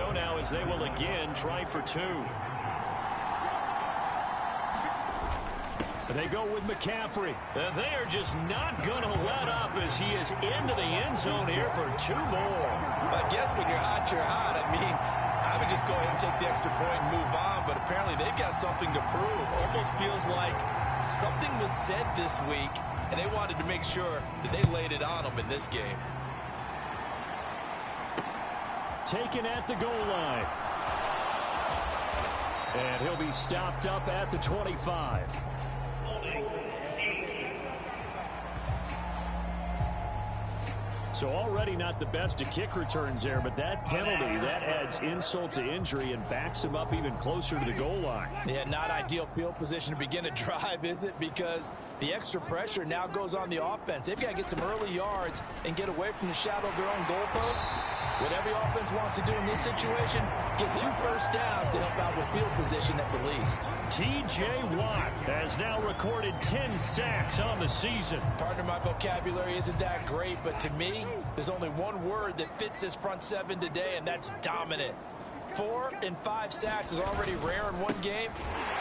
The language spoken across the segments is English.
go now as they will again try for 2. They go with McCaffrey. They are just not going to let up as he is into the end zone here for 2 more. I guess when you're hot, you're hot. I mean, I would just go ahead and take the extra point and move on, but apparently they've got something to prove. Almost feels like something was said this week, and they wanted to make sure that they laid it on them in this game. Taken at the goal line. And he'll be stopped up at the 25. So already not the best of kick returns there, but that penalty, that adds insult to injury and backs him up even closer to the goal line. Yeah, not ideal field position to begin a drive, is it? Because the extra pressure now goes on the offense. They've got to get some early yards and get away from the shadow of their own goalposts. What every offense wants to do in this situation, get 2 first downs to help out with field position at the least. T.J. Watt has now recorded 10 sacks on the season. Partner, my vocabulary isn't that great, but to me, there's only one word that fits this front 7 today, and that's dominant. 4 and 5 sacks is already rare in one game.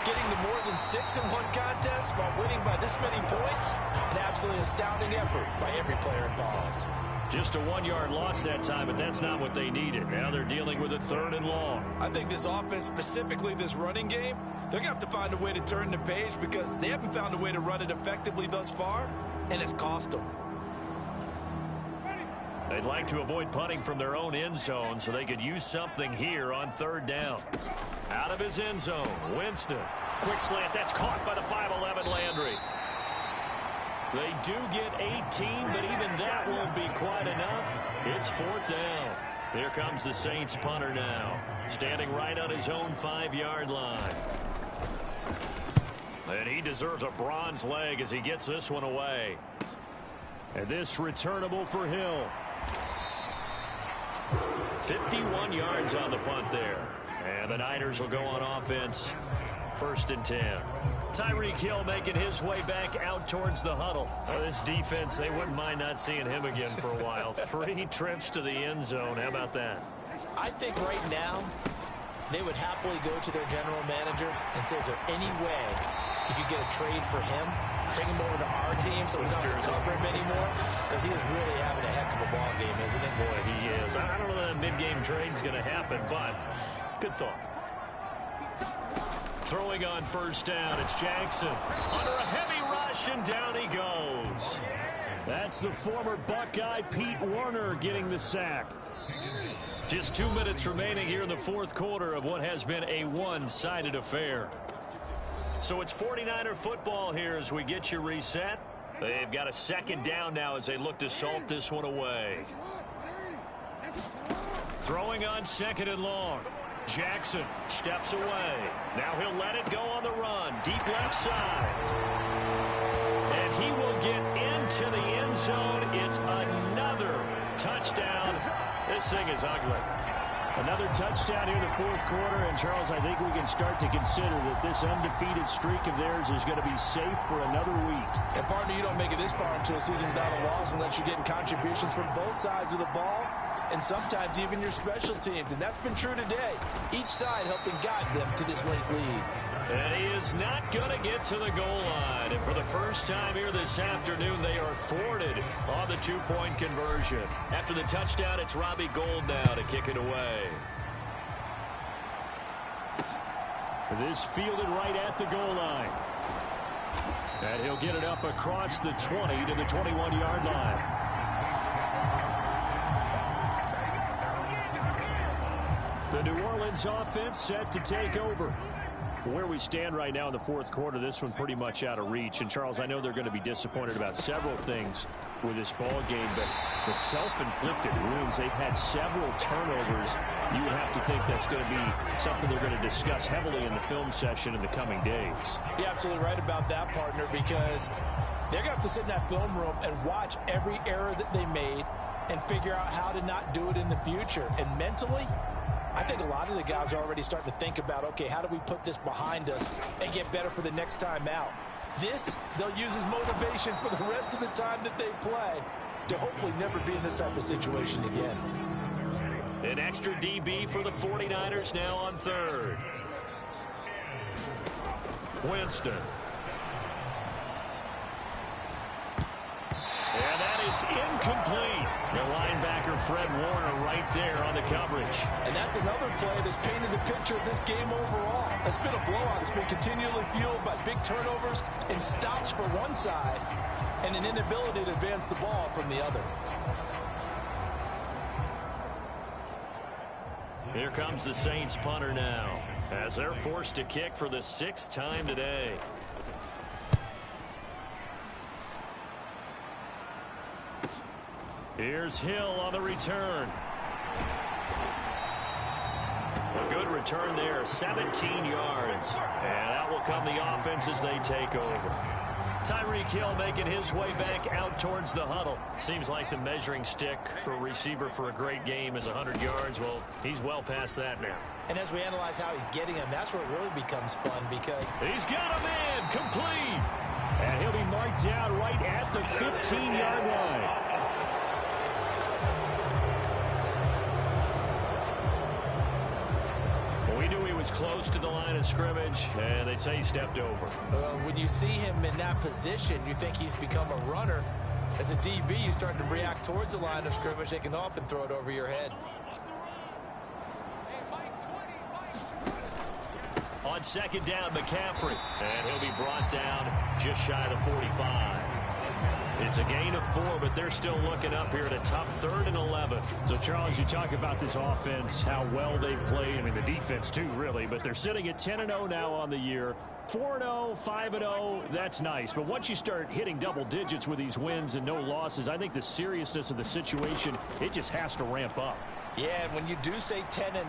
Getting to more than 6 in one contest while winning by this many points, an absolutely astounding effort by every player involved. Just a 1-yard loss that time, but that's not what they needed. Now they're dealing with a 3rd and long. I think this offense, specifically this running game, they're going to have to find a way to turn the page because they haven't found a way to run it effectively thus far, and it's cost them. They'd like to avoid punting from their own end zone so they could use something here on 3rd down. Out of his end zone, Winston. Quick slant, that's caught by the 5'11" Landry. They do get 18, but even that won't be quite enough. It's 4th down. Here comes the Saints punter now, standing right on his own 5-yard line. And he deserves a bronze leg as he gets this one away. And this returnable for Hill. 51 yards on the punt there. And the Niners will go on offense. 1st and 10. Tyreek Hill making his way back out towards the huddle. This defense, they wouldn't mind not seeing him again for a while. 3 trips to the end zone. How about that? I think right now they would happily go to their general manager and say, is there any way you could get a trade for him? Bring him over to our team so we don't have to cover him anymore? Because he is really having a heck of a ball game, isn't he? Boy, he is. I don't know that mid-game trade's going to happen, but good thought. Throwing on 1st down, it's Jackson. Under a heavy rush, and down he goes. That's the former Buckeye Pete Werner getting the sack. Just 2 minutes remaining here in the 4th quarter of what has been a one-sided affair. So it's 49er football here as we get you reset. They've got a 2nd down now as they look to salt this one away. Throwing on 2nd and long. Jackson steps away. Now he'll let it go on the run. Deep left side. And he will get into the end zone. It's another touchdown. This thing is ugly. Another touchdown here in the 4th quarter. And, Charles, I think we can start to consider that this undefeated streak of theirs is going to be safe for another week. And, partner, you don't make it this far into a season without a loss unless you're getting contributions from both sides of the ball and sometimes even your special teams. And that's been true today. Each side helping guide them to this late lead. And he is not going to get to the goal line. And for the first time here this afternoon, they are thwarted on the 2-point conversion. After the touchdown, it's Robbie Gould now to kick it away. This fielded right at the goal line. And he'll get it up across the 20 to the 21-yard line. The New Orleans offense set to take over. Where we stand right now in the 4th quarter, this one pretty much out of reach. And, Charles, I know they're going to be disappointed about several things with this ball game, but the self-inflicted wounds, they've had several turnovers. You would have to think that's going to be something they're going to discuss heavily in the film session in the coming days. You're absolutely right about that, partner, because they're going to have to sit in that film room and watch every error that they made and figure out how to not do it in the future. And mentally, I think a lot of the guys are already starting to think about, okay, how do we put this behind us and get better for the next time out? This, they'll use as motivation for the rest of the time that they play to hopefully never be in this type of situation again. An extra DB for the 49ers now on third. Winston. And that is incomplete. The linebacker Fred Warner right there on the coverage. And that's another play that's painted the picture of this game overall. It's been a blowout. It's been continually fueled by big turnovers and stops for one side and an inability to advance the ball from the other. Here comes the Saints punter now as they're forced to kick for the 6th time today. Here's Hill on the return. A good return there, 17 yards. And out will come the offense as they take over. Tyreek Hill making his way back out towards the huddle. Seems like the measuring stick for a receiver for a great game is 100 yards. Well, he's well past that now. And as we analyze how he's getting him, that's where it really becomes fun because he's got a man complete. And he'll be marked down right at the 15-yard line. Was close to the line of scrimmage, and they say he stepped over. Well, when you see him in that position, you think he's become a runner. As a DB, you start to react towards the line of scrimmage. They can often throw it over your head. On second down, McCaffrey, and he'll be brought down just shy of the 45. It's a gain of 4, but they're still looking up here at a tough 3rd and 11. So, Charles, you talk about this offense, how well they've played. I mean, the defense, too, really. But they're sitting at 10-0 now on the year. 4-0, 5-0, that's nice. But once you start hitting double digits with these wins and no losses, I think the seriousness of the situation, it just has to ramp up. Yeah, and when you do say 10-0,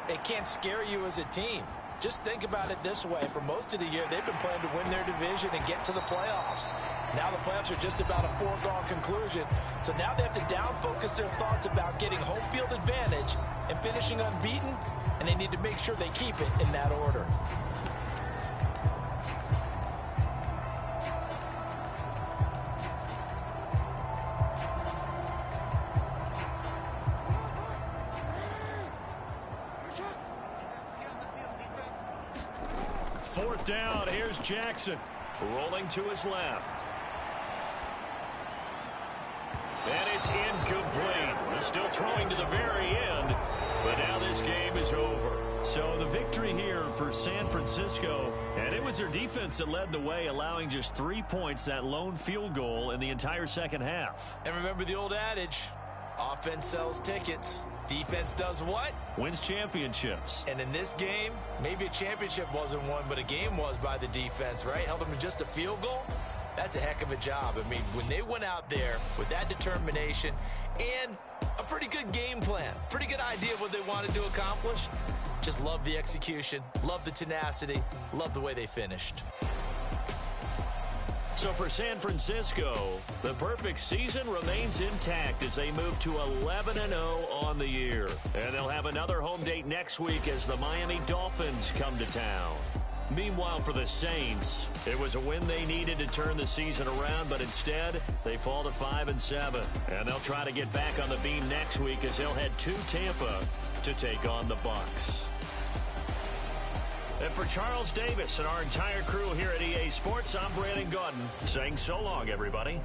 it can't scare you as a team. Just think about it this way. For most of the year, they've been playing to win their division and get to the playoffs. Now the playoffs are just about a foregone conclusion. So now they have to down-focus their thoughts about getting home field advantage and finishing unbeaten, and they need to make sure they keep it in that order. Fourth down, here's Jackson. Rolling to his left. And it's incomplete. He's still throwing to the very end, but now this game is over. So the victory here for San Francisco, and it was their defense that led the way, allowing just 3 points, that lone field goal in the entire second half. And remember the old adage, offense sells tickets. Defense does what? Wins championships. And in this game, maybe a championship wasn't won, but a game was by the defense, right? Held them to just a field goal. That's a heck of a job. I mean, when they went out there with that determination and a pretty good game plan, pretty good idea of what they wanted to accomplish, just love the execution, love the tenacity, love the way they finished. So for San Francisco, the perfect season remains intact as they move to 11-0 on the year. And they'll have another home date next week as the Miami Dolphins come to town. Meanwhile, for the Saints, it was a win they needed to turn the season around, but instead, they fall to 5-7. And they'll try to get back on the beam next week as they'll head to Tampa to take on the Bucs. And for Charles Davis and our entire crew here at EA Sports, I'm Brandon Gaudin saying so long, everybody.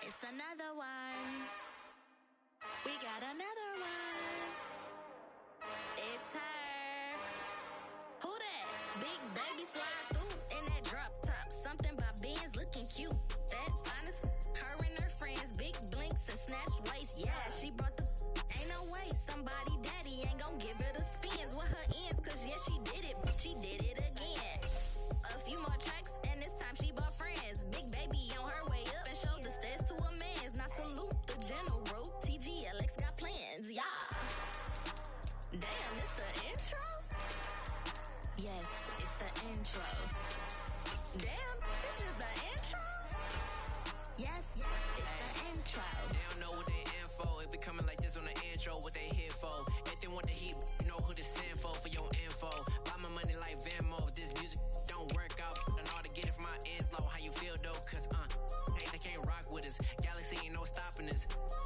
It's another one. We got another one. It's her. Who that? Big baby slide through in that drop top. Something by Benz looking cute. That's honest. Her and her friends, big blinks and snatch waist. Yeah, she brought the. Ain't no way somebody daddy ain't gon' give her the spins with her ends. Cause yeah, she did it, but she did it again. A few more tracks and this time she bought friends. Big baby on her way up and showed the stairs to a man's. Now salute the general. TGLX got plans, yeah. Damn, it's the intro? Yes, it's the intro. Damn, this is the intro? Yes, it's the intro. They don't know what they in for. If it coming like this on the intro, what they here for? If they want the heat, you know who to send for your info. Buy my money like Venmo. If this music don't work out, I know how to get it from my ends low. How you feel though? Cause hey, they can't rock with us. Galaxy ain't no stopping us.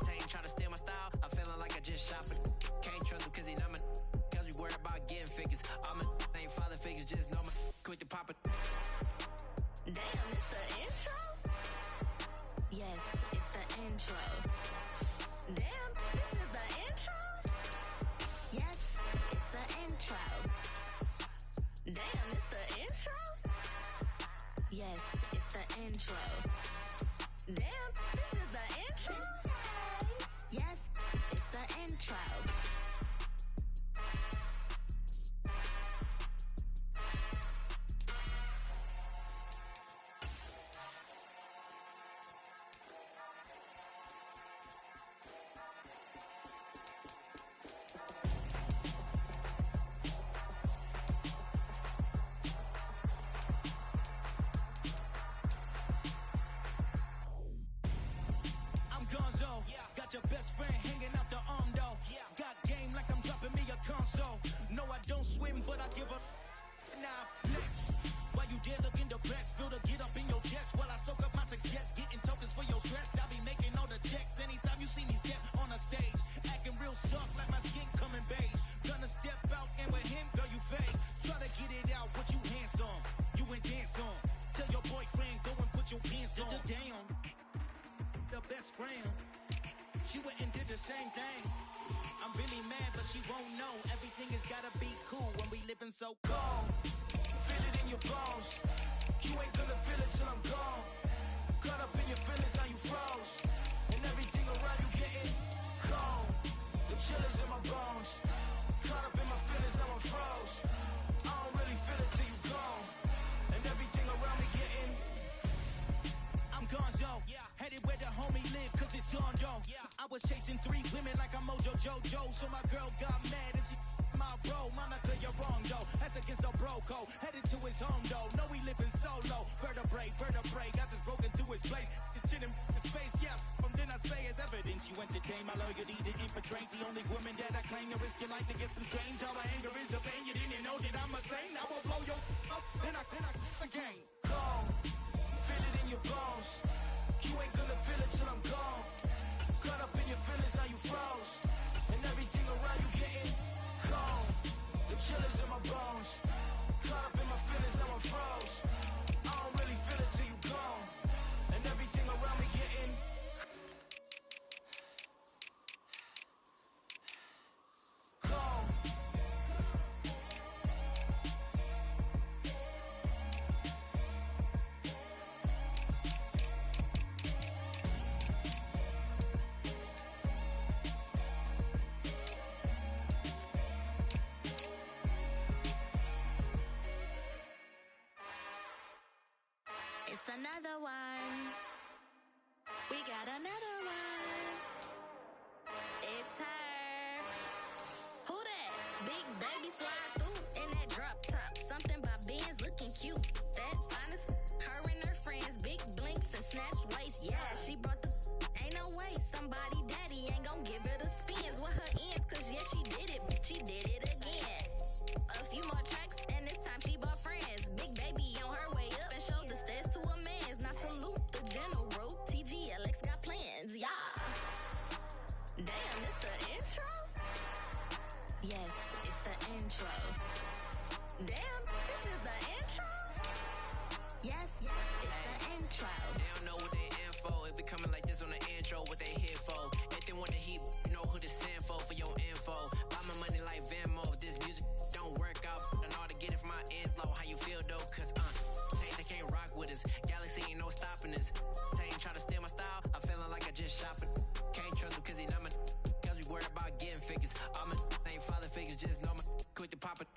They ain't try to steal my style. I'm feeling like I just shot it. Can't trust him cause he not my. Cause we worried about getting figures. All my ain't father figures. Just know my quick to pop it. Damn, it's the intro? Yes, it's the intro. Damn, this is the intro? Yes, it's the intro. Damn, it's the intro? Yes, it's the intro. Damn, this is the intro? Yes, it's the intro. Got your best friend hanging out the arm though. Got game like I'm dropping me a console. No, I don't swim, but I give a now next. While you there looking the best, feel the get up in your chest while I soak up my success, getting tokens for your stress. I be making all the checks anytime you see me step on a stage, acting real soft like my skin coming beige. Gonna step out and with him, girl, you fake. Try to get it out, but you handsome, you ain't dance on. Tell your boyfriend go and put your pants on. Damn, the best friend. She went and did the same thing. I'm really mad, but she won't know. Everything has gotta be cool when we living so cold. Feel it in your bones. You ain't gonna feel it till I'm gone. Caught up in your feelings, now you froze. And everything around you getting cold. The chill is in my bones. Caught up in my feelings, now I'm froze. I don't really feel it till you gone. And everything around me getting I'm gonzo, headed where the homie live, cause it's on, yo. I was chasing 3 women like I'm Mojo Jojo, so my girl got mad and she my bro. Monica, you're wrong, though. That's against a bro code. Headed to his home, though. No, we living solo. Vertebrae, got this broken to his place. It's chin in his face, yeah. From then I say it's evidence you entertain my loyalty to infiltrate. The only woman that I claim to risk your life to get some strange. All my anger is a pain. You didn't know that I'm a saint. I will blow your up, then I again. Cold. Feel it in your bones. You ain't gonna feel it till I'm gone. Caught up in your feelings, now you froze. And everything around you getting cold. The chill is in my bones. Caught up in my feelings, now I'm froze. I don't really feel it till you gone. And everything around me getting cold. It's another one. We got another one. It's her. Who that? Big baby slide through in that drop top. Something by Benz looking cute. That's honest. Her and her friends, big blinks and snatch waist. Yeah, she brought the. Ain't no way somebody daddy ain't gon' give her the spins with her ends. Cause yeah, she did it, but she did it again. A few more tracks and this time she bought friends. Big baby on her way up and showed the stairs to a man's. Now salute the general. TGLX got plans, yeah. Damn, it's the intro? Yes, it's the intro. Damn, this is the intro? Yes, it's the intro. They don't know what they in for. If it coming like this on the figures, just know my quick to pop it.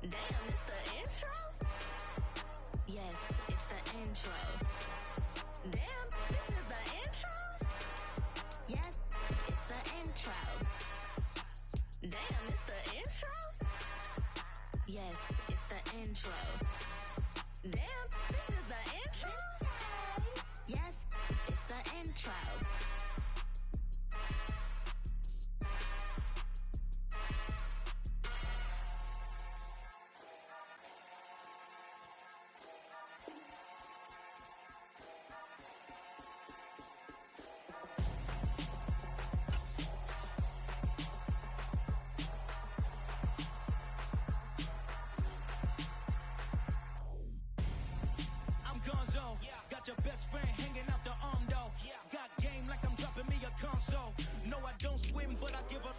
Damn, it's the intro? Yes, it's the intro. Damn, this is the intro? Yes, it's the intro. Damn, it's the intro? Yes, it's the intro. Damn, this is the intro? Yes, it's the intro. Got your best friend hanging out the arm though. Got game like I'm dropping me a console. No, I don't swim, but I give a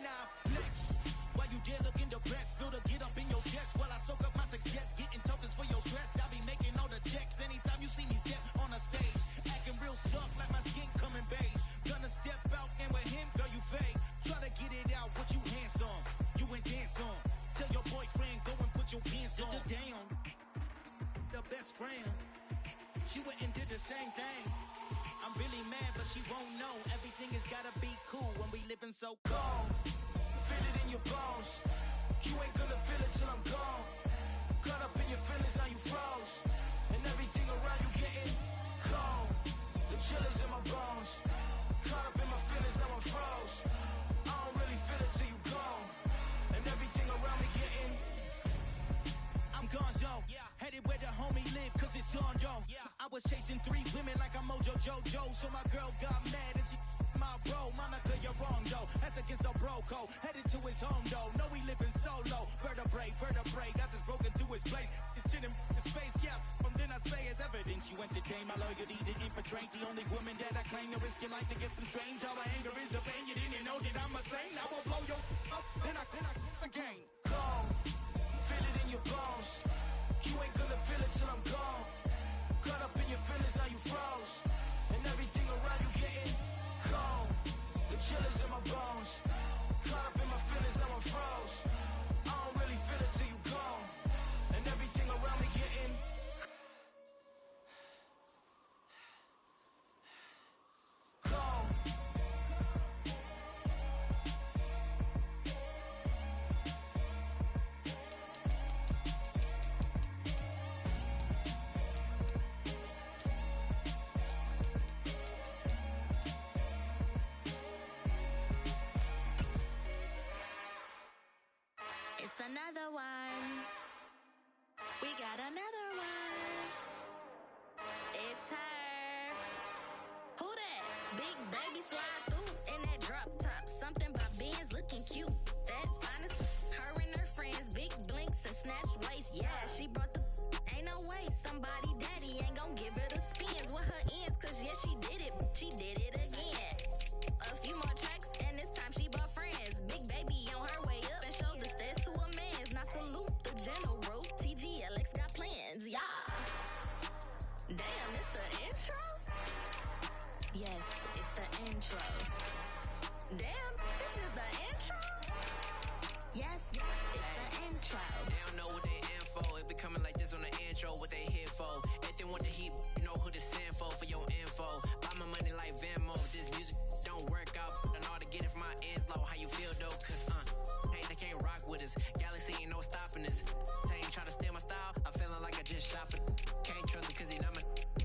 nah flex. While you there looking the best, feel the get up in your chest while I soak up my success, getting tokens for your stress. I be making all the checks anytime you see me step on a stage, acting real suck like my skin coming beige. Gonna step out and with him, girl, you fake. Try to get it out, what you handsome, you ain't dance on. Tell your boyfriend go and put your pants on. Down, the best friend. She went and did the same thing. I'm really mad, but she won't know. Everything has gotta be cool when we living so cold. Feel it in your bones. You ain't gonna feel it till I'm gone. Caught up in your feelings, now you froze. And everything around you getting cold. The chill is in my bones. Caught up in my feelings, now I'm froze. I don't really feel it till you gone. And everything around me getting I'm gonzo, headed where the homie live, cause it's on, yo. I was chasing 3 women like I'm Mojo Jojo, so my girl got mad and she my bro. Monica, you're wrong, though. That's against a bro code. Headed to his home, though. No, he living solo. Vertebrae, got this broken to his place. It's chin in his face, yeah. From then I say it's evidence you entertain my loyalty to infiltrate. The only woman that I claim to risk your life to get some strange. All my anger is a pain. You didn't know that I'm a saint. I will blow your up, then I again. Go. Feel it in your bones. You ain't gonna feel it till I'm gone. Caught up in your feelings, now you froze. And everything around you getting cold. The chill is in my bones. Caught up in my feelings, now I'm froze. I don't really feel it till you gone. And everything around me getting cold. It's another one. We got another one. It's her. Who that? Big baby slide through in that drop top. Something by Benz looking cute. That's honest. Her and her friends, big blinks and snatch waist. Yeah, she brought the. Ain't no way somebody daddy ain't gon' give her the spins with her ends. Cause yeah, she did it. She did it again. A few more tracks and this time she brought friends. Big baby on her way up and showed the stairs to a man's. Now salute the general. TGLX got plans, yeah. Damn, it's the intro? Yes, it's the intro. Damn, this is the intro? Yes, it's the intro. They don't know what they info. If it coming like this on the intro, what they here for? If they want the heat, you know who to send for your info. Buy my money like Venmo. This music don't work out. I know how to get it from my ends low. How you feel though? Cause hey, they can't rock with us. Galaxy ain't no stopping this. They ain't trying to steal my style. I'm feeling like I just shop it. Can't trust it cause they not my.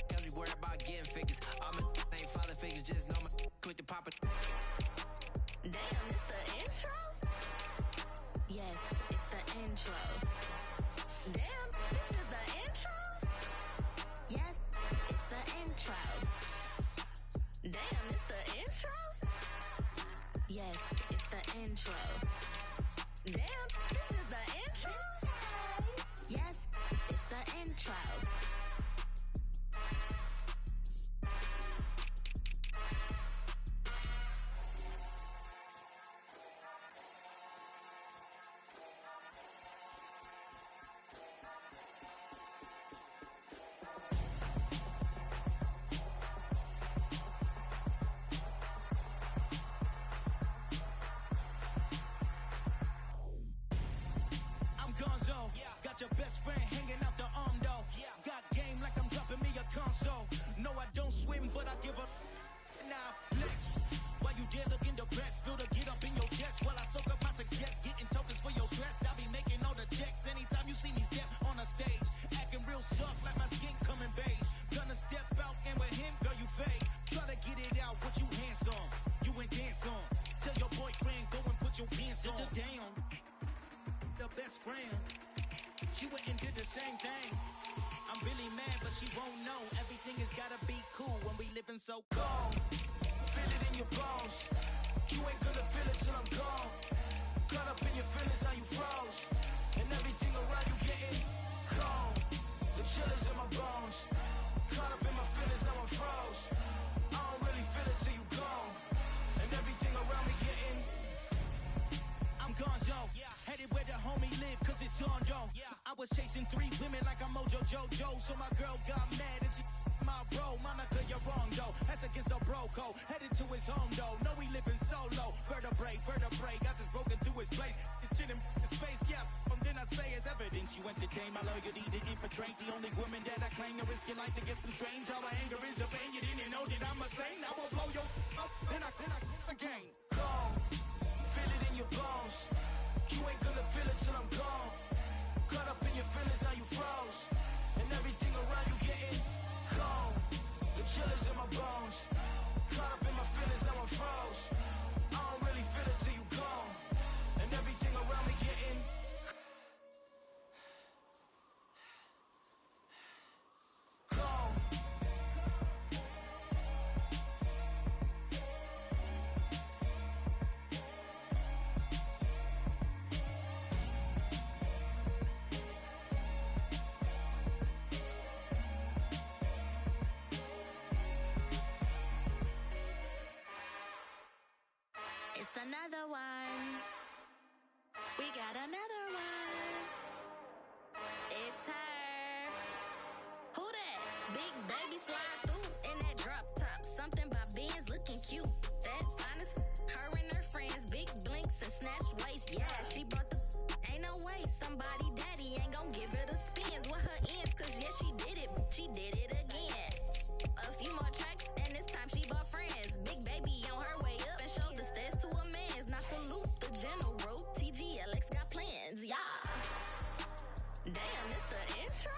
Cause we worried about getting figures. All my ain't father figures. Just know my quick to pop it. Damn, it's the intro? Yes, it's the intro. Damn, this is the intro? Yes, it's the intro. Damn, it's the intro? Yes, it's the intro. Damn, this is the intro? Yes, it's the intro. got your best friend hanging out the arm though. Got game like I'm dropping me a console. No, I don't swim, but I give a now flex. While you there looking depressed, feel to get up in your chest while I soak up my success, getting tokens for your stress. I'll be making all the checks anytime you see me step on a stage, acting real soft like my skin coming beige. Gonna step out and with him, girl, you fake. Try to get it out, what you handsome, you ain't dance on. Tell your boyfriend go and put your pants on. Damn, the best friend, she went and did the same thing. I'm really mad, but she won't know. Everything has gotta be cool when we living so cold. Feel it in your bones. You ain't gonna feel it till I'm gone. Caught up in your feelings, now you froze. And everything around you getting cold. The chill is in my bones. Caught up in my feelings, now I'm froze. I don't really feel it till you gone. And everything around me getting I'm gonzo, headed where the homie live, cause it's on though. I was chasing 3 women like I'm Mojo Jojo, so my girl got mad and she my bro. Monica, you're wrong though, that's against a bro code. Headed to his home though, no we living solo. Vertebrae, got just broken to his place. It's chin in his face, yeah. Then I say it's evidence you entertain my loyalty to infiltrate the only woman that I claim to risk your life to get some strange. All my anger is a pain, you didn't know that I'm a saint. I will blow your up, then I again. Cold. Feel it in your bones. You ain't gonna feel it till I'm gone. Caught up in your feelings, now you froze. And everything around you getting cold. The chill is in my bones. Caught up in my feelings, now I'm froze. I don't really feel it till you gone. And everything around me getting cold. It's another one. We got another one. It's her. Who that? Big baby slide through in that drop top. Something by Benz looking cute. That's honest. Her and her friends, big blinks and snatch waist. Yeah, she brought the. Ain't no way somebody daddy ain't gon' give her the spins with her ends. Cause yeah, she did it. She did it again. A few more tracks and this time she bought friends. Big baby on her way up and showed the stairs to a man's. Not salute the general. TGLX got plans, yeah. Damn, it's the intro?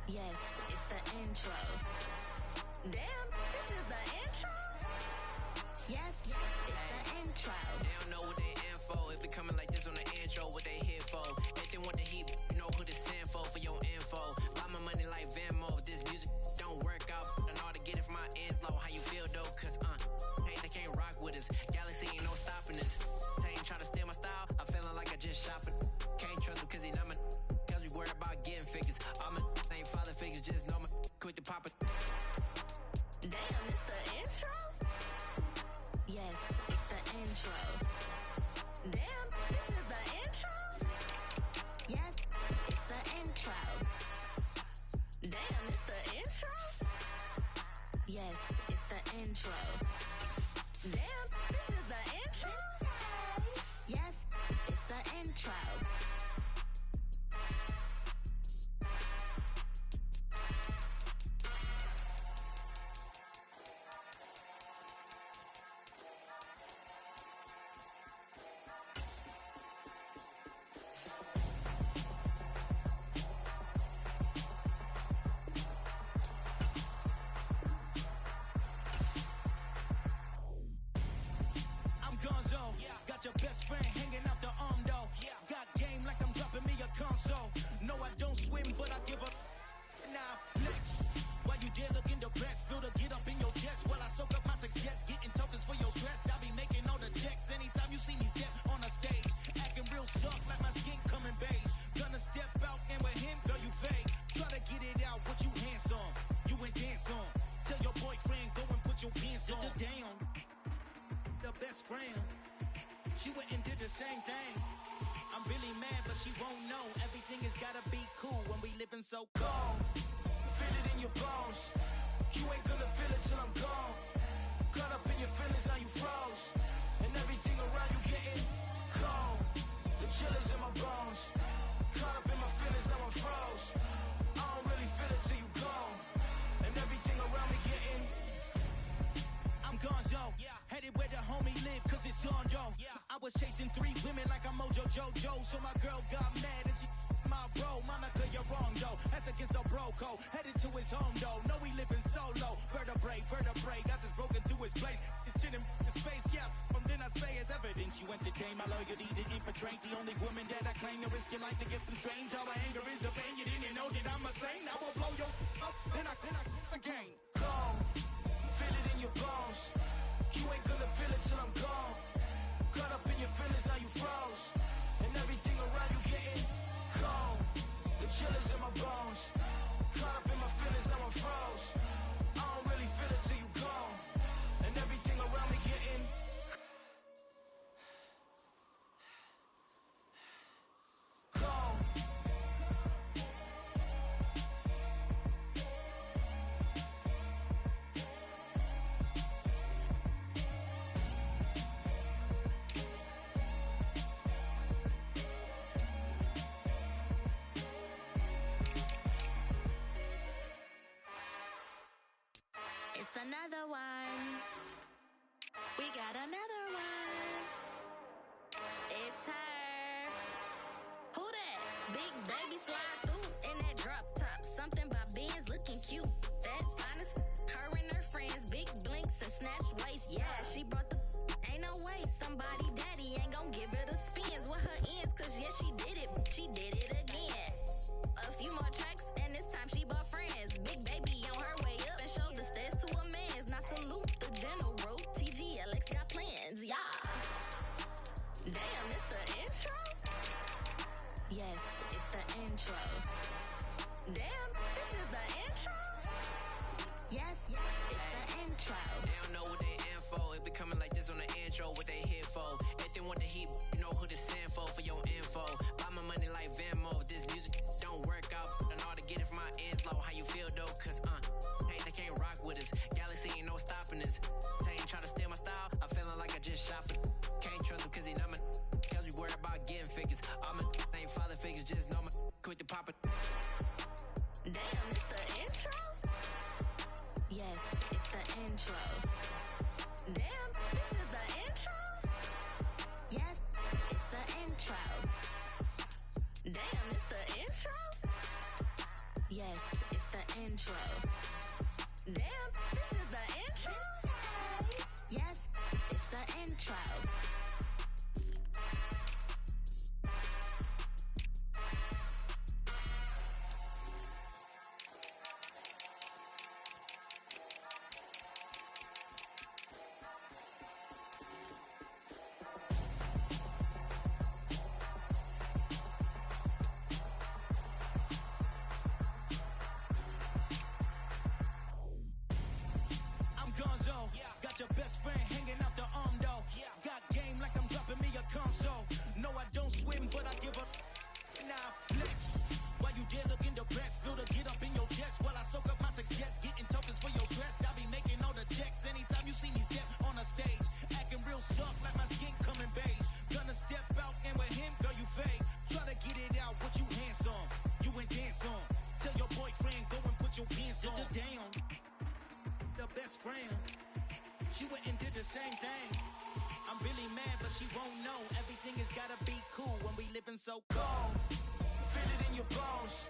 Yes, it's the intro. Damn, this is the intro? Yes, it's the intro. They don't know what they info. If it coming like this on the intro, what they here for? If they want the heat, you know who to send for your info. Buy my money like Venmo. If this music don't work out, I know how to get it from my ends low. How you feel though? Cause hey, they can't rock with us. Galaxy ain't no stopping us. They ain't trying to steal my style. I'm feeling like I just shot for. Can't trust them cause they not my. Cause we worry about getting figures. All my ain't father figures, just know my quick to pop it. Damn, it's the intro? Yes, it's the intro. Damn, this is the intro? Yes, it's the intro. Damn, it's the intro? Yes, it's the intro. Damn, this is the intro? Yes, it's the intro. Got your best friend hanging out the arm though. Got game like I'm dropping me a console. No, I don't swim, but I give up. Now flex. While you there looking depressed, feel to get up in your chest while I soak up my success, getting tokens for your stress. I'll be making all the checks anytime you see me step on a stage, acting real soft like my skin coming beige. Gonna step out and with him, girl, you fake. Try to get it out, what you handsome, you ain't dance on. Tell your boyfriend go and put your pants on. Damn, the best friend. She went and did the same thing. I'm really mad, but she won't know. Everything has gotta be cool when we living so cold. Feel it in your bones. You ain't gonna feel it till I'm gone. Caught up in your feelings, now you froze. And everything around you getting cold. The chill is in my bones. Caught up in my feelings, now I'm froze. I don't really feel it till you gone. And everything around me getting. I'm gonzo, headed where the homie live, cause it's on, yo. I was chasing 3 women like I'm Mojo Jojo, so my girl got mad and she my bro. Monica, you're wrong, though. That's against a bro code. Headed to his home, though. No, we living solo. Vertebrae, got this broken to his place. It's chin in his face, yeah. From then I say it's evidence you entertain my loyalty to infiltrate. The only woman that I claim to risk your life to get some strange. All my anger is a pain. You didn't know that I'm a saint. I will blow your up, then I again. Gone. Feel it in your bones. You ain't gonna feel it till I'm gone. Caught up in your feelings, now you froze. And everything around you getting cold. The chill is in my bones. Caught up in my feelings, now I'm froze. I don't really feel it till you gone. And everything around me getting cold. It's another one. We got another one. It's her. Who that? Big baby slide through in that drop top. Something by Benz looking cute. That's honest. Her and her friends, big blinks and snatch waist. Yeah, she brought the. Ain't no way somebody daddy ain't gon' give her the spins with her ends. Cause yeah, she did it. She did it again. A few more tracks and this time she bought friends. Big baby on her way up and showed the stairs to a man's. Now salute the general. TGLX got plans, yeah. Damn, it's the intro? Yes, it's the intro. Damn, this is the intro? Yes, it's the intro. They don't know what they in for. If it coming like this on the intro, what they here for? If they want the heat, you know who to send for your info. Buy my money like Venmo. This music don't work out. I know how to get it from my ends low. How you feel though? Cause hey, they can't rock with us. Galaxy ain't no stopping us. They ain't trying to steal my style. I'm feeling like I just shot for. Can't trust him cause he not my. Cause we worry about getting figures. All my ain't father figures. Just know my quick to pop it. Damn, it's the intro? Yes, it's the intro. Damn, this is the intro? Yes, it's the intro. Damn, it's the intro? Yes, it's the intro. Damn, this is the intro? Yes, it's the intro. Got your best friend hanging out the arm though. Got game like I'm dropping me a console. No, I don't swim, but I give a now flex. While you there looking depressed, feel the get up in your chest while I soak up my success. Getting tokens for your stress. I be making all the checks anytime you see me step on a stage. Acting real soft like my skin coming beige. Gonna step out and with him, girl, you fade. Try to get it out, but you handsome. You ain't dance on. Tell your boyfriend, go and put your pants on. Down. The best friend. She went and did the same thing. I'm really mad, but she won't know. Everything has gotta be cool when we living so cold. Feel it in your bones.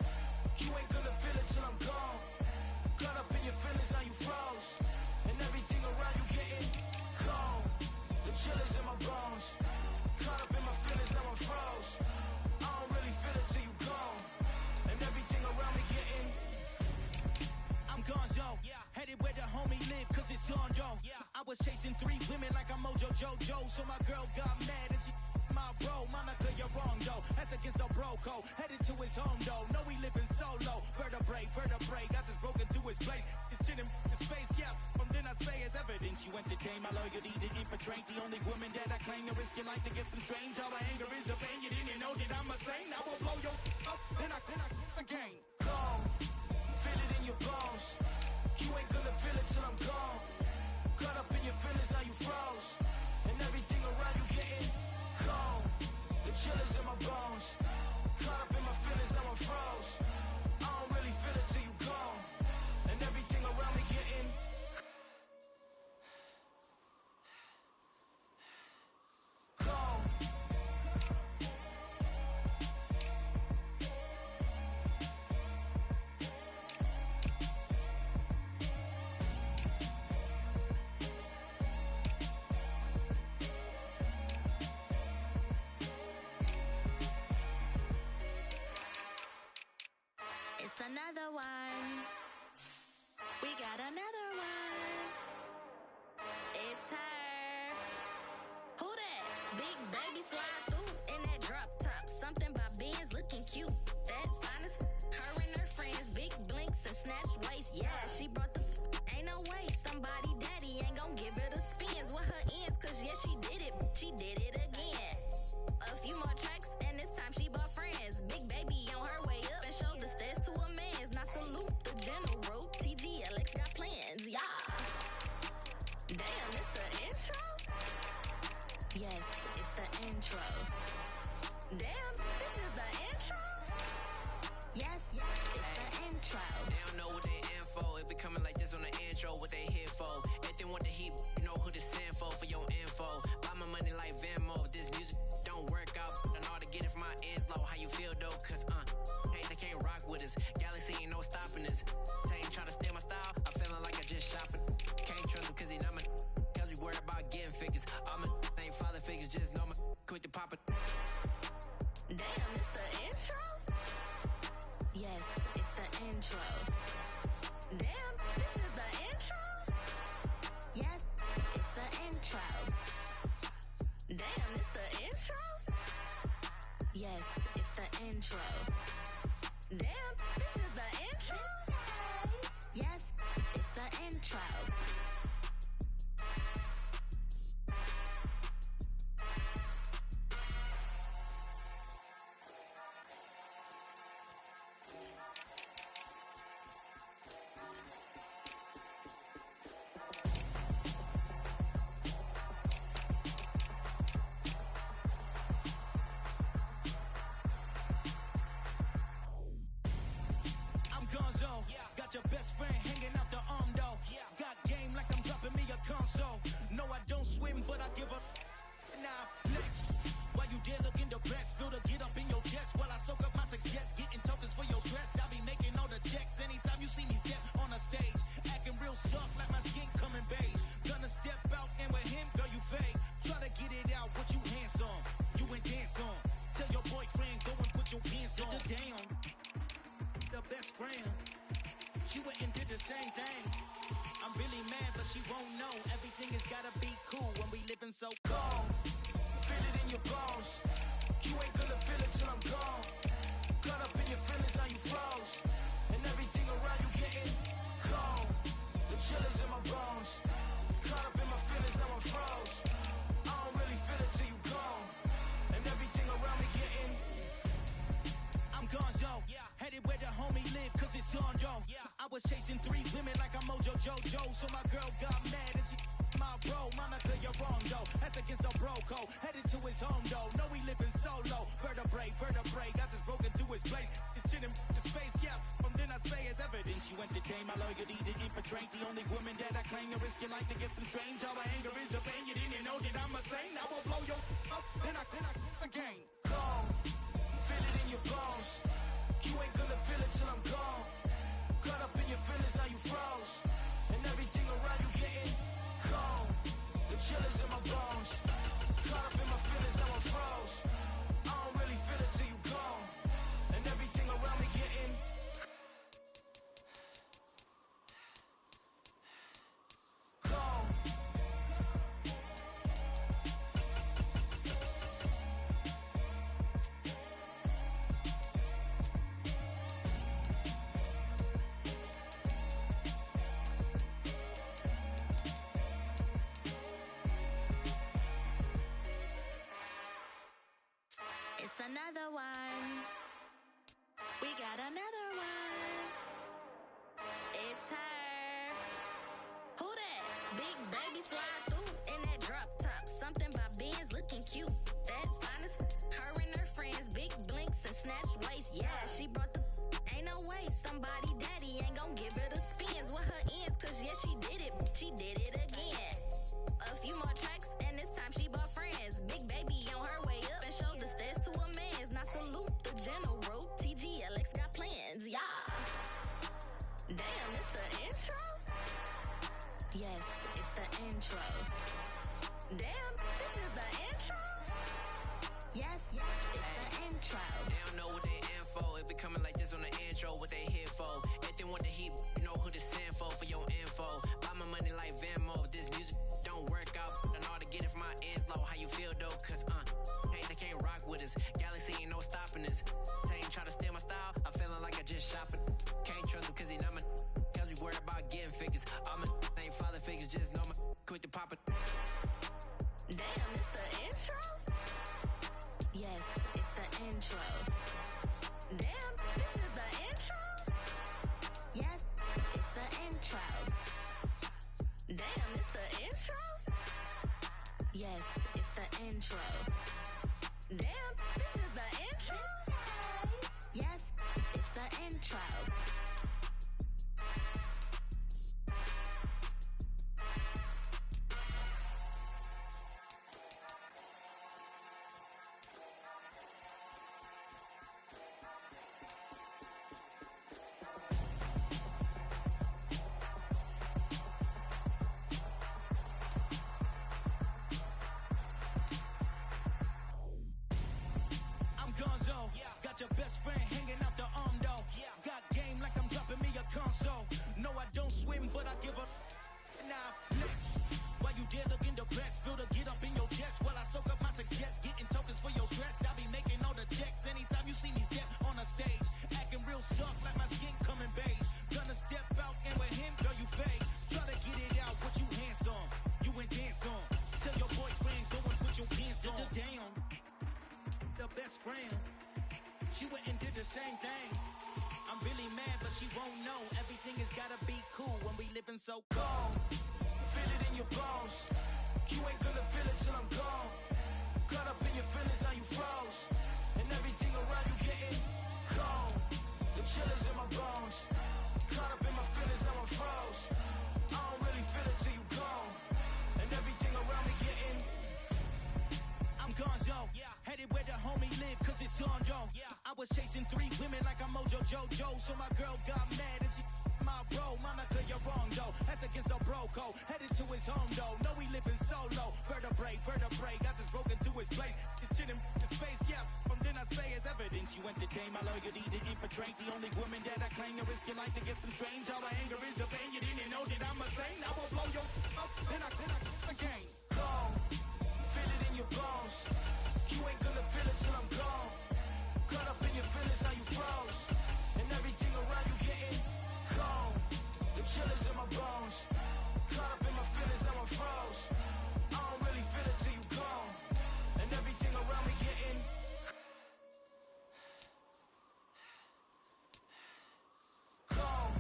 You ain't gonna feel it till I'm gone. Caught up in your feelings, now you froze. And everything around you getting cold. The chill is in my bones. Caught up in my feelings, now I'm froze. I don't really feel it till you gone. And everything around me getting I'm gonzo, headed where the homie live, cause it's on, yo. I was chasing 3 women like I'm Mojo Jojo, so my girl got mad and she my bro. Monica, you're wrong, though. That's against a bro code. Headed to his home, though. No, we living solo. Vertebrae, got this broken to his place. It's chin in his face, yeah. From then I say it's evidence you entertain my loyalty to infiltrate. The only woman that I claim to risk your life to get some strange. All my anger is a pain. You didn't know that I'm a saint. I will blow your up, then I again. Gone. Feel it in your bones. You ain't gonna feel it till I'm gone. Caught up in your feelings, now you froze. And everything around you getting cold. The chill is in my bones. Caught up in my baby slide through in that drop top. Something about Benz looking cute. That finest, her and her friends, big blinks and snatch waist. Yeah, she brought the ain't no way. Somebody daddy ain't gon' give her the spins with her ends. Cause yeah, she did it again. A few more tracks and this time she bought friends. Big baby on her way up and showed the stairs to a man's. Now salute the general. TGLX got plans, yeah. Damn, it's the intro? Yes, it's the intro. Damn, this is the intro? Yes, it's the intro. They don't know what they in for. If we coming like this on the intro, what they here for? If they want the heat, you know who to send for your info. Buy my money like Venmo. This music don't work out. And all to get it from my ends low. How you feel though? Cause hey, they can't rock with us. Galaxy ain't no stopping us. They ain't trying to steal my style. I'm feeling like I just shopping. Can't trust them cause they not my. Cause we worried about getting figures. All my ain't father figures. Just know my quick to pop it. Damn, it's the intro? Yes, it's the intro. Damn, this is the intro? Yes, it's the intro. Damn, it's the intro? Yes, it's the intro. Damn, this is the intro? Yes, it's the intro. Got your best friend hanging out the arm though. Got game like I'm dropping me a console. No, I don't swim, but I give a now flex. While you there looking depressed, feel the get up in your chest while I soak up my success, getting tokens for your stress. I be making all the checks anytime you see me step on a stage, acting real soft like my skin coming beige. Gonna step out and with him, girl, you fake. Try to get it out, what you handsome, you ain't dance on. Tell your boyfriend go and put your pants on. Down, the best friend. She went and did the same thing. I'm really mad, but she won't know. Everything has gotta be cool when we living so cold. Feel it in your bones. You ain't gonna feel it till I'm gone. Caught up in your feelings, now you froze. And everything around you getting cold. The chill is in my bones. Caught up in my feelings, now I'm froze. I don't really feel it till you gone. And everything around me getting I'm gonzo. Headed where the homie live, cause it's on, yo. I was chasing 3 women like I'm Mojo Jojo. So my girl got mad and she my bro. Monica, you're wrong, though. That's against a bro code. Headed to his home, though. No, we living solo. Vertebrae. I just broke into his place. It's chin in his face, yeah. From then I say it's evidence. You entertain my loyalty to infiltrate. The only woman that I claim to risk your life to get some strange. How my anger is a pain. You didn't know that I'm a saint. I will blow your up. Then I again. Go. Feel it in your bones. You ain't gonna feel it till I'm gone. Caught up in your feelings, now you froze. And everything around you getting cold. The chill is in my bones. Caught up in my feelings, now I'm froze. I don't really feel it till you gone. And everything around me getting cold. It's another one. We got another one. It's her. Who that? Big baby slide through in that drop top. Something about Benz looking cute. That finest. Her and her friends, big blinks and snatch waist. Yeah, she brought the. Ain't no way. Somebody daddy ain't gon' give her the spins with her ends. Cause yeah, she did it again. A few more tracks and this time she bought friends. Big baby on her way up and showed the stairs to a man's. Now salute the general. TGLX got plans, yeah. Damn, it's the intro? Yes, it's the intro. Damn, this is the intro? Yes, it's the intro. They don't your best friend hanging out the arm though. Got game like I'm dropping me a console. No, I don't swim, but I give a now flex. While you there looking depressed, feel the get up in your chest while I soak up my success, getting tokens for your stress. I be making all the checks anytime you see me step on a stage, acting real soft like my skin coming beige. Gonna step out and with him, girl, you fade. Try to get it out, what you handsome, you ain't dance on. Tell your boyfriend go and put your pants on. Damn, the best friend, she went and did the same thing. I'm really mad, but she won't know. Everything has gotta be cool when we living so cold. Feel it in your bones. You ain't gonna feel it till I'm gone. Caught up in your feelings, now you froze. And everything around you getting cold. The chillers in my bones. Caught up in my feelings, now I'm froze. I don't really feel it till you gone. And everything around me getting I'm gonzo. Headed where the homie live, cause it's on though. I was chasing 3 women like I'm Mojo Jojo. So my girl got mad and she my bro. Monica, you're wrong though. That's against a bro code. Headed to his home though. No, we living solo. Vertebrae. Got this broken to his place. This shit in the space, yeah. From then I say it's evidence. You entertain my loyalty to infiltrate. The only woman that I claim to risk your life to get some strange. All my anger is a pain. You didn't know that I'm a saint. I will blow your up. Then I again. Gone. Feel it in your bones. You ain't gonna feel it till I'm gone. Caught up in your feelings, now you froze. And everything around you getting cold. The chillers in my bones. Caught up in my feelings, now I'm froze. I don't really feel it till you gone. And everything around me getting cold.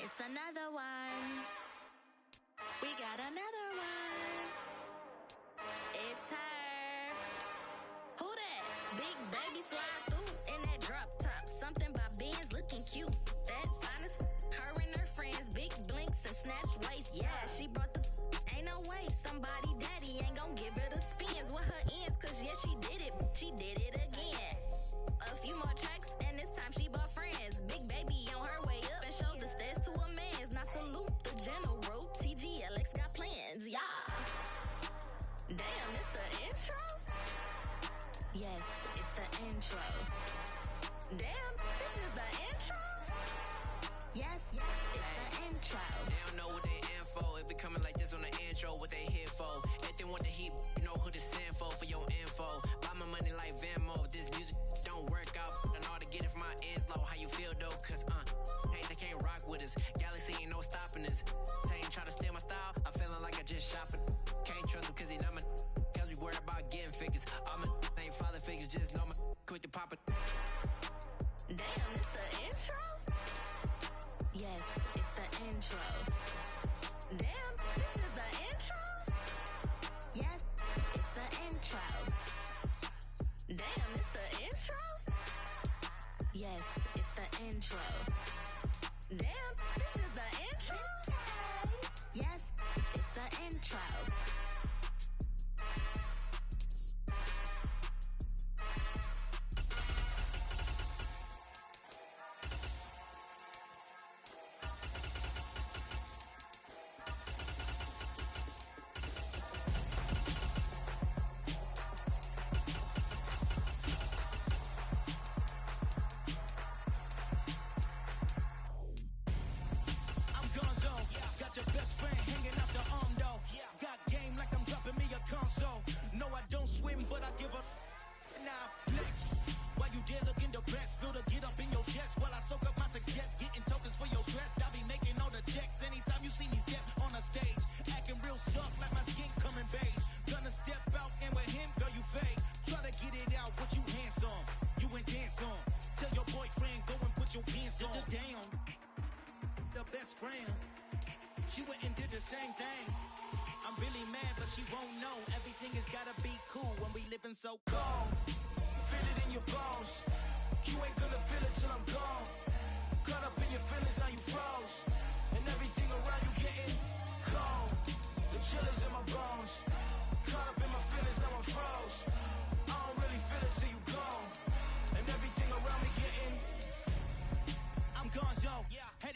It's another one. We got another one. It's her. Who that? Big baby slide through in that drop top. Something by Benz looking cute. That's honest. Her and her friends, big blinks and snatch waist. Yeah, she brought the. Ain't no way somebody daddy ain't gon' give her the spins with her ends. Cause yeah, she did it. She did it again. A few more tracks and this time she bought friends. Big baby on her way up and showed the stairs to a man's. Now salute the general. TGLX got plans, yeah. Damn, it's the intro? Yes, it's the intro. Damn, this is the intro? Yes, it's the intro. They don't know what they in for. If it coming like this on the intro, what they here for? If they want the heat, you know who to send for your info. Buy my money like Venmo. If this music don't work out, and all to get it from my ends low. How you feel though? Cause hey, they can't rock with us. Galaxy ain't no stopping us. They ain't try to steal my style. I'm feeling like I just shot it. Can't trust him cause he not my. Cause we worried about getting figures. All my ain't father figures, just know my quick to pop it. Damn, it's the intro? Yes, it's the intro. Damn, this is the intro? Yes, it's the intro. Damn, it's the intro? Yes, it's the intro. Damn, this is the intro? Yes, it's the intro. I'm gonzo. Got your best friend hanging out the arm though. Got game like I'm dropping me a console. No, I don't swim, but I give a now flex. While you there looking depressed, feel the get up in your chest while I soak up my success, getting tokens for your stress. I be making all the checks anytime you see me step on a stage, acting real soft like my skin coming beige. Gonna step out and with him, girl, you fade. Try to get it out, what you handsome, you ain't dance on. Tell your boyfriend go and put your pants on. Damn, the best friend, she went and did the same thing. I'm really mad, but she won't know. Everything has gotta be cool when we living so cold. Feel it in your bones. You ain't gonna feel it till I'm gone. Caught up in your feelings, now you froze. And everything around you getting cold. The chillers in my bones. Caught up in my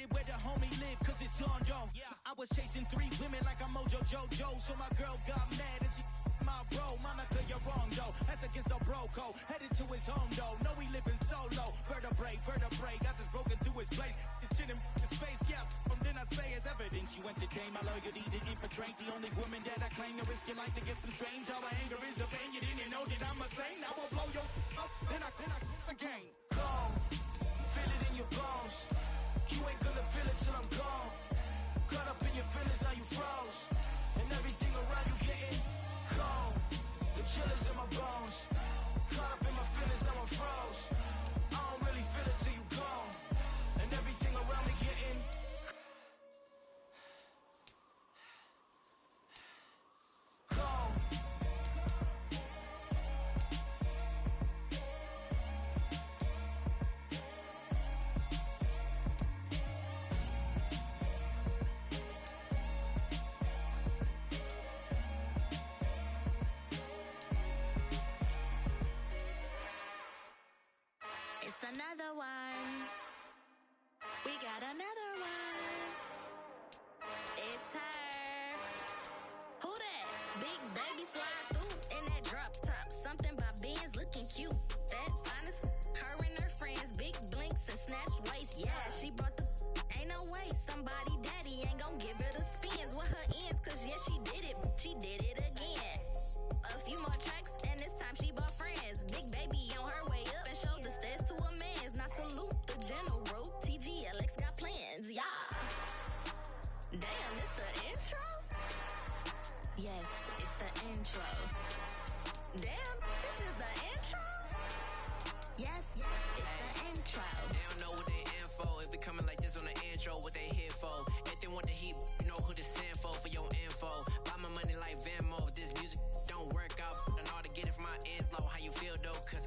Headed where the homie live, cause it's on, yo. I was chasing 3 women like I'm Mojo Jojo, so my girl got mad and she my bro. Monica, you're wrong, though. That's against a bro code. Headed to his home, though. No, we living solo. Vertebrae. Got this broken to his place. It's chin in his face, yeah. From then I say it's evidence. You entertain my loyalty to infiltrate. The only woman that I claim to risk your life to get some strange. All my anger is a pain. You didn't know that I'm a saint. I will blow your up. Then I again. Gone. Feel it in your bones. You ain't gonna feel it till I'm gone. Caught up in your feelings, now you froze. And everything around you getting cold. The chillers in my bones. Caught up in my feelings, now I'm froze. I don't really feel it till you gone. And everything around me getting cold. It's another one. We got another one. It's her. Who that? Big baby slide through in that drop top. Something about Benz looking cute. That finest. Her and her friends. Big blinks and snatch waist. Yeah, she brought the. Ain't no way. Somebody daddy ain't gon' give her the spins with her ends. Cause yeah, she did it. She did it again. A few more tracks and this time she bought friends. Big baby on her way up and showed the stairs to a man's. Now salute the general. TGLX got plans, yeah. Damn, it's the intro? Yes, it's the intro. Damn, this is the intro? Yes, it's the intro. They don't know what they in for. If it coming like this on the intro, what they here for? If they want the heat, you know who to send for your info. Buy my money like Venmo. If this music don't work out, and all to get it from my ends low. How you feel though? Cause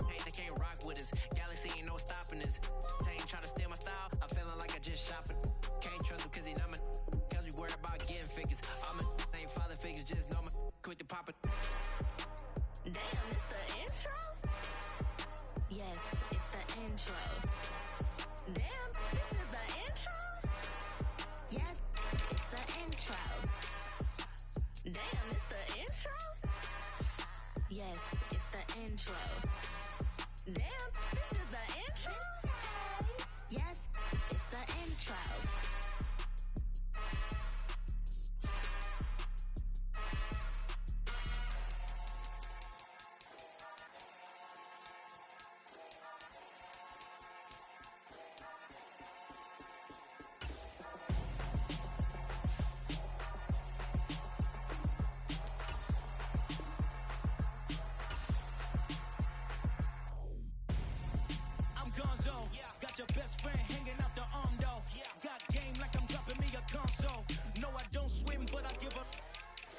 hey, they can't rock with us. Galaxy ain't no stopping us. They ain't try to steal my style. I'm feeling like I just shopping. Can't trust him cause he not my. Cause we worried about getting figures. All my ain't father figures, just know my quit the poppin'. Damn, it's the intro? Yes, it's the intro. Damn, this is the intro? Yes, it's the intro. Damn, it's the intro? Yes, it's the intro. Damn, this is the intro? Yes, it's the intro. I'm Gonzo. Got your best friend hanging out the arm though. Got game like I'm dropping me a console. No, I don't swim, but I give up.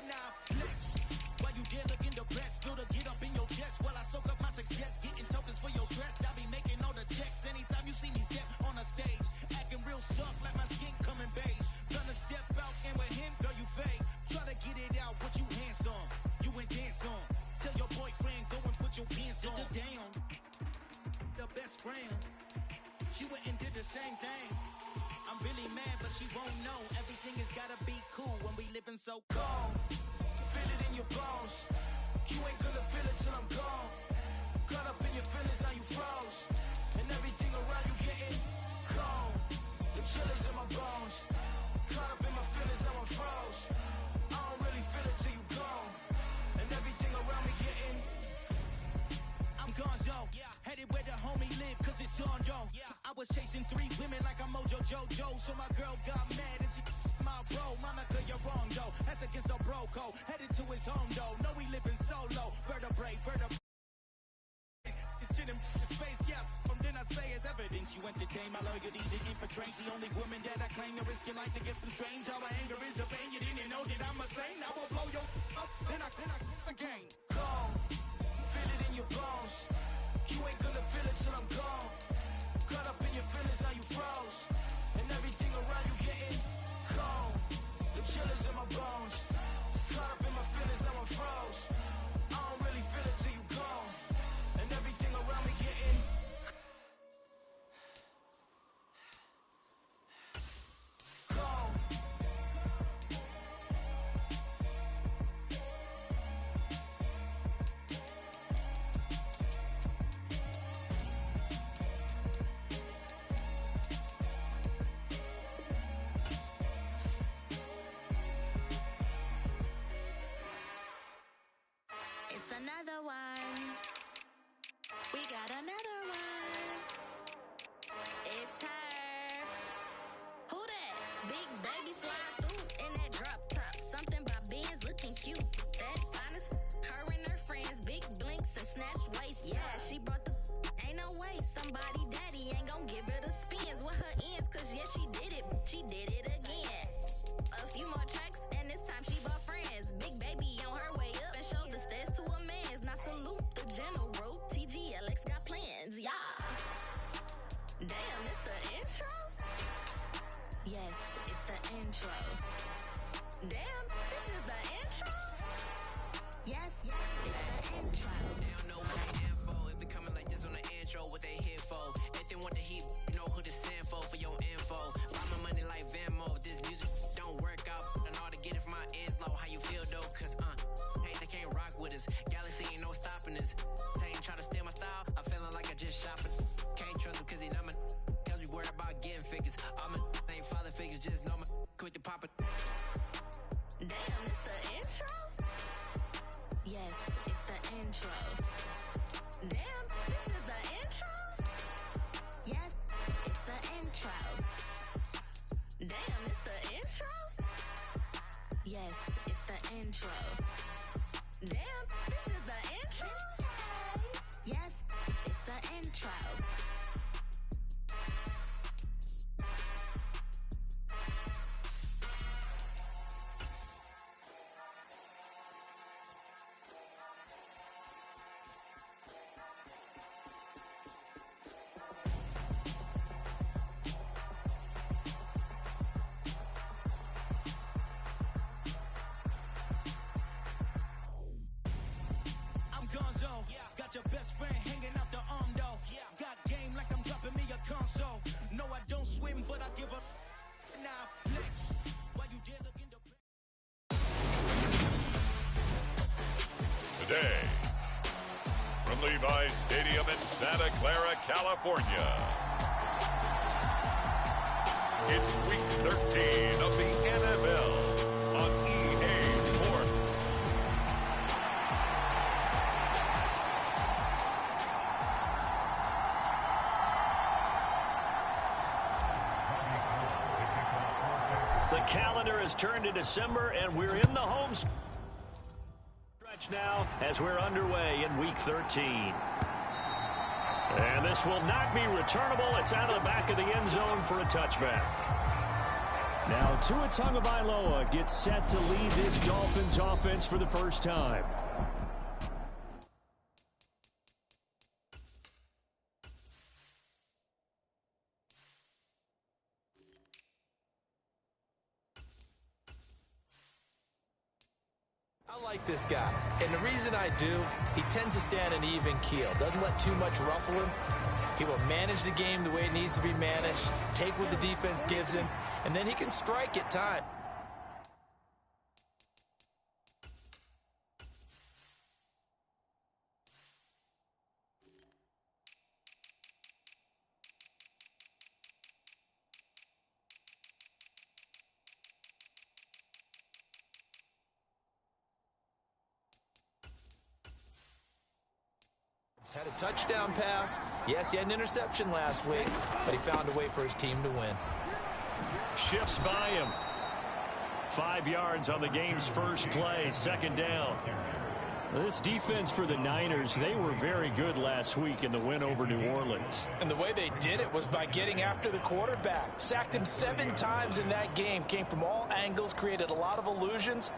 Now flex. While you there looking the best, feel to get up in your chest while I soak up my success. Getting tokens for your stress. I be making all the checks. Anytime you see me step on a stage, acting real soft like my skin coming beige. Gonna step out and with him, girl, you fake. Try to get it out, but you handsome. You ain't dance on. Tell your boyfriend, go and put your pants on. Down. The best friend. She went and did the same thing. I'm really mad, but she won't know. Everything has gotta be cool when we living so cold. Feel it in your bones. You ain't gonna feel it till I'm gone. Caught up in your feelings, now you froze. And everything around you getting cold. The chillers in my bones. Caught up in my feelings, now I'm froze. I don't really feel it till you gone. And everything around me getting I'm Gonzo, headed where the homie live, cause it's on, yo. I was chasing 3 women like I'm Mojo Jojo, so my girl got mad and she my bro. Monica, you're wrong, though. That's against a bro code. Headed to his home, though. No, we living solo. Vertebrae. It's chin in his face, yeah. From then I say it's evidence. You entertain my loyalty to infiltrate. The only woman that I claim to risk your life to get some strange. All my anger is a pain. You didn't know that I'm a saint. I will blow your up. Then I again. Gone. Feel it in your bones. You ain't gonna feel it till I'm gone. Caught up in your feelings, now you froze. And everything around you getting cold. The chillers in my bones. Caught up in my feelings, now I'm froze. I don't really feel it till you gone. And everything around me getting It's another one. We got another one. It's her. Who that? Big baby slide through in that drop top. Something by Benz looking cute. That's honest. Her and her friends, big blinks and snatch waist. Yeah, she brought the. Ain't no way somebody daddy ain't gon' give her the spins with her ends. Cause yeah, she did it. She did it again. A few more tracks and this time she brought friends. Big baby on her way up and showed the stairs to a man's. Now salute the general. TGLX got plans, yeah. Damn, it's the intro? Yes, it's the intro. Damn, this is the intro? Yes, it's the intro. They don't know what they info. If it coming like this on the intro, what they here for? If they want the heat, you know who to send for your info. Buy my money like Venmo. If this music don't work out, I know how to get it from my ends low. How you feel though? Cause hey, they can't rock with us. Galaxy ain't no stopping us. They ain't try to steal my style. I'm feeling like I just shopping. Can't trust him cause he not my. Cause we worried about getting figures. All my ain't father figures, just know my quick to pop it. Damn, it's the intro? Yes, it's the intro. Damn, this is the intro? Yes, it's the intro. Damn, it's the intro? Yes, it's the intro. Damn, this is the intro? Yes, it's the intro. Gonzo, got your best friend hanging out the arm though. Got game like I'm dropping me a console. No, I don't swim, but I give a now flex. While you dare look in the Today, from Levi's Stadium in Santa Clara, California, it's Week 13 of the NFL on EA Sports. The calendar has turned to December, and we're in the home stretch now as we're underway in Week 13. And this will not be returnable. It's out of the back of the end zone for a touchback. Now Tua Tagovailoa gets set to lead this Dolphins offense for the first time. I like this guy, and the reason I do, he tends to stand an even keel, doesn't let too much ruffle him. He will manage the game the way it needs to be managed, take what the defense gives him, and then he can strike at times. Had a touchdown pass. Yes, he had an interception last week, but he found a way for his team to win. Shifts by him. 5 yards on the game's first play, second down. This defense for the Niners, they were very good last week in the win over New Orleans. And the way they did it was by getting after the quarterback. Sacked him 7 times in that game. Came from all angles, created a lot of illusions,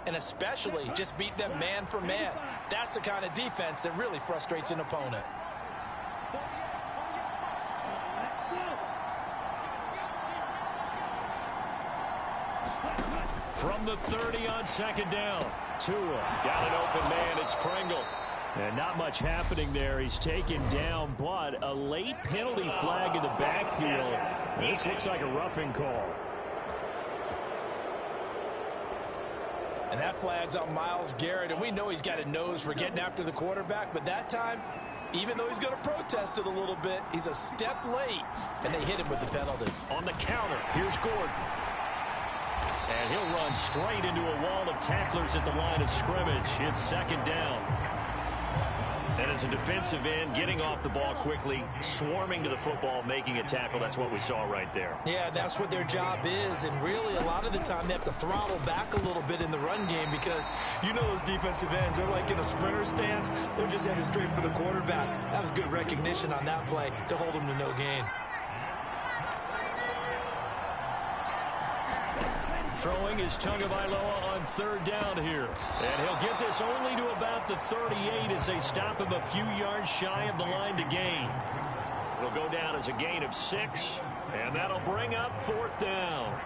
and especially just beat them man for man. That's the kind of defense that really frustrates an opponent. From the 30 on second down, Tua got an open man. It's Kringle. And not much happening there. He's taken down, but a late penalty flag in the backfield. This looks like a roughing call. And that flag's on Myles Garrett, and we know he's got a nose for getting after the quarterback, but that time, even though he's going to protest it a little bit, he's a step late, and they hit him with the penalty. On the counter, here's Gordon. And he'll run straight into a wall of tacklers at the line of scrimmage. It's second down. as a defensive end, getting off the ball quickly, swarming to the football, making a tackle, that's what we saw right there. Yeah, that's what their job is, and really a lot of the time they have to throttle back a little bit in the run game because you know those defensive ends, they're like in a sprinter stance. They're just headed straight for the quarterback. That was good recognition on that play to hold them to no gain. Throwing is Tagovailoa on third down here. And he'll get this only to about the 38 as they stop him a few yards shy of the line to gain. It'll go down as a gain of 6, and that'll bring up 4th down.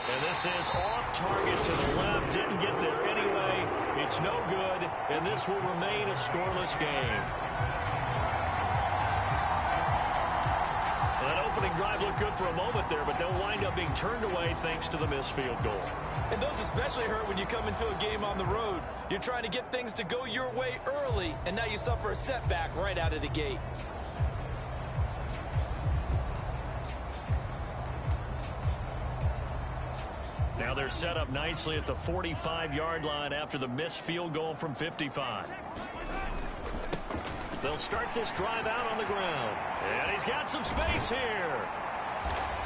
And this is off target to the left. Didn't get there anyway. It's no good, and this will remain a scoreless game. That opening drive looked good for a moment there, but they'll wind up being turned away thanks to the missed field goal. And those especially hurt when you come into a game on the road. You're trying to get things to go your way early, and now you suffer a setback right out of the gate. Now they're set up nicely at the 45-yard line after the missed field goal from 55. They'll start this drive out on the ground. And he's got some space here.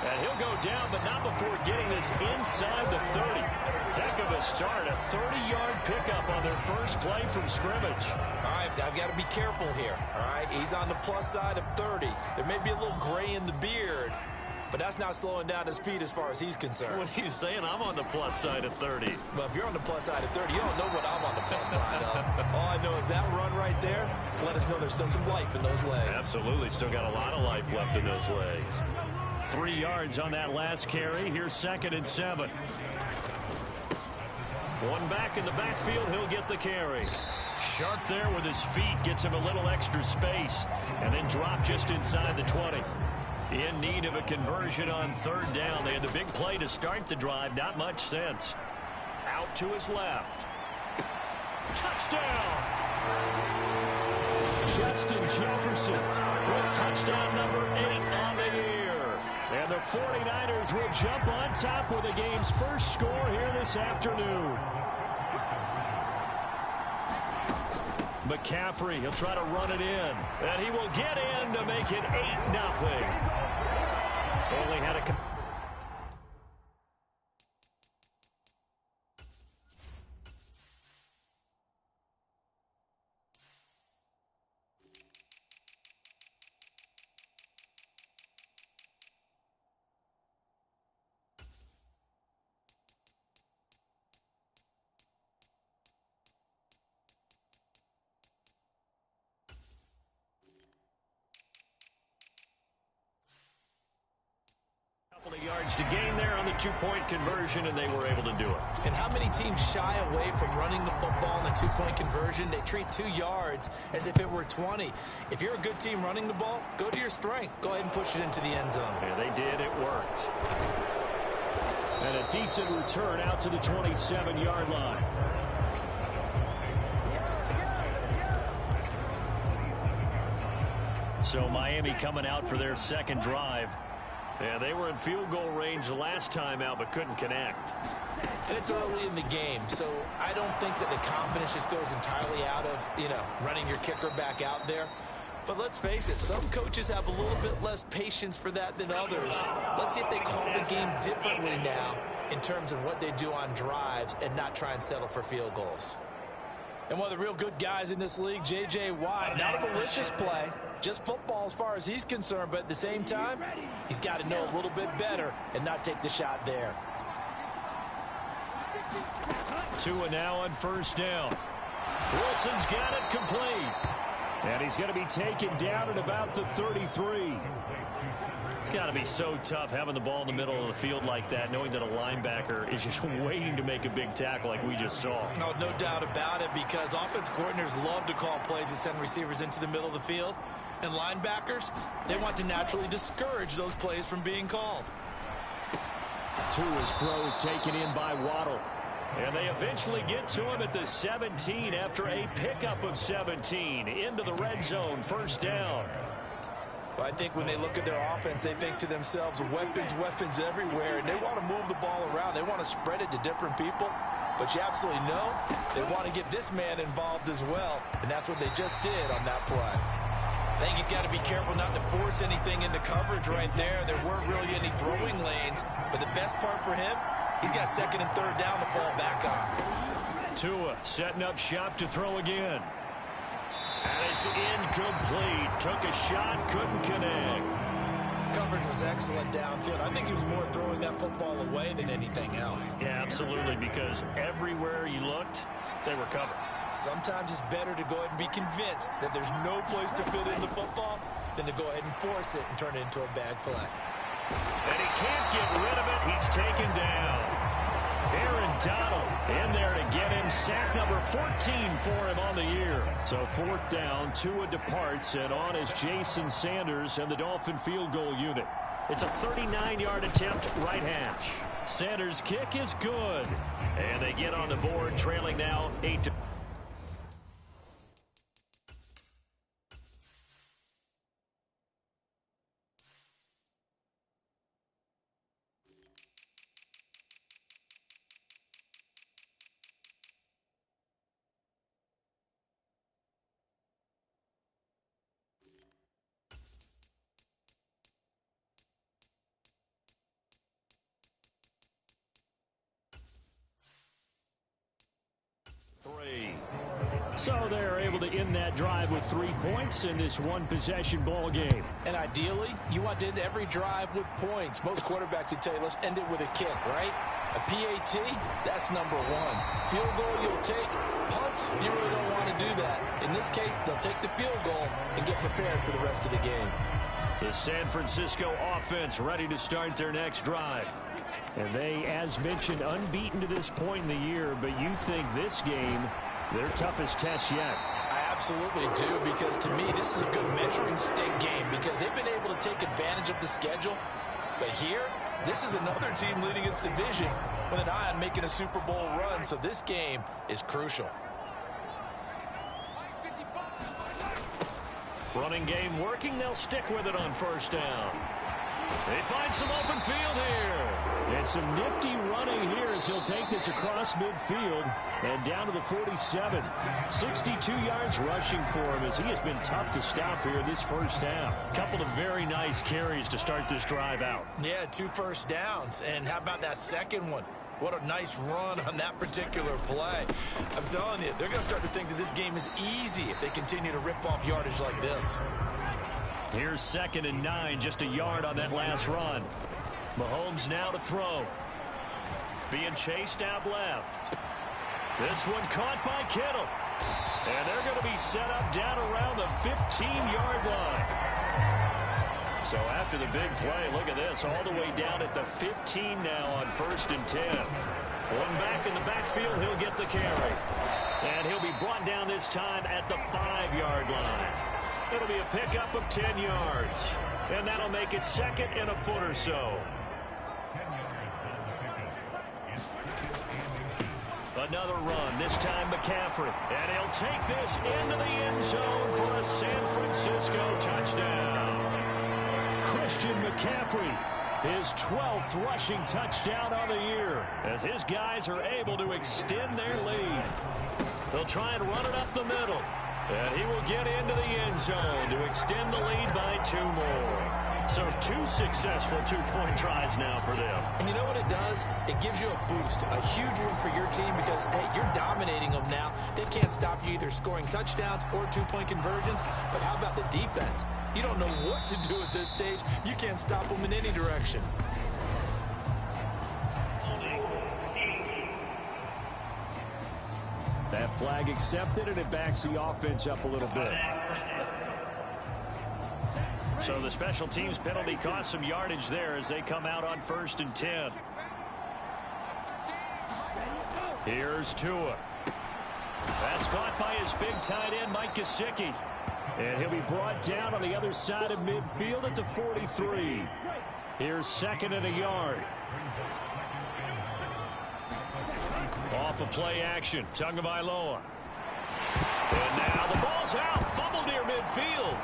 And he'll go down, but not before getting this inside the 30. Heck of a start. A 30-yard pickup on their first play from scrimmage. All right, I've got to be careful here. All right, he's on the plus side of 30. There may be a little gray in the beard, but that's not slowing down his speed as far as he's concerned. What are you saying? I'm on the plus side of 30. Well, if you're on the plus side of 30, you don't know what I'm on the plus side of. All I know is that run right there let us know there's still some life in those legs. Absolutely. Still got a lot of life left in those legs. 3 yards on that last carry. Here's 2nd and 7. One back in the backfield. He'll get the carry. Sharp there with his feet. Gets him a little extra space. And then drop just inside the 20. In need of a conversion on 3rd down. They had the big play to start the drive. Not much sense. Out to his left. Touchdown! Justin Jefferson with touchdown number 8 on the year. And the 49ers will jump on top with the game's first score here this afternoon. McCaffrey, he'll try to run it in. And he will get in to make it 8-0. Only had a... couple of yards to gain there on the 2-point conversion, and they were able to do it. And how many teams shy away from running the football in a 2-point conversion? They treat 2 yards as if it were 20. If you're a good team running the ball, go to your strength. Go ahead and push it into the end zone. Yeah, they did. It worked. And a decent return out to the 27-yard line. So Miami coming out for their second drive. Yeah, they were in field goal range the last time out, but couldn't connect. And it's early in the game, so I don't think that the confidence just goes entirely out of, running your kicker back out there. But let's face it, some coaches have a little bit less patience for that than others. Let's see if they call the game differently now in terms of what they do on drives and not try and settle for field goals. And one of the real good guys in this league, J.J. Watt, not a malicious play, just football as far as he's concerned, but at the same time, he's got to know a little bit better and not take the shot there. Tua now on 1st down. Wilson's got it complete. And he's going to be taken down at about the 33. It's got to be so tough having the ball in the middle of the field like that, knowing that a linebacker is just waiting to make a big tackle like we just saw. No doubt about it, because offense coordinators love to call plays and send receivers into the middle of the field. And linebackers, they want to naturally discourage those plays from being called. Tua's throw is taken in by Waddle. And they eventually get to him at the 17 after a pickup of 17 into the red zone. 1st down. Well, I think when they look at their offense, they think to themselves, weapons, weapons everywhere, and they want to move the ball around. They want to spread it to different people. But you absolutely know they want to get this man involved as well, and that's what they just did on that play. I think he's got to be careful not to force anything into coverage right there. There weren't really any throwing lanes, but the best part for him, he's got second and third down to fall back on. Tua setting up shop to throw again. And it's incomplete. Took a shot, couldn't connect. Coverage was excellent downfield. I think he was more throwing that football away than anything else. Yeah, absolutely, because everywhere he looked, they were covered. Sometimes it's better to go ahead and be convinced that there's no place to fit in the football than to go ahead and force it and turn it into a bad play. And he can't get rid of it. He's taken down. Aaron Donald in there to get him. Sack number 14 for him on the year. So fourth down, Tua departs, and on is Jason Sanders and the Dolphin field goal unit. It's a 39-yard attempt, right hash. Sanders' kick is good. And they get on the board, trailing now 8-. So they're able to end that drive with 3 points in this one-possession ball game. And ideally, you want to end every drive with points. Most quarterbacks would tell you, let's end it with a kick, right? A PAT, that's number one. Field goal, you'll take. Punts, you really don't want to do that. In this case, they'll take the field goal and get prepared for the rest of the game. The San Francisco offense ready to start their next drive. And they, as mentioned, unbeaten to this point in the year, but you think this game their toughest test yet. I absolutely do, because to me, this is a good measuring stick game because they've been able to take advantage of the schedule. But here, this is another team leading its division with an eye on making a Super Bowl run, so this game is crucial. Running game working. They'll stick with it on first down. They find some open field here. And some nifty running here as he'll take this across midfield and down to the 47. 62 yards rushing for him as he has been tough to stop here this first half. Couple of very nice carries to start this drive out. Yeah, 2 first downs. And how about that second one? What a nice run on that particular play. I'm telling you, they're going to start to think that this game is easy if they continue to rip off yardage like this. Here's 2nd and 9, just a yard on that last run. Mahomes now to throw. Being chased out left. This one caught by Kittle. And they're going to be set up down around the 15-yard line. So after the big play, look at this, all the way down at the 15 now on 1st and 10. One back in the backfield, he'll get the carry. And he'll be brought down this time at the 5-yard line. It'll be a pickup of 10 yards. And that'll make it 2nd and a foot or so. Another run, this time McCaffrey. And he'll take this into the end zone for a San Francisco touchdown. Christian McCaffrey, his 12th rushing touchdown on the year, as his guys are able to extend their lead. They'll try and run it up the middle. And he will get into the end zone to extend the lead by 2 more. So 2 successful two-point tries now for them. And you know what it does? It gives you a boost, a huge one for your team because, hey, you're dominating them now. They can't stop you either scoring touchdowns or 2-point conversions. But how about the defense? You don't know what to do at this stage. You can't stop them in any direction. That flag accepted, and it backs the offense up a little bit. So the special teams penalty cost some yardage there as they come out on 1st and 10. Here's Tua. That's caught by his big tight end, Mike Gesicki. And he'll be brought down on the other side of midfield at the 43. Here's 2nd and a yard. Off of play action, Tagovailoa. And now the ball's out, fumbled near midfield.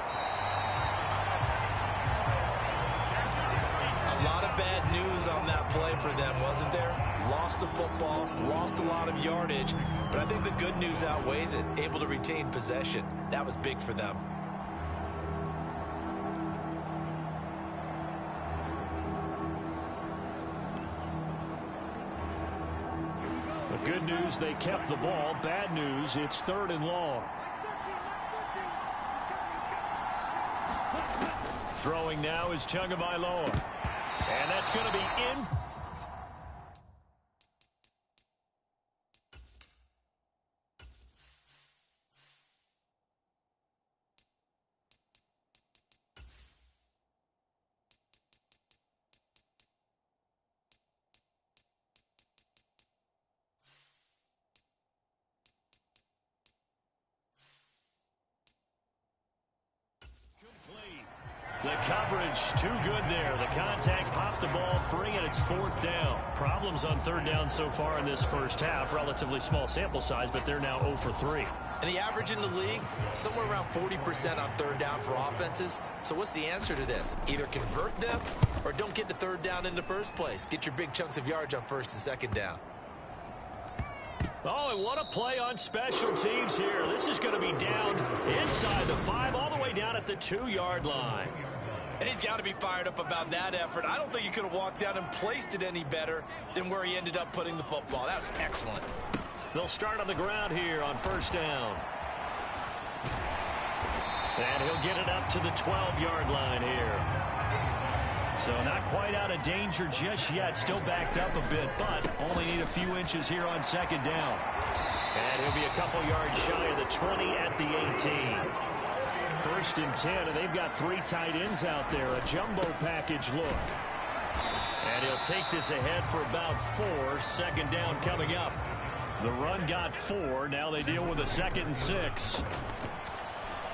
bad news on that play for them, wasn't there? Lost the football, lost a lot of yardage, but I think the good news outweighs it. Able to retain possession. That was big for them. The good news, they kept the ball. Bad news, it's 3rd and long. Throwing now is Tagovailoa. And that's going to be in. The coverage too good there. The contact popped the ball free, and it's 4th down. Problems on 3rd down so far in this first half. Relatively small sample size, but they're now 0 for 3. And the average in the league, somewhere around 40% on 3rd down for offenses. So what's the answer to this? Either convert them or don't get to 3rd down in the first place. Get your big chunks of yards on 1st and 2nd down. Oh, and what a play on special teams here. This is going to be down inside the 5, all the way down at the 2-yard line. And he's got to be fired up about that effort. I don't think he could have walked down and placed it any better than where he ended up putting the football. That was excellent. They'll start on the ground here on 1st down. And he'll get it up to the 12-yard line here. So not quite out of danger just yet. Still backed up a bit, but only need a few inches here on 2nd down. And he'll be a couple yards shy of the 20 at the 18. 1st and 10, and they've got 3 tight ends out there. A jumbo package look. And he'll take this ahead for about 4. 2nd down coming up. The run got 4. Now they deal with a 2nd and 6.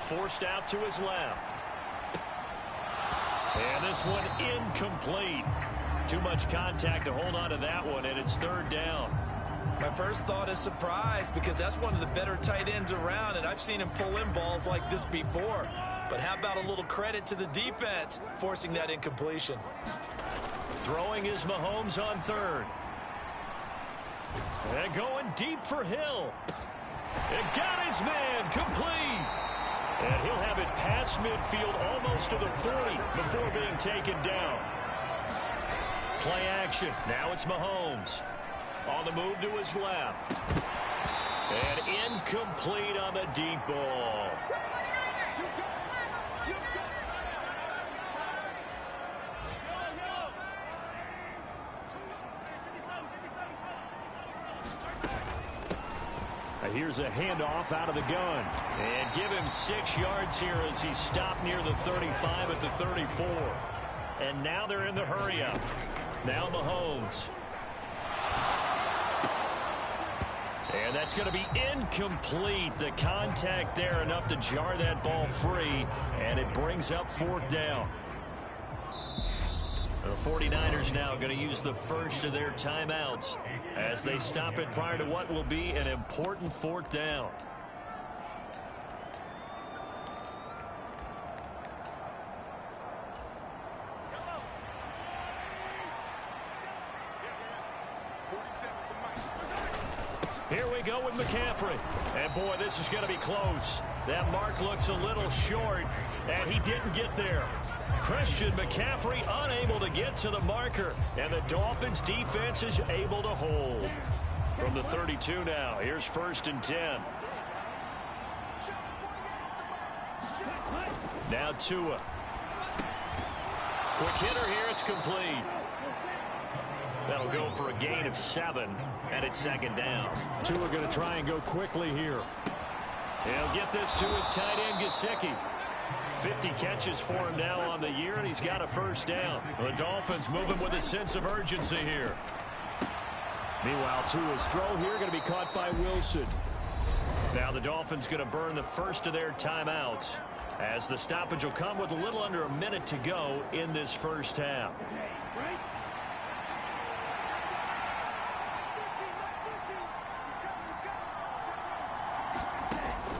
Forced out to his left. And this one incomplete. Too much contact to hold on to that one, and it's 3rd down. My first thought is surprise, because that's one of the better tight ends around, and I've seen him pull in balls like this before. But how about a little credit to the defense forcing that incompletion? Throwing is Mahomes on 3rd. And going deep for Hill. And got his man complete. And he'll have it past midfield almost to the 40 before being taken down. Play action. Now it's Mahomes. On the move to his left. And incomplete on the deep ball. Here's a handoff out of the gun. And give him 6 yards here as he stopped near the 35 at the 34. And now they're in the hurry-up. Now Mahomes. And that's going to be incomplete. The contact there enough to jar that ball free. And it brings up 4th down. The 49ers now going to use the first of their timeouts as they stop it prior to what will be an important 4th down. Here we go with McCaffrey. And boy, this is going to be close. That mark looks a little short, and he didn't get there. Christian McCaffrey unable to get to the marker, and the Dolphins defense is able to hold. From the 32 now, here's 1st and 10. Now Tua. Quick hitter here, it's complete. That'll go for a gain of 7, and it's 2nd down. Tua going to try and go quickly here. He'll get this to his tight end, Gesicki. 50 catches for him now on the year, and he's got a 1st down. The Dolphins moving with a sense of urgency here. Meanwhile, Tua's throw here going to be caught by Wilson. Now the Dolphins going to burn the first of their timeouts as the stoppage will come with a little under a minute to go in this first half.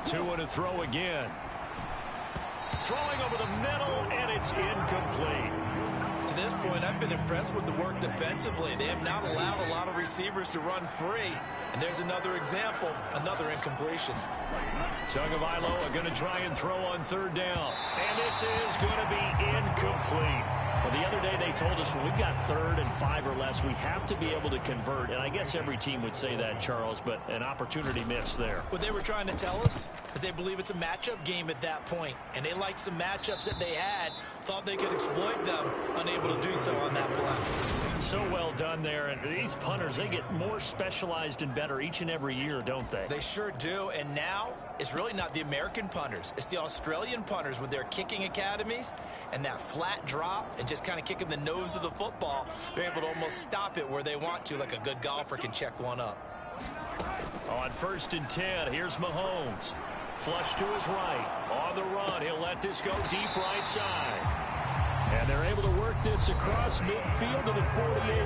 Tua to throw again. Throwing over the middle, and it's incomplete. To this point, I've been impressed with the work defensively. They have not allowed a lot of receivers to run free. And there's another example, another incompletion. Tagovailoa are going to try and throw on third down. And this is going to be incomplete. Well, the other day they told us when we've got 3rd and 5 or less, we have to be able to convert. And I guess every team would say that, Charles, but an opportunity missed there. What they were trying to tell us is they believe it's a matchup game at that point. And they liked some matchups that they had, thought they could exploit them, unable to do so on that play. So well done there. And these punters, they get more specialized and better each and every year, don't they? They sure do. And now it's really not the American punters. It's the Australian punters with their kicking academies and that flat drop and just kind of kicking the nose of the football. They're able to almost stop it where they want to, like a good golfer can check one up. On 1st and 10, here's Mahomes. Flush to his right. On the run, he'll let this go deep right side. And they're able to work this across midfield to the 48.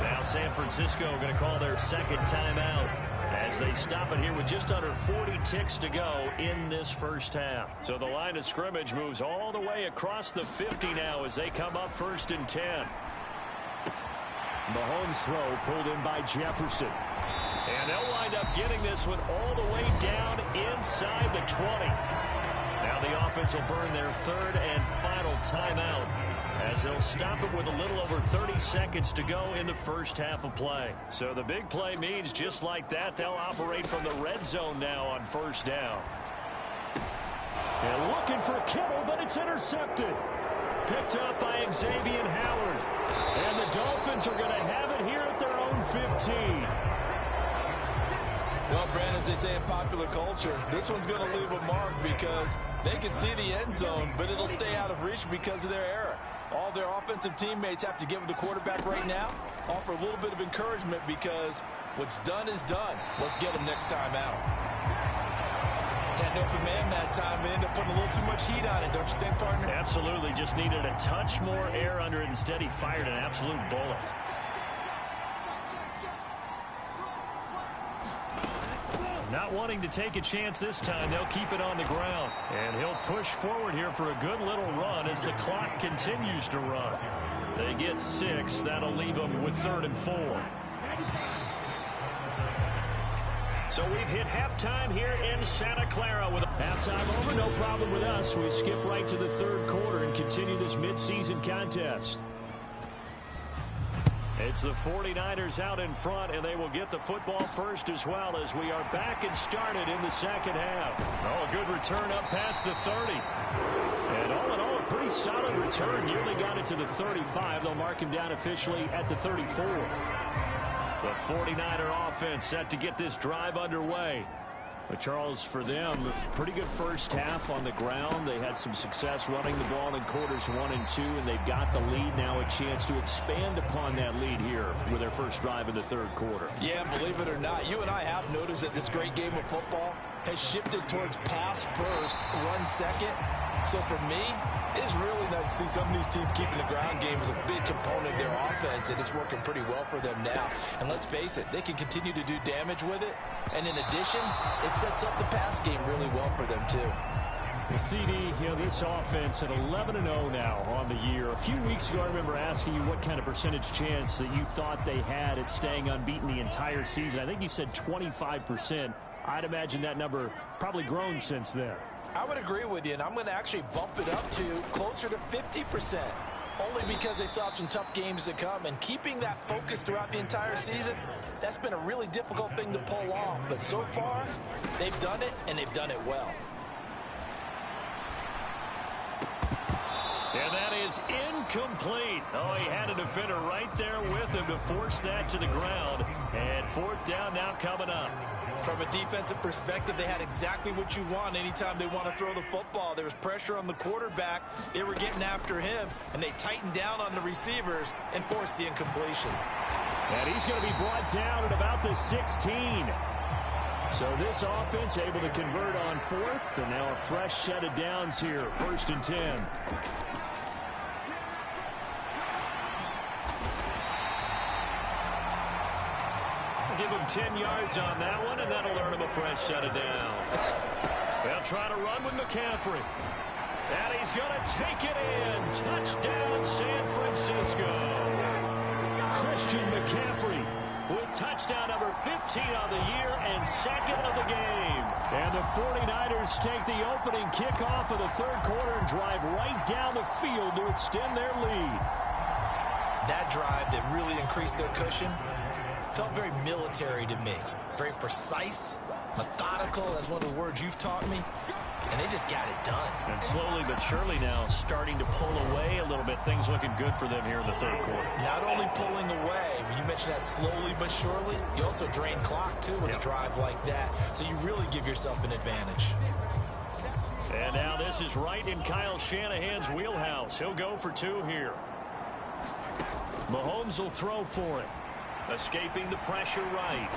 Now San Francisco going to call their second timeout as they stop it here with just under 40 ticks to go in this first half. So the line of scrimmage moves all the way across the 50 now as they come up 1st and 10. Mahomes' throw pulled in by Jefferson. And they'll wind up getting this one all the way down inside the 20. Now the offense will burn their 3rd and final timeout as they'll stop it with a little over 30 seconds to go in the first half of play. So the big play means just like that, they'll operate from the red zone now on 1st down. And looking for Kittle, but it's intercepted. Picked up by Xavier Howard. And the Dolphins are going to have it here at their own 15. Well, Brand, as they say in popular culture, this one's going to leave a mark because they can see the end zone, but it'll stay out of reach because of their error. All their offensive teammates have to get with the quarterback right now, offer a little bit of encouragement because what's done is done. Let's get them next time out. Had an open man that time and ended up putting a little too much heat on it, don't you think, partner? Absolutely. Just needed a touch more air under it. Instead, he fired an absolute bullet. Not wanting to take a chance this time, they'll keep it on the ground. And he'll push forward here for a good little run as the clock continues to run. They get 6. That'll leave them with 3rd and 4. So we've hit halftime here in Santa Clara. With halftime over, no problem with us. We skip right to the 3rd quarter and continue this midseason contest. It's the 49ers out in front, and they will get the football first as well as we are back and started in the second half. Oh, a good return up past the 30. And all in all, a pretty solid return. Nearly got it to the 35. They'll mark him down officially at the 34. The 49er offense set to get this drive underway. But Charles, for them, pretty good first half on the ground. They had some success running the ball in quarters 1 and 2, and they've got the lead now, a chance to expand upon that lead here with their first drive in the 3rd quarter. Yeah, believe it or not, you and I have noticed that this great game of football has shifted towards pass first, run second. So for me, it's really nice to see some of these teams keeping the ground game as a big component of their offense, and it's working pretty well for them now. And let's face it, they can continue to do damage with it. And in addition, it sets up the pass game really well for them, too. The CD, this offense at 11-0 now on the year. A few weeks ago, I remember asking you what kind of percentage chance that you thought they had at staying unbeaten the entire season. I think you said 25%. I'd imagine that number probably grown since then. I would agree with you, and I'm going to actually bump it up to closer to 50%, only because they still have some tough games to come. And keeping that focus throughout the entire season, that's been a really difficult thing to pull off. But so far, they've done it, and they've done it well. And that is incomplete. Oh, he had a defender right there with him to force that to the ground. And 4th down now coming up. From a defensive perspective, they had exactly what you want anytime they want to throw the football. There was pressure on the quarterback. They were getting after him, and they tightened down on the receivers and forced the incompletion. And he's going to be brought down at about the 16. So this offense able to convert on 4th, and now a fresh set of downs here, 1st and 10. Give him 10 yards on that one, and that'll earn him a fresh set of downs. They'll try to run with McCaffrey. And he's going to take it in. Touchdown, San Francisco. Christian McCaffrey with touchdown number 15 on the year and second of the game. And the 49ers take the opening kickoff of the third quarter and drive right down the field to extend their lead. That drive that really increased their cushion felt very military to me. Very precise, methodical. That's one of the words you've taught me. And they just got it done. And slowly but surely now starting to pull away a little bit. Things looking good for them here in the third quarter. Not only pulling away, but you mentioned that slowly but surely. You also drain clock, too, with a drive like that. So you really give yourself an advantage. And now this is right in Kyle Shanahan's wheelhouse. He'll go for two here. Mahomes will throw for it. Escaping the pressure right.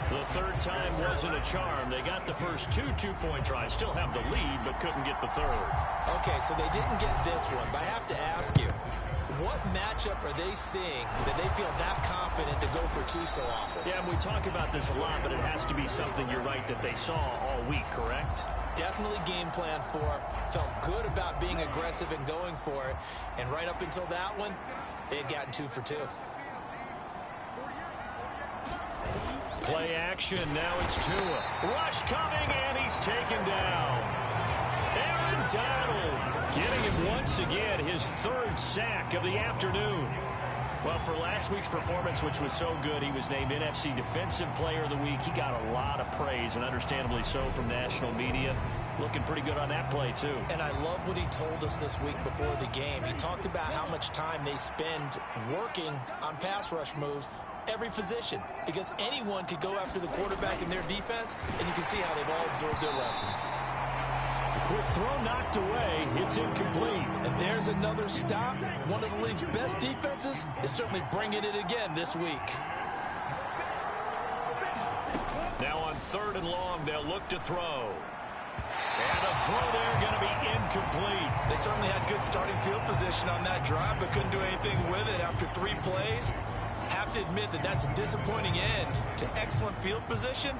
The third time wasn't a charm. They got the first two-point tries. Still have the lead, but couldn't get the third. Okay, so they didn't get this one, but I have to ask you, what matchup are they seeing that they feel that confident to go for two so often? Yeah, and we talk about this a lot, but it has to be something, you're right, that they saw all week, correct? Definitely game plan for, felt good about being aggressive and going for it, and right up until that one, they had gotten 2 for 2. Play action, now it's Tua. Rush coming, and he's taken down. Aaron Donald getting him once again, his third sack of the afternoon. Well, for last week's performance, which was so good, he was named NFC Defensive Player of the Week. He got a lot of praise, and understandably so, from national media. Looking pretty good on that play, too. And I love what he told us this week before the game. He talked about how much time they spend working on pass rush moves, every position, because anyone could go after the quarterback in their defense, and you can see how they've all absorbed their lessons. Quick throw knocked away. It's incomplete. And there's another stop. One of the league's best defenses is certainly bringing it again this week. Now on 3rd and long, they'll look to throw. And a throw there going to be incomplete. They certainly had good starting field position on that drive, but couldn't do anything with it after 3 plays. Have to admit that that's a disappointing end to excellent field position.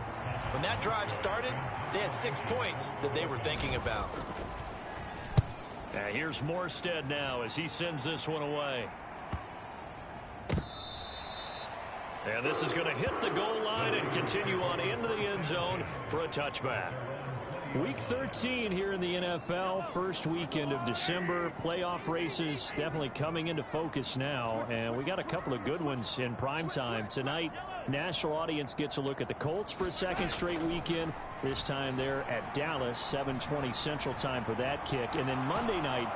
When that drive started, they had 6 points that they were thinking about. Here's Morstead now as he sends this one away. And this is going to hit the goal line and continue on into the end zone for a touchback. Week 13 here in the NFL, first weekend of December. Playoff races definitely coming into focus now, and we got a couple of good ones in prime time. Tonight, national audience gets a look at the Colts for a second straight weekend. This time they're at Dallas, 7:20 Central Time for that kick. And then Monday night.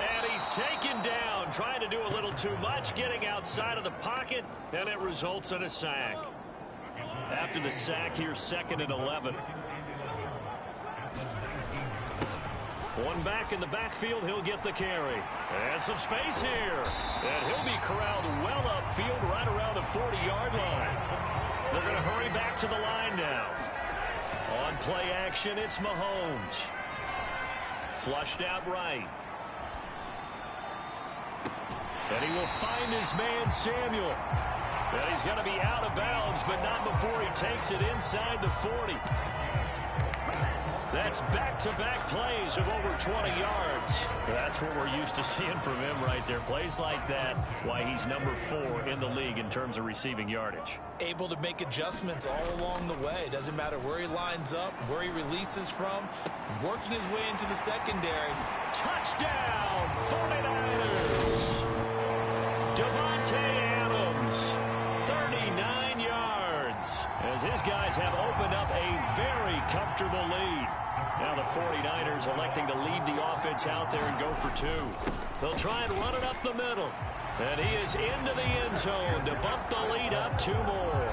And he's taken down, trying to do a little too much, getting outside of the pocket, and it results in a sack. After the sack here, 2nd and 11. One back in the backfield, he'll get the carry. And some space here. And he'll be corralled well upfield right around the 40-yard line. They're going to hurry back to the line now. On play action, it's Mahomes. Flushed out right. And he will find his man, Samuel. And he's going to be out of bounds, but not before he takes it inside the 40. That's back-to-back plays of over 20 yards. That's what we're used to seeing from him right there. Plays like that, why he's number 4 in the league in terms of receiving yardage. Able to make adjustments all along the way. Doesn't matter where he lines up, where he releases from, working his way into the secondary. Touchdown, 49ers! Devontae Adams, 39 yards, as his guys have opened up a very comfortable lead. Now the 49ers electing to leave the offense out there and go for 2. They'll try and run it up the middle. And he is into the end zone to bump the lead up 2 more.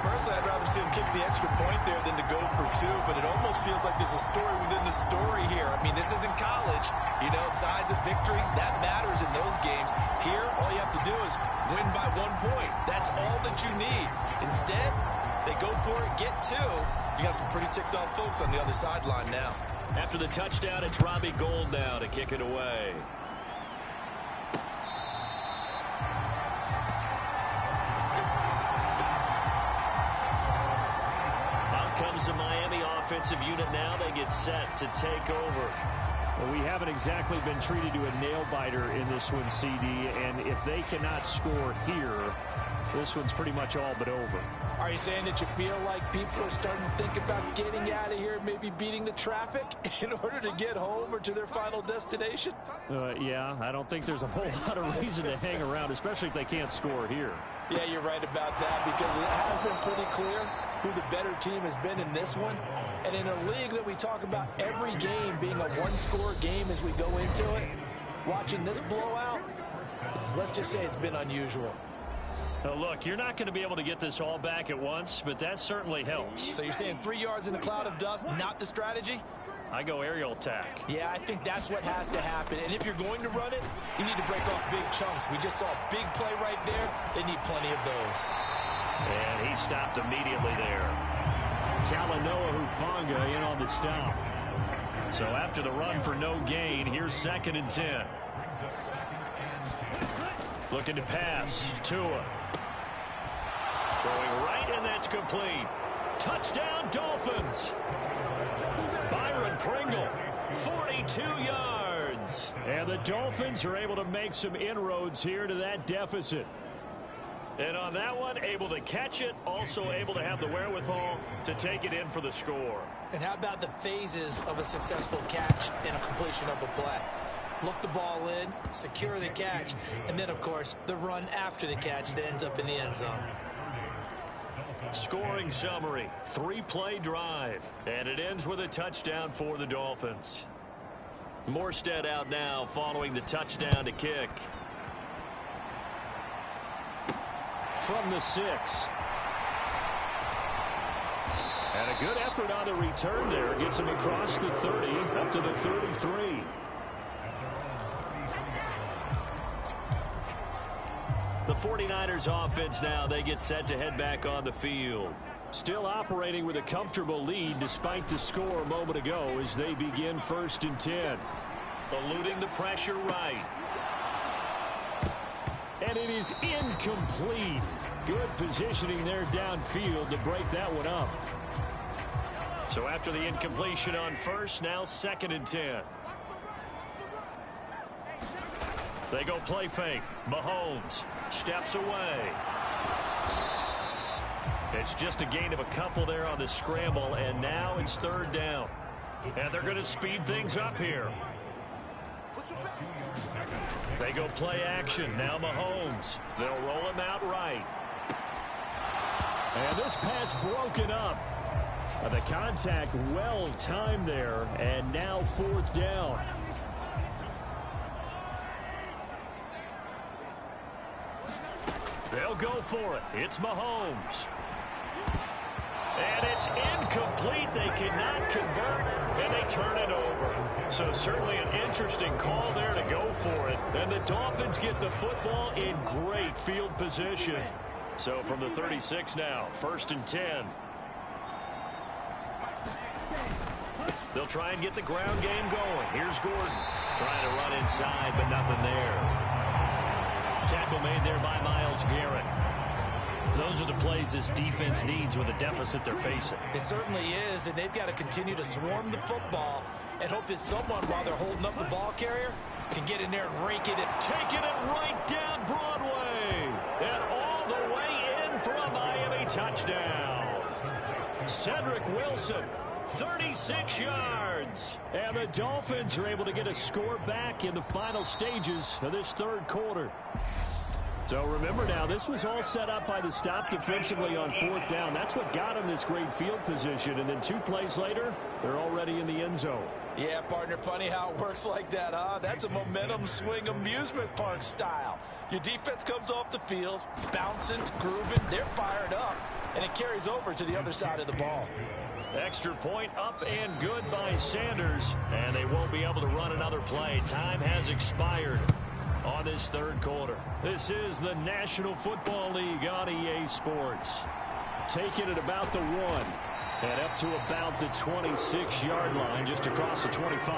Personally, I'd rather see him kick the extra point there than to go for 2, but it almost feels like there's a story within the story here. I mean, this isn't college. You know, size of victory, that matters in those games. Here, all you have to do is win by 1 point. That's all that you need. Instead, they go for it, get 2. You got some pretty ticked off folks on the other sideline now. After the touchdown, it's Robbie Gould now to kick it away. gives the Miami offensive unit now. They get set to take over. Well, we haven't exactly been treated to a nail-biter in this one, CD, and if they cannot score here, this one's pretty much all but over. Are you saying that you feel like people are starting to think about getting out of here, maybe beating the traffic in order to get home or to their final destination? Yeah, I don't think there's a whole lot of reason to hang around, especially if they can't score here. Yeah, you're right about that, because it has been pretty clear who the better team has been in this one. And in a league that we talk about every game being a one-score game as we go into it, watching this blowout, let's just say it's been unusual. Now look, you're not going to be able to get this all back at once, but that certainly helps. So you're saying 3 yards in the cloud of dust, not the strategy? I go aerial attack. Yeah, I think that's what has to happen. And if you're going to run it, you need to break off big chunks. We just saw a big play right there. They need plenty of those. And he stopped immediately there. Talanoa Hufanga in on the stop. So after the run for no gain, here's 2nd and 10. Looking to pass. Tua. Throwing right, and that's complete. Touchdown, Dolphins. Byron Pringle, 42 yards. And the Dolphins are able to make some inroads here to that deficit. And on that one, able to catch it, also able to have the wherewithal to take it in for the score. And how about the phases of a successful catch and a completion of a play? Look the ball in, secure the catch, and then, of course, the run after the catch that ends up in the end zone. Scoring summary, 3-play drive, and it ends with a touchdown for the Dolphins. Morstead out now following the touchdown to kick. From the 6. And a good effort on the return there. Gets him across the 30, up to the 33. The 49ers offense now, they get set to head back on the field. Still operating with a comfortable lead despite the score a moment ago as they begin 1st and 10. Eluding the pressure right. And it is incomplete. Good positioning there downfield to break that one up. So after the incompletion on first, now 2nd and 10. They go play fake. Mahomes steps away. It's just a gain of a couple there on the scramble, and now it's 3rd down. And they're going to speed things up here. They go play action. Now Mahomes. They'll roll him out right. And this pass broken up. The contact well timed there, and now 4th down. They'll go for it. It's Mahomes. And it's incomplete. They cannot convert, and they turn it over. So certainly an interesting call there to go for it. And the Dolphins get the football in great field position. So from the 36 now, 1st and 10. They'll try and get the ground game going. Here's Gordon trying to run inside, but nothing there. Tackle made there by Myles Garrett. Those are the plays this defense needs with the deficit they're facing. It certainly is, and they've got to continue to swarm the football and hope that someone, while they're holding up the ball carrier, can get in there and rake it in. Taking it right down Broadway. And all the way in for a Miami touchdown. Cedric Wilson, 36 yards. And the Dolphins are able to get a score back in the final stages of this 3rd quarter. So remember now, this was all set up by the stop defensively on 4th down. That's what got them this great field position. And then 2 plays later, they're already in the end zone. Yeah, partner, funny how it works like that, huh? That's a momentum swing amusement park style. Your defense comes off the field, bouncing, grooving, they're fired up, and it carries over to the other side of the ball. Extra point up and good by Sanders, and they won't be able to run another play. Time has expired on this 3rd quarter. This is the National Football League on EA Sports. Taking it about the 1 and up to about the 26-yard line, just across the 25.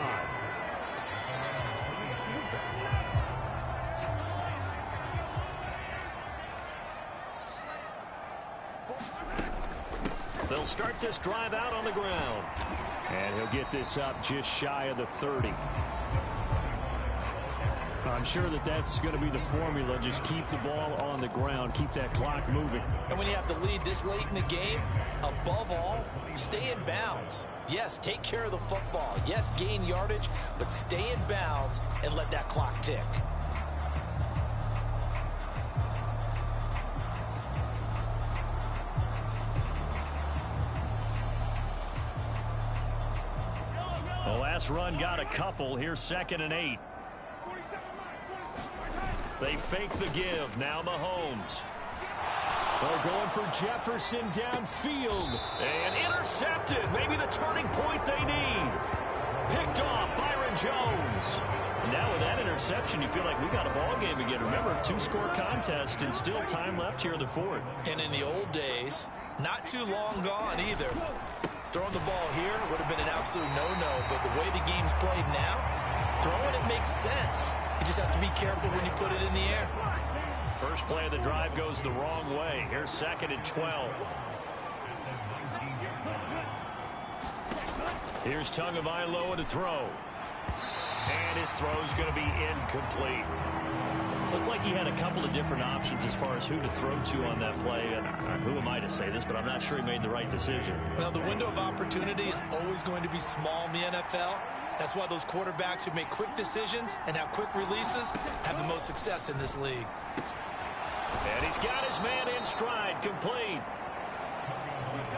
They'll He'll start this drive out on the ground. And he'll get this up just shy of the 30. I'm sure that that's going to be the formula. Just keep the ball on the ground. Keep that clock moving. And when you have the lead this late in the game, above all, stay in bounds. Yes, take care of the football. Yes, gain yardage, but stay in bounds and let that clock tick. The last run got a couple. Here's 2nd and 8. They fake the give. Now Mahomes. They're going for Jefferson downfield. And intercepted. Maybe the turning point they need. Picked off Byron Jones. Now with that interception, you feel like we got a ball game again. Remember, 2-score contest and still time left here in the 4th. And in the old days, not too long gone either. Throwing the ball here would have been an absolute no-no, but the way the game's played now, throwing it makes sense. You just have to be careful when you put it in the air. First play of the drive goes the wrong way. Here's 2nd and 12. Here's Tagovailoa to throw. And his throw's going to be incomplete. Looked like he had a couple of different options as far as who to throw to on that play. And who am I to say this, but I'm not sure he made the right decision. Well, the window of opportunity is always going to be small in the NFL. That's why those quarterbacks who make quick decisions and have quick releases have the most success in this league. And he's got his man in stride, complete.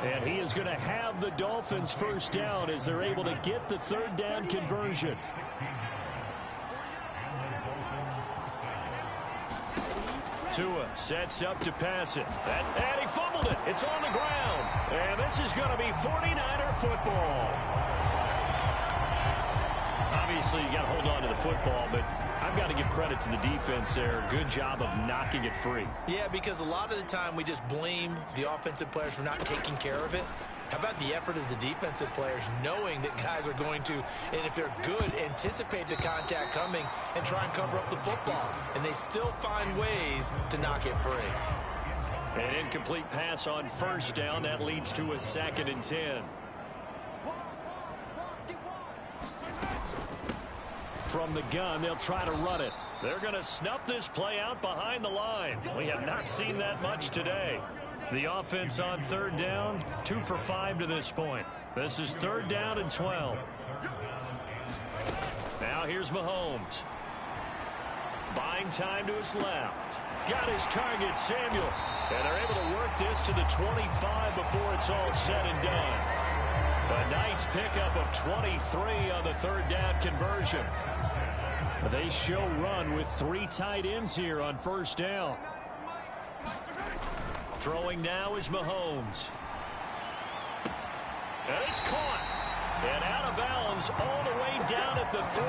And he is going to have the Dolphins first down as they're able to get the 3rd down conversion. Tua sets up to pass it. And he fumbled it. It's on the ground. And this is going to be 49er football. Obviously, you got to hold on to the football, but I've got to give credit to the defense there. Good job of knocking it free. Yeah, because a lot of the time we just blame the offensive players for not taking care of it. How about the effort of the defensive players knowing that guys are going to, and if they're good, anticipate the contact coming and try and cover up the football. And they still find ways to knock it free. An incomplete pass on first down. That leads to a 2nd and 10. From the gun, they'll try to run it. They're going to snuff this play out behind the line. We have not seen that much today. The offense on 3rd down, 2 for 5 to this point. This is 3rd down and 12. Now here's Mahomes. Buying time to his left. Got his target, Samuel. And they're able to work this to the 25 before it's all said and done. A nice pickup of 23 on the 3rd down conversion. They show run with 3 tight ends here on first down. Throwing now is Mahomes. And it's caught. And out of bounds all the way down at the 3.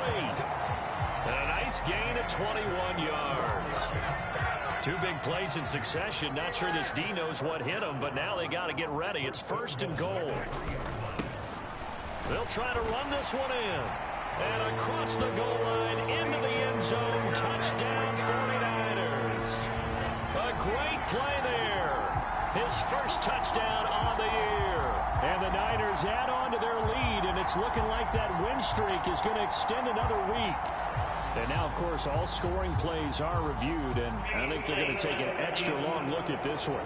And a nice gain of 21 yards. 2 big plays in succession. Not sure this D knows what hit him, but now they got to get ready. It's 1st and goal. They'll try to run this one in. And across the goal line into the end zone. Touchdown 49ers. A great play there. His first touchdown on the year. And the Niners add on to their lead, and it's looking like that win streak is going to extend another week. And now, of course, all scoring plays are reviewed, and I think they're going to take an extra long look at this one.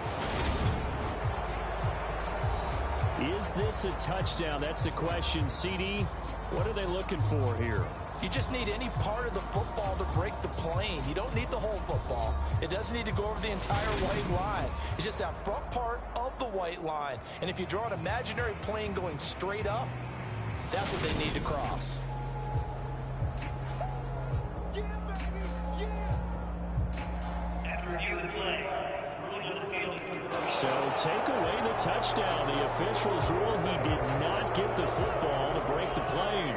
Is this a touchdown? That's the question. CD, what are they looking for here? You just need any part of the football to break the plane. You don't need the whole football. It doesn't need to go over the entire white line. It's just that front part of the white line. And if you draw an imaginary plane going straight up, that's what they need to cross. So take away the touchdown. The officials rule he did not get the football to break the plane.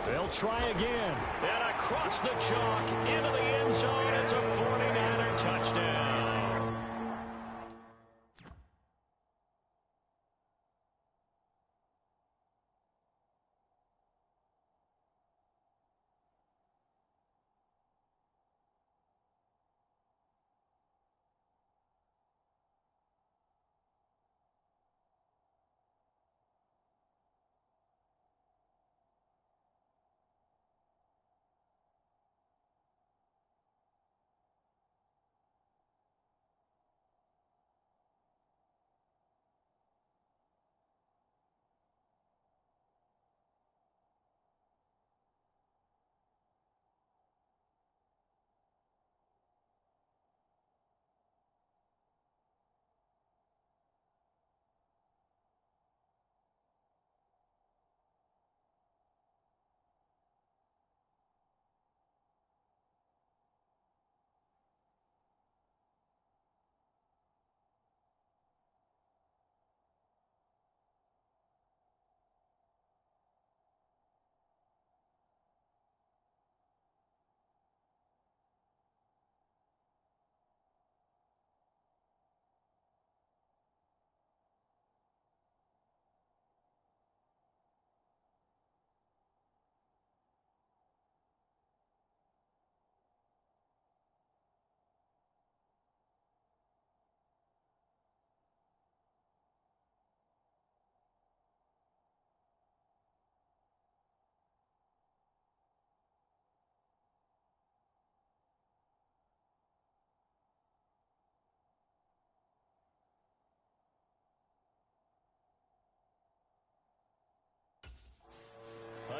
They'll try again. And across the chalk into the end zone. It's a 49er touchdown.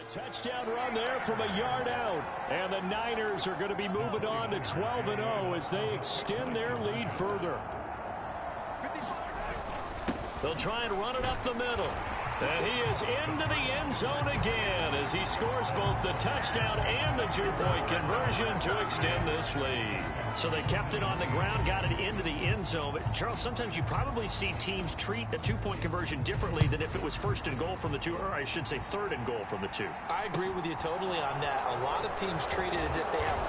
A touchdown run there from a yard out. And the Niners are going to be moving on to 12-0 as they extend their lead further. They'll try and run it up the middle. And he is into the end zone again as he scores both the touchdown and the two-point conversion to extend this lead. So they kept it on the ground, got it into the end zone. But, Charles, sometimes you probably see teams treat a two-point conversion differently than if it was first and goal from the two, or I should say third and goal from the two. I agree with you totally on that. A lot of teams treat it as if they have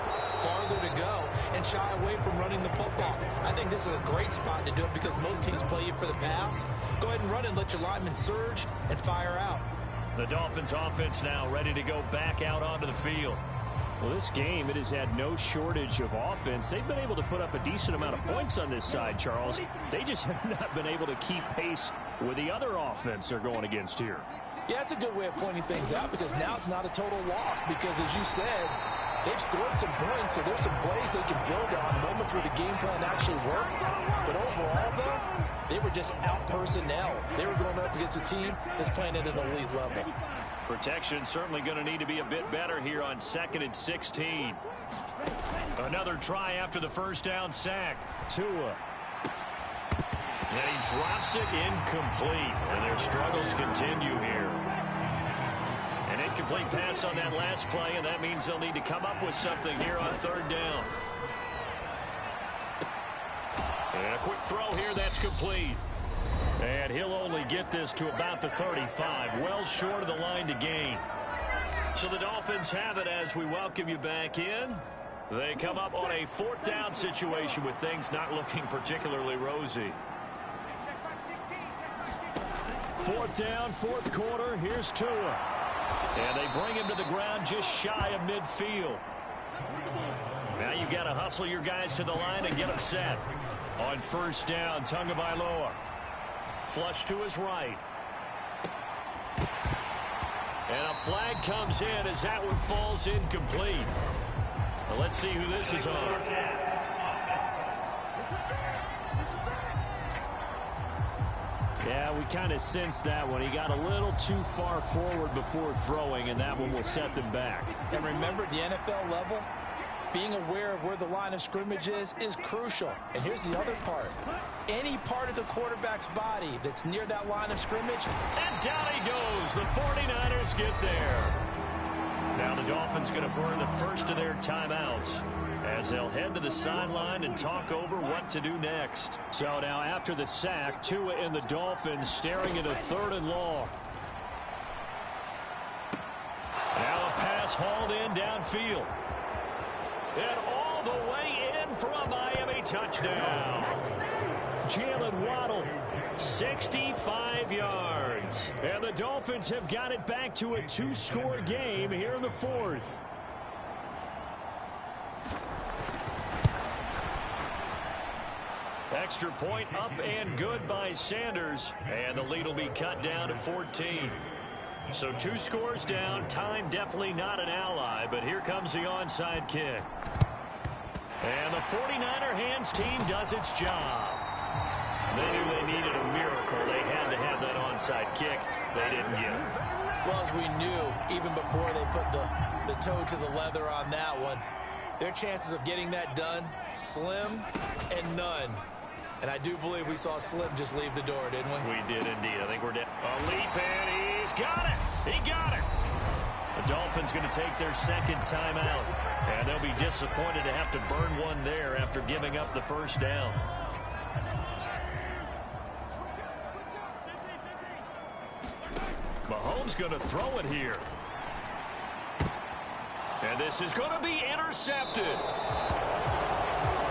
farther to go and shy away from running the football. I think this is a great spot to do it because most teams play you for the pass. Go ahead and run and let your linemen surge and fire out. The Dolphins offense now ready to go back out onto the field. Well, this game, it has had no shortage of offense. They've been able to put up a decent amount of points on this side, Charles. They just have not been able to keep pace with the other offense they're going against here. Yeah, that's a good way of pointing things out because now it's not a total loss because, as you said, they've scored some points, so there's some plays they can build on, moments where the game plan actually worked. But overall, though, they were just out-personnel. They were going up against a team that's playing at an elite level. Protection certainly going to need to be a bit better here on 2nd and 16. Another try after the first down sack. Tua. And he drops it incomplete. And their struggles continue here. An incomplete pass on that last play, and that means they'll need to come up with something here on 3rd down. And a quick throw here that's complete. And he'll only get this to about the 35, well short of the line to gain. So the Dolphins have it as we welcome you back in. They come up on a 4th down situation with things not looking particularly rosy. 4th down, 4th quarter. Here's Tua. And they bring him to the ground just shy of midfield. Now you've got to hustle your guys to the line and get them set. On 1st down, Tagovailoa. Flush to his right. And a flag comes in as that one falls incomplete. Well, let's see who this is on. Yeah, we kind of sensed that one. He got a little too far forward before throwing, and that one will set them back. And remember, at the NFL level, being aware of where the line of scrimmage is crucial. And here's the other part. Any part of the quarterback's body that's near that line of scrimmage. And down he goes. The 49ers get there. Now the Dolphins going to burn the first of their timeouts as they'll head to the sideline and talk over what to do next. So now after the sack, Tua and the Dolphins staring at a 3rd and long. Now a pass hauled in downfield. And all the way in for a Miami touchdown. Jalen Waddle, 65 yards. And the Dolphins have got it back to a 2-score game here in the 4th. Extra point up and good by Sanders. And the lead will be cut down to 14. So 2 scores down. Time definitely not an ally, but here comes the onside kick. And the 49er hands team does its job. They knew they needed a miracle. They had to have that onside kick. They didn't get it. Well, as we knew, even before they put the toe to the leather on that one, their chances of getting that done, slim and none. And I do believe we saw Slim just leave the door, didn't we? We did indeed. I think we're dead. A leap, and he's got it. He got it. The Dolphins going to take their 2nd timeout. And they'll be disappointed to have to burn one there after giving up the 1st down. Mahomes going to throw it here. And this is going to be intercepted.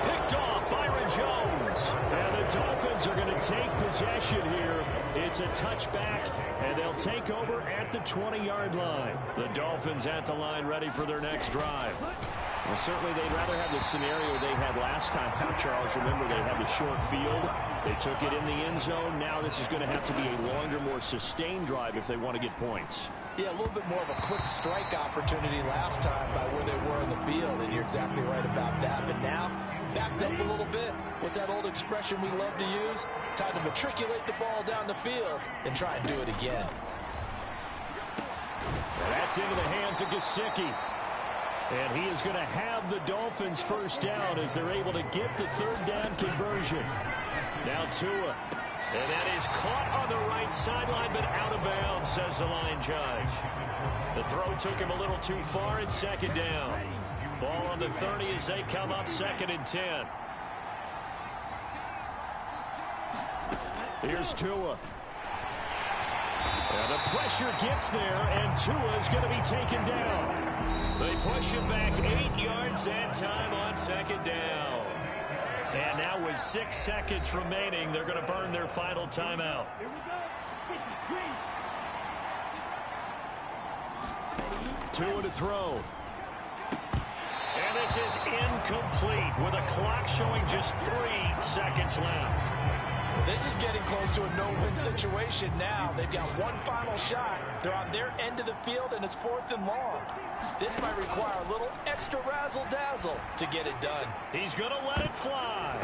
Picked off Byron Jones. And the Dolphins are going to take possession here. It's a touchback, and they'll take over at the 20-yard line. The Dolphins at the line ready for their next drive. Well, certainly they'd rather have the scenario they had last time out, Charles. Remember, they had the short field. They took it in the end zone. Now this is going to have to be a longer, more sustained drive if they want to get points. Yeah, a little bit more of a quick strike opportunity last time by where they were in the field, and you're exactly right about that. But now, backed up a little bit. What's that old expression we love to use? Time to matriculate the ball down the field and try and do it again. That's It's into the hands of Gesicki. And he is going to have the Dolphins first down as they're able to get the third down conversion. Now Tua. And that is caught on the right sideline, but out of bounds, says the line judge. The throw took him a little too far in second down. Ball on the 30 as they come up 2nd and 10. Here's Tua. And the pressure gets there, and Tua is going to be taken down. They push him back 8 yards that time on 2nd down. And now with 6 seconds remaining, they're going to burn their final timeout. Tua to throw. And this is incomplete with a clock showing just 3 seconds left. This is getting close to a no-win situation now. They've got one final shot. They're on their end of the field, and it's 4th and long. This might require a little extra razzle-dazzle to get it done. He's going to let it fly.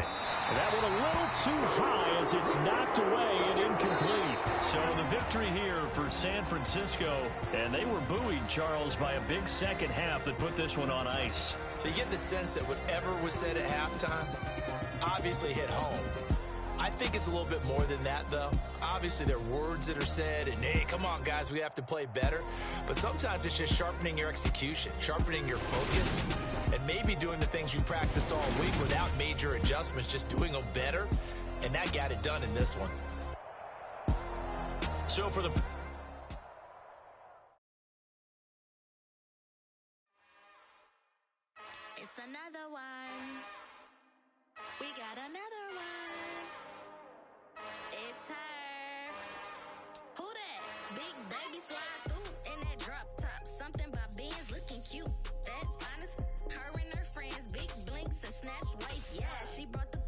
That one a little too high as it's knocked away and incomplete. So the victory here for San Francisco, and they were buoyed, Charles, by a big second half that put this one on ice. So you get the sense that whatever was said at halftime obviously hit home. I think it's a little bit more than that, though. Obviously, there are words that are said, and, hey, come on, guys, we have to play better. But sometimes it's just sharpening your execution, sharpening your focus, and maybe doing the things you practiced all week without major adjustments, just doing them better. And that got it done in this one. So for the... It's another one. We got another one. It's her. Who that? Big baby slide through in that drop top. Something about Benz looking cute. That's honest. Her and her friends, big blinks and snatch waist. Yeah, she brought the.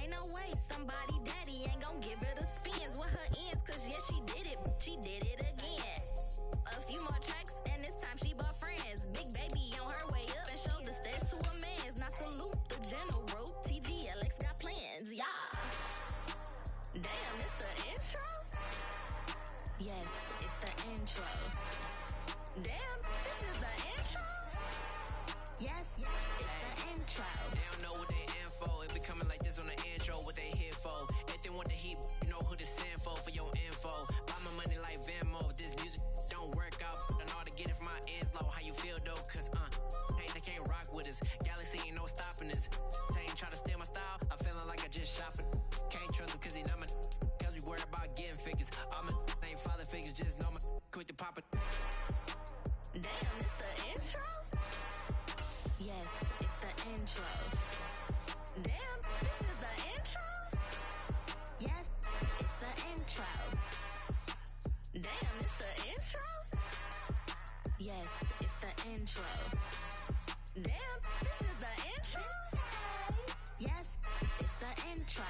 Ain't no way somebody daddy ain't gonna give her the spins with her ends. Cause yeah, she did it. She did it again. A few more tracks and this time she bought friends. Big baby on her way up and showed the stairs to a man's. Now salute the general. TGLX got plans, yeah. Damn, it's the intro? Yes, it's the intro. Damn, this is the intro? Yes, it's the intro. They don't know what they in for. It be coming like this on the intro, what they here for. If they want the heat, you know who to send for your info. Buy my money like Venmo. This music don't work out. I know how to get it from my ends low. How you feel though? Cause, hey, they can't rock with us. Galaxy ain't no stopping us. Try to steal my style, I'm feeling like I just shot for. Can't trust him cause he not my. Cause we worried about getting figures. All my ain't father figures, just know my quick to pop it. Damn, it's the intro? Yes, it's the intro. Damn, this is the intro? Yes, it's the intro. Damn, it's the intro? Yes, it's the intro. Damn, this is the intro? Yes, it's the intro.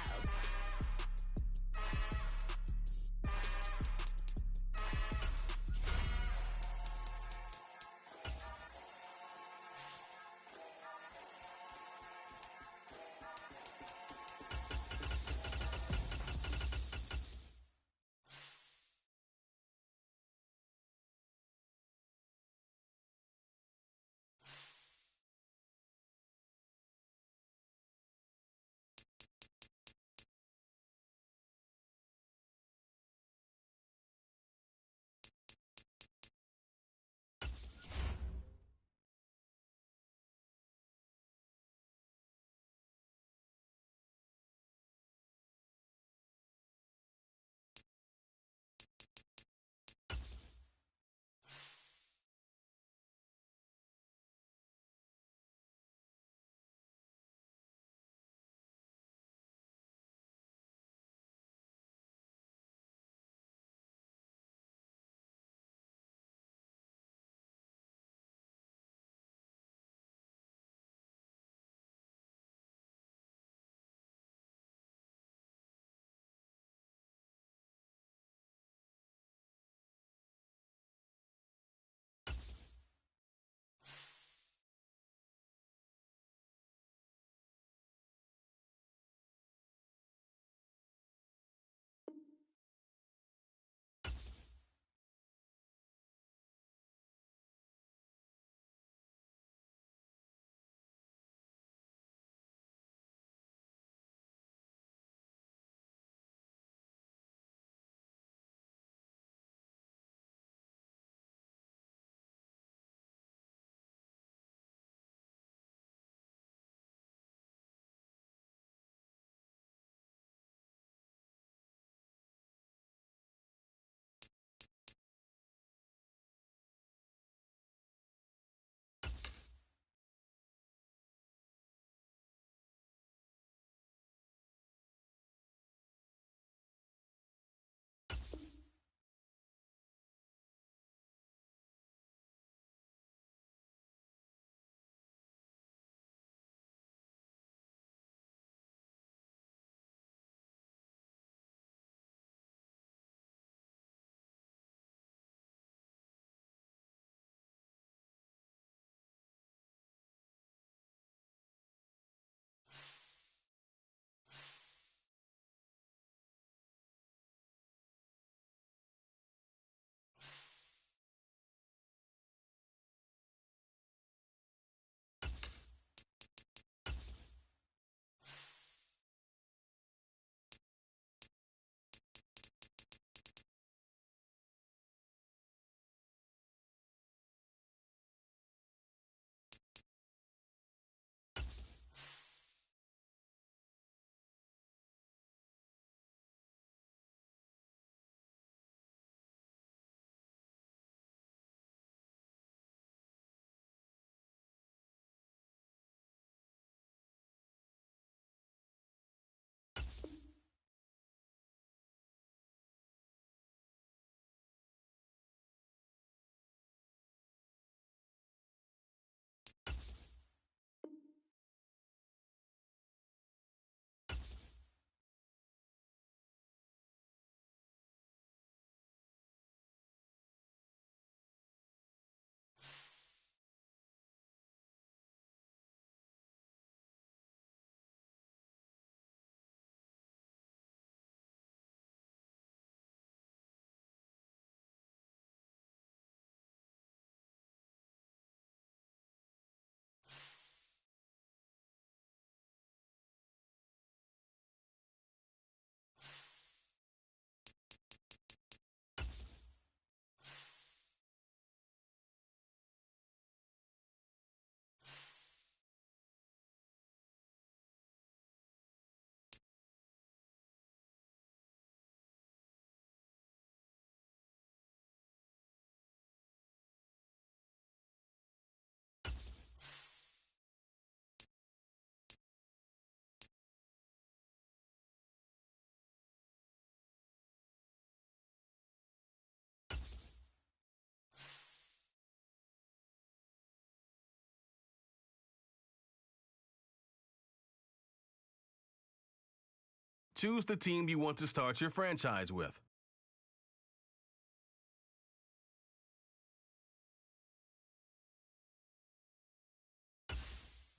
Choose the team you want to start your franchise with.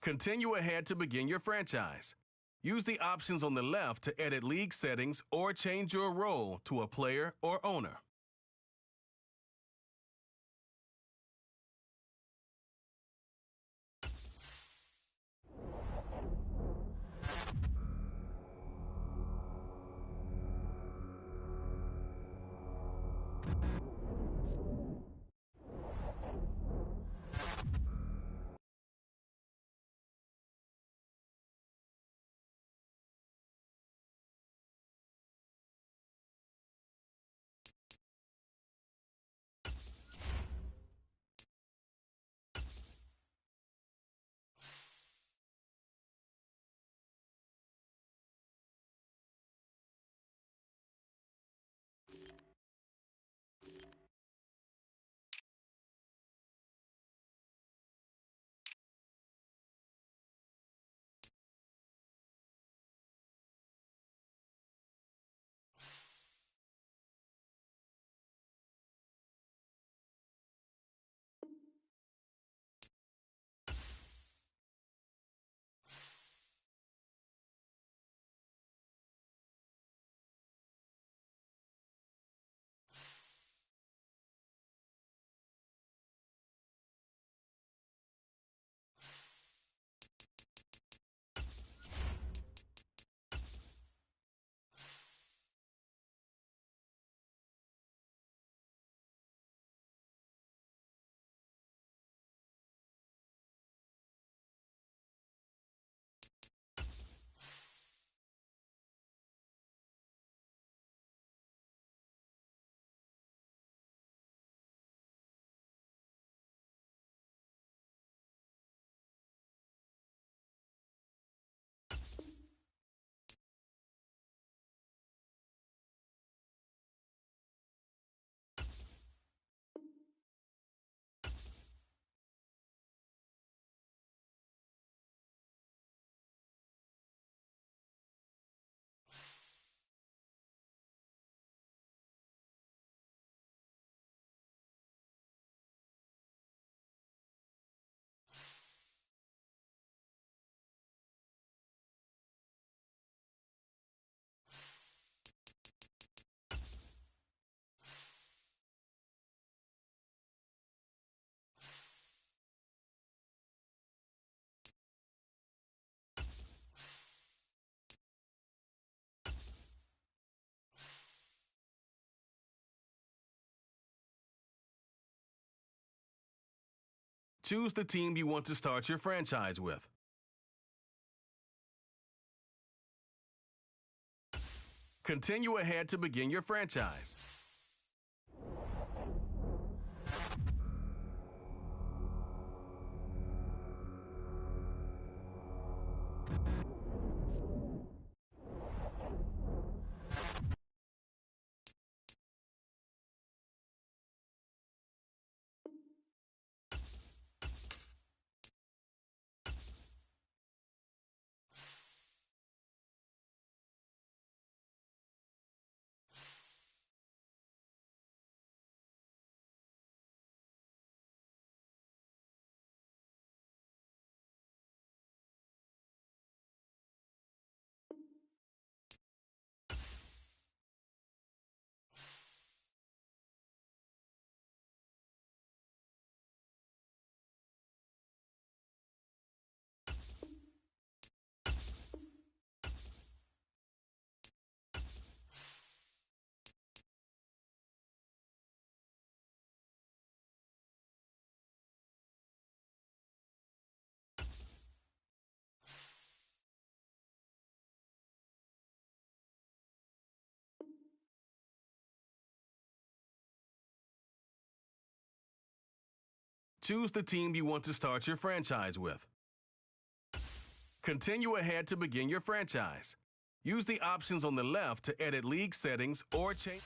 Continue ahead to begin your franchise. Use the options on the left to edit league settings or change your role to a player or owner. Choose the team you want to start your franchise with. Continue ahead to begin your franchise. Choose the team you want to start your franchise with. Continue ahead to begin your franchise. Use the options on the left to edit league settings or change.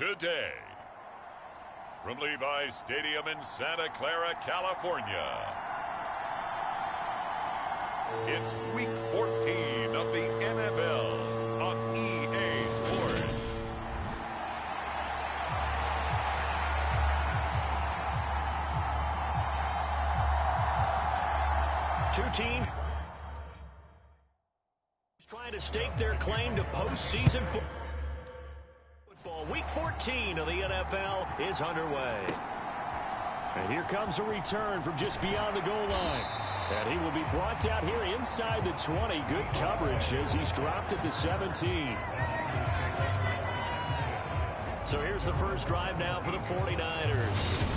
today. From Levi's Stadium in Santa Clara, California, it's Week 14 of the NFL on EA Sports. Two teams trying to stake their claim to postseason football. Week 14 of the NFL is underway. And here comes a return from just beyond the goal line. And he will be brought down here inside the 20. Good coverage as he's dropped at the 17. So here's the first drive now for the 49ers.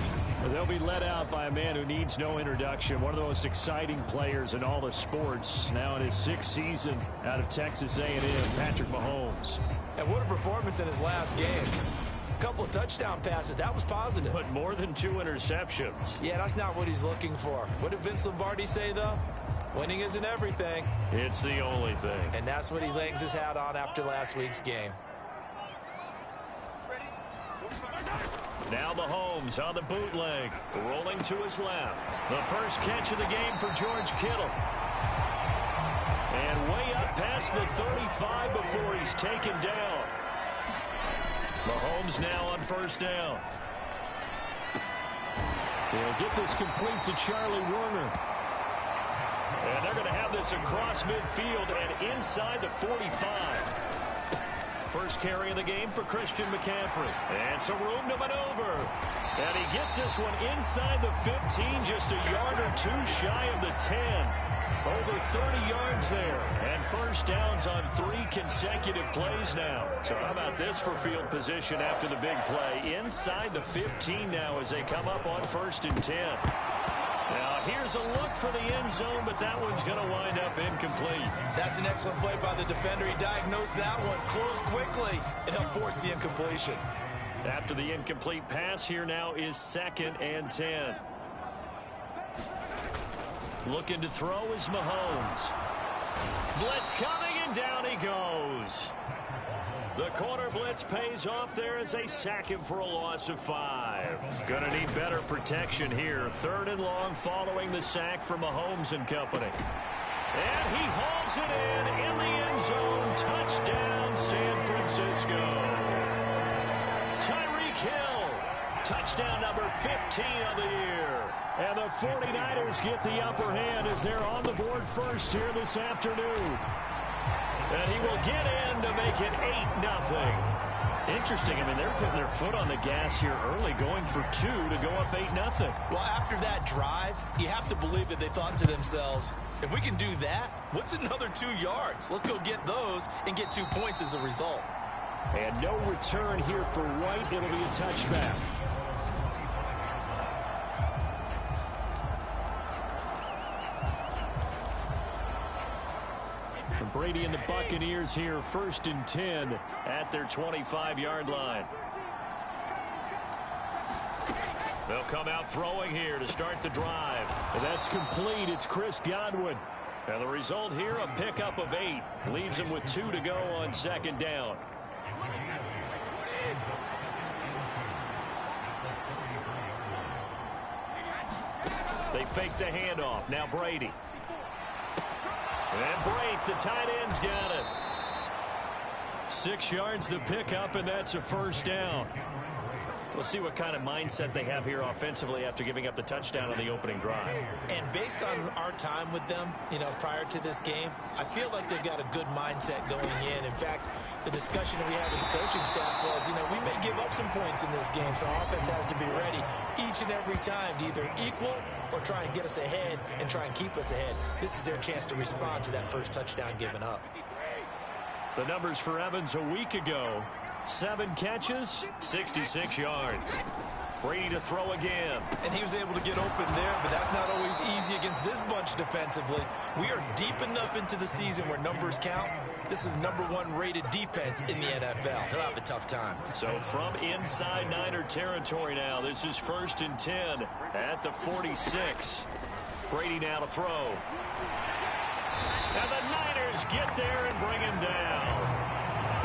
They'll be led out by a man who needs no introduction. One of the most exciting players in all of sports. Now in his 6th season out of Texas A&M, Patrick Mahomes. And what a performance in his last game. A couple of touchdown passes. That was positive. But more than 2 interceptions. Yeah, that's not what he's looking for. What did Vince Lombardi say, though? Winning isn't everything. It's the only thing. And that's what he hangs his hat on after last week's game. Now Mahomes on the bootleg, rolling to his left. The first catch of the game for George Kittle. And way up past the 35 before he's taken down. Mahomes now on first down. They'll get this complete to Charlie Warner. And they're going to have this across midfield and inside the 45. First carry of the game for Christian McCaffrey. And some room to maneuver. And he gets this one inside the 15, just a yard or 2 shy of the 10. Over 30 yards there. And first downs on 3 consecutive plays now. So how about this for field position after the big play? Inside the 15 now as they come up on 1st and 10. Now, here's a look for the end zone, but that one's going to wind up incomplete. That's an excellent play by the defender. He diagnosed that one, closed quickly, and helped force the incompletion. After the incomplete pass, here now is 2nd and 10. Looking to throw is Mahomes. Blitz coming, and down he goes. The corner blitz pays off there as they sack him for a loss of 5. Gonna need better protection here. 3rd and long following the sack for Mahomes and company. And he hauls it in the end zone. Touchdown, San Francisco. Tyreek Hill. Touchdown number 15 of the year. And the 49ers get the upper hand as they're on the board first here this afternoon. And he will get in to make it 8-0. Interesting. I mean, they're putting their foot on the gas here early, going for 2 to go up 8-0. Well, after that drive, you have to believe that they thought to themselves, if we can do that, what's another 2 yards? Let's go get those and get 2 points as a result. And no return here for White. It'll be a touchback. Brady and the Buccaneers here, 1st and 10 at their 25-yard line. They'll come out throwing here to start the drive. And that's complete. It's Chris Godwin. And the result here, a pickup of 8. Leaves him with 2 to go on 2nd down. They fake the handoff. Now Brady. And Brate, the tight end's got it. 6 yards the pickup, and that's a first down. We'll see what kind of mindset they have here offensively after giving up the touchdown on the opening drive. And based on our time with them, prior to this game, I feel like they've got a good mindset going in. In fact, the discussion that we had with the coaching staff was, we may give up some points in this game, so our offense has to be ready each and every time to either equal or try and get us ahead and try and keep us ahead. This is their chance to respond to that first touchdown given up. The numbers for Evans a week ago. 7 catches, 66 yards. Brady to throw again. And he was able to get open there, but that's not always easy against this bunch defensively. We are deep enough into the season where numbers count. This is #1 rated defense in the NFL. He'll have a tough time. So from inside Niner territory now, this is 1st and 10 at the 46. Brady now to throw. And the Niners get there and bring him down.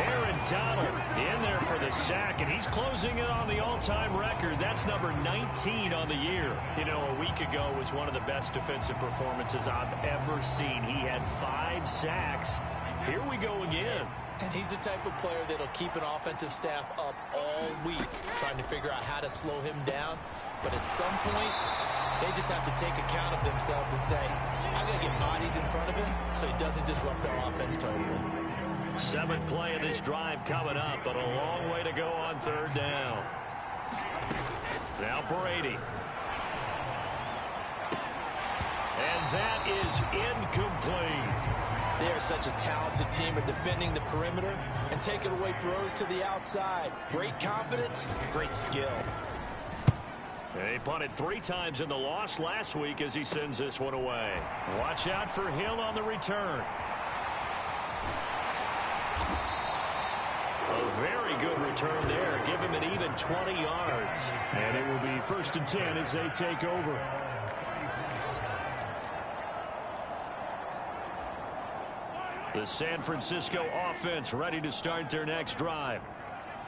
Aaron Donald in there for the sack, and he's closing in on the all-time record. That's number 19 on the year. You know, a week ago was one of the best defensive performances I've ever seen. He had 5 sacks. Here we go again. And he's the type of player that'll keep an offensive staff up all week trying to figure out how to slow him down. But at some point, they just have to take account of themselves and say, I got to get bodies in front of him so he doesn't disrupt our offense totally. 7th play of this drive coming up, but a long way to go on 3rd down. Now Brady. And that is incomplete. They are such a talented team at defending the perimeter and taking away throws to the outside. Great confidence, great skill. He punted 3 times in the loss last week as he sends this one away. Watch out for Hill on the return. A very good return there. Give him an even 20 yards. And it will be 1st and 10 as they take over. The San Francisco offense ready to start their next drive.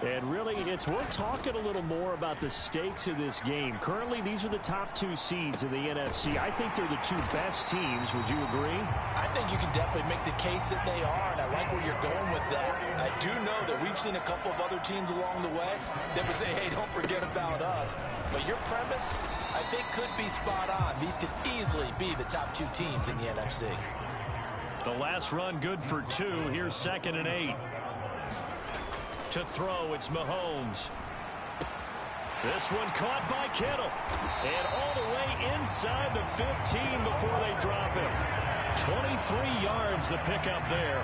And really, it's worth talking a little more about the stakes of this game. Currently, these are the top 2 seeds in the NFC. I think they're the 2 best teams. Would you agree? I think you can definitely make the case that they are, and I like where you're going with that. I do know that we've seen a couple of other teams along the way that would say, hey, don't forget about us. But your premise, I think, could be spot on. These could easily be the top 2 teams in the NFC. The last run good for 2. Here's 2nd and 8. To throw, it's Mahomes. This one caught by Kittle. And all the way inside the 15 before they drop it. 23 yards the pickup there.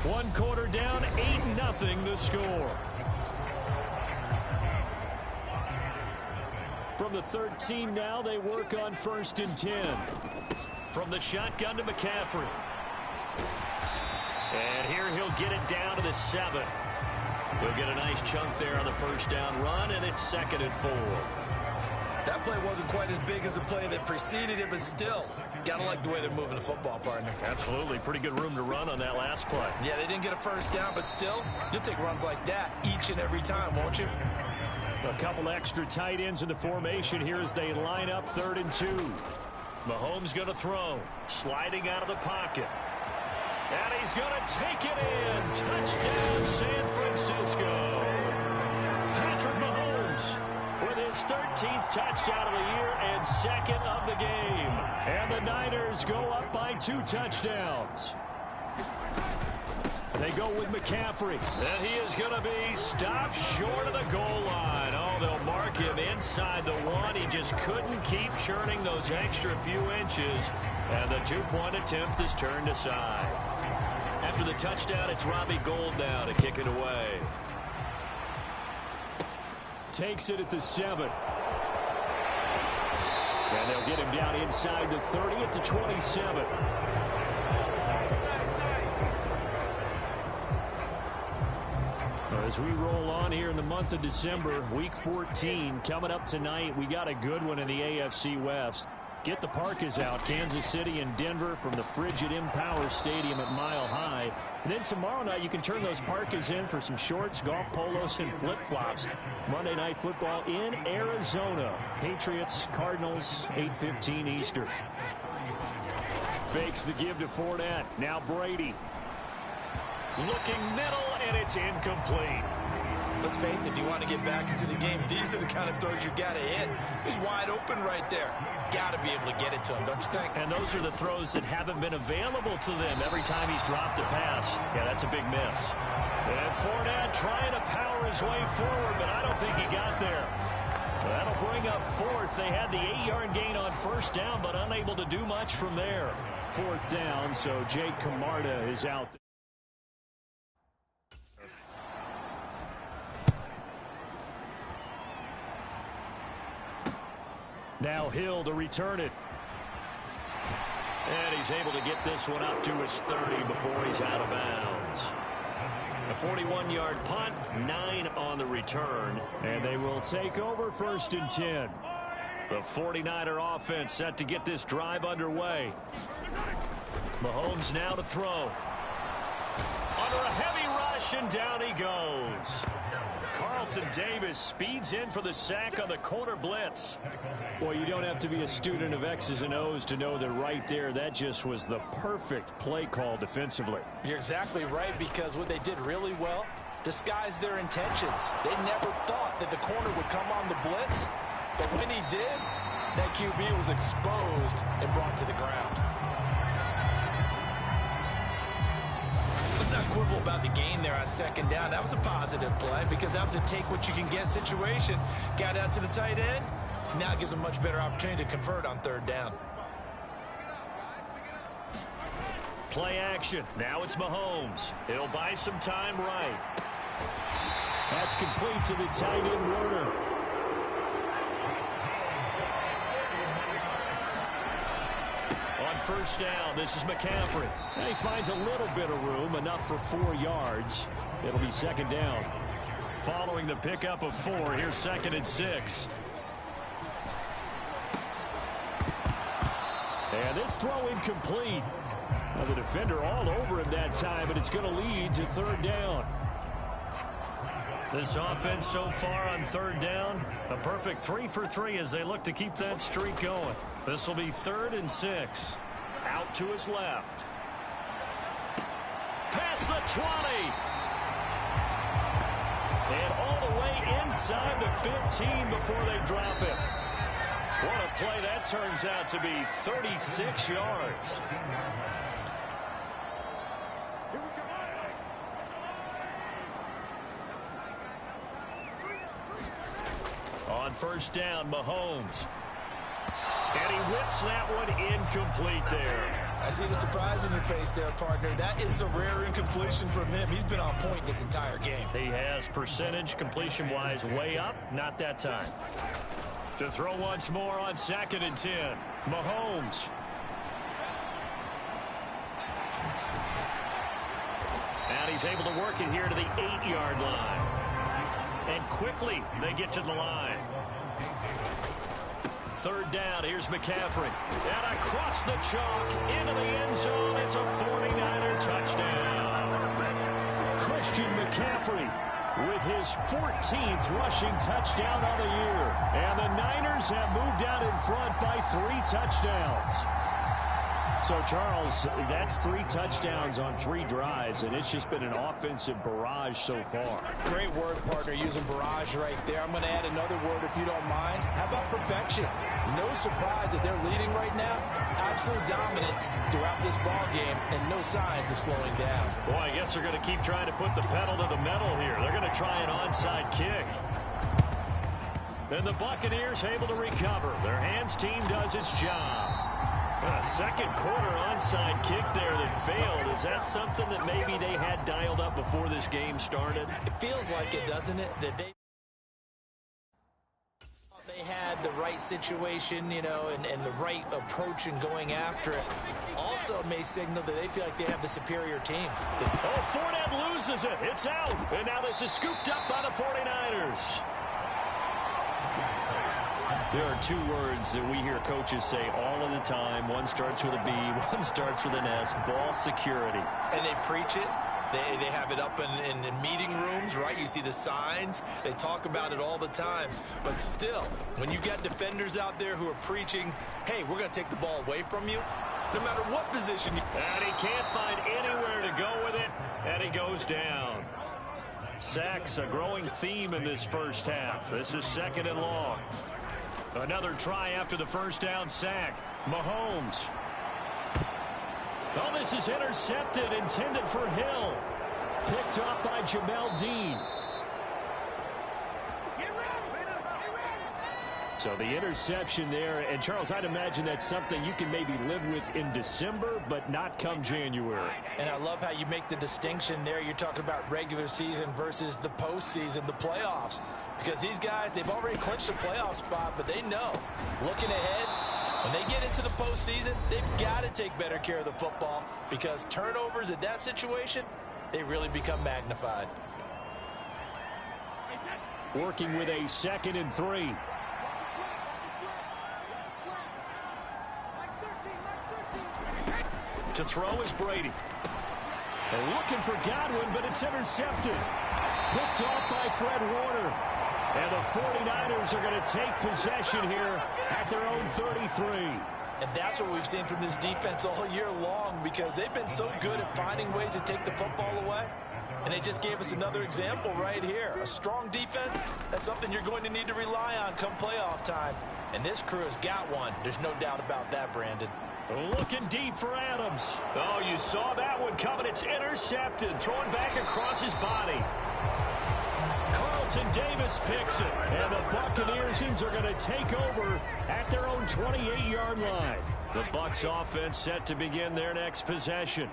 One quarter down, 8-0 the score. From the 13 now, they work on 1st and 10. From the shotgun to McCaffrey. And here he'll get it down to the 7. He'll get a nice chunk there on the 1st down run, and it's 2nd and 4. That play wasn't quite as big as the play that preceded it, but still, gotta like the way they're moving the football, partner. Absolutely. Pretty good room to run on that last play. Yeah, they didn't get a 1st down, but still, you'll take runs like that each and every time, won't you? A couple extra tight ends in the formation here as they line up 3rd and 2. Mahomes going to throw. Sliding out of the pocket. And he's going to take it in. Touchdown, San Francisco. Patrick Mahomes with his 13th touchdown of the year and 2nd of the game. And the Niners go up by 2 touchdowns. They go with McCaffrey. And he is going to be stopped short of the goal line. Oh, they'll mark him inside the 1. He just couldn't keep churning those extra few inches. And the 2-point attempt is turned aside. After the touchdown, it's Robbie Gould now to kick it away. Takes it at the 7. And they'll get him down inside the 30 at the 27. As we roll on here in the month of December, Week 14, coming up tonight, we got a good one in the AFC West. Get the parkas out, Kansas City and Denver from the frigid Empower Stadium at Mile High. And then tomorrow night, you can turn those parkas in for some shorts, golf polos, and flip-flops. Monday Night Football in Arizona. Patriots, Cardinals, 8:15 Eastern. Fakes the give to Fournette. Now Brady. Looking middle, and it's incomplete. Let's face it, if you want to get back into the game, these are the kind of throws you got to hit. He's wide open right there. Got to be able to get it to him, don't you think? And those are the throws that haven't been available to them every time he's dropped a pass. Yeah, that's a big miss. And Fournette trying to power his way forward, but I don't think he got there. That'll bring up 4th. They had the 8-yard gain on 1st down, but unable to do much from there. 4th down, so Jake Camarda is out. Now Hill to return it. And he's able to get this one up to his 30 before he's out of bounds. A 41-yard punt, 9 on the return. And they will take over 1st and 10. The 49er offense set to get this drive underway. Mahomes now to throw. Under a heavy rush, and down he goes. Carlton Davis speeds in for the sack on the corner blitz. Boy, you don't have to be a student of X's and O's to know that right there, that just was the perfect play call defensively. You're exactly right, because what they did really well, disguised their intentions. They never thought that the corner would come on the blitz, but when he did, that QB was exposed and brought to the ground. Let's not quibble about the gain there on second down. That was a positive play because that was a take-what-you-can-get situation. Got out to the tight end. Now it gives them a much better opportunity to convert on third down. Play action. Now it's Mahomes. He'll buy some time right. That's complete to the tight end Werner. On first down, this is McCaffrey. And he finds a little bit of room, enough for 4 yards. It'll be second down. Following the pickup of 4, here's 2nd and 6. And this throw incomplete. Now the defender all over him that time, but it's going to lead to third down. This offense so far on third down, a perfect 3 for 3 as they look to keep that streak going. This will be 3rd and 6. Out to his left. Past the 20. And all the way inside the 15 before they drop it. What a play that turns out to be, 36 yards. On first down, Mahomes. And he whips that one incomplete there. I see the surprise in your face there, partner. That is a rare incompletion from him. He's been on point this entire game. He has percentage completion-wise way up, not that time. To throw once more on 2nd and 10. Mahomes. And he's able to work it here to the 8-yard line. And quickly they get to the line. Third down, here's McCaffrey. And across the chalk into the end zone. It's a 49er touchdown. Christian McCaffrey with his 14th rushing touchdown on the year. And the Niners have moved out in front by 3 touchdowns. So, Charles, that's 3 touchdowns on 3 drives, and it's just been an offensive barrage so far. Great word, partner, using barrage right there. I'm going to add another word if you don't mind. How about perfection? No surprise that they're leading right now. Absolute dominance throughout this ball game and no signs of slowing down. Boy, I guess they're going to keep trying to put the pedal to the metal here. They're going to try an onside kick. Then the Buccaneers able to recover. Their hands team does its job. A second quarter onside kick there that failed. Is that something that maybe they had dialed up before this game started? It feels like it, doesn't it? That they had the right situation, you know, and the right approach in going after it. Also may signal that they feel like they have the superior team. Oh, Fournette loses it. It's out. And now this is scooped up by the 49ers. There are 2 words that we hear coaches say all of the time. One starts with a B, one starts with an S. Ball security. And they preach it. They have it up in meeting rooms, right? You see the signs. They talk about it all the time. But still, when you got defenders out there who are preaching, hey, we're going to take the ball away from you, no matter what position you... And he can't find anywhere to go with it, and he goes down. Sacks, a growing theme in this first half. This is 2nd and long. Another try after the first down sack. Mahomes. Oh, this is intercepted, intended for Hill. Picked up by Jamel Dean. So the interception there, and Charles, I'd imagine that's something you can maybe live with in December, but not come January. And I love how you make the distinction there. You're talking about regular season versus the postseason, the playoffs. Because these guys, they've already clinched a playoff spot, but they know, looking ahead, when they get into the postseason, they've got to take better care of the football because turnovers in that situation, they really become magnified. Working with a 2nd and 3. To throw is Brady. They're looking for Godwin, but it's intercepted. Picked off by Fred Warner. And the 49ers are going to take possession here at their own 33. And that's what we've seen from this defense all year long, because they've been so good at finding ways to take the football away. And they just gave us another example right here. A strong defense, that's something you're going to need to rely on come playoff time. And this crew has got one. There's no doubt about that, Brandon. Looking deep for Adams. Oh, you saw that one coming. It's intercepted. Throwing back across his body. Carlton Davis picks it. And the Buccaneers are going to take over at their own 28-yard line. The Bucs offense set to begin their next possession.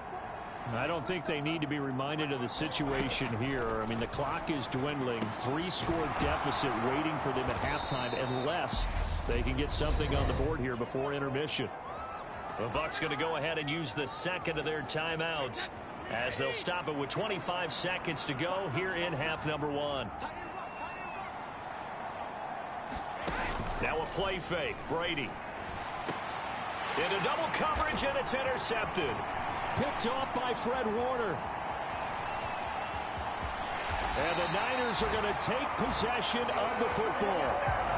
I don't think they need to be reminded of the situation here. I mean, the clock is dwindling. 3-score deficit waiting for them at halftime unless they can get something on the board here before intermission. The Bucs going to go ahead and use the second of their timeouts as they'll stop it with 25 seconds to go here in half number 1. Now a play fake. Brady. Into double coverage, and it's intercepted. Picked off by Fred Warner. And the Niners are going to take possession of the football.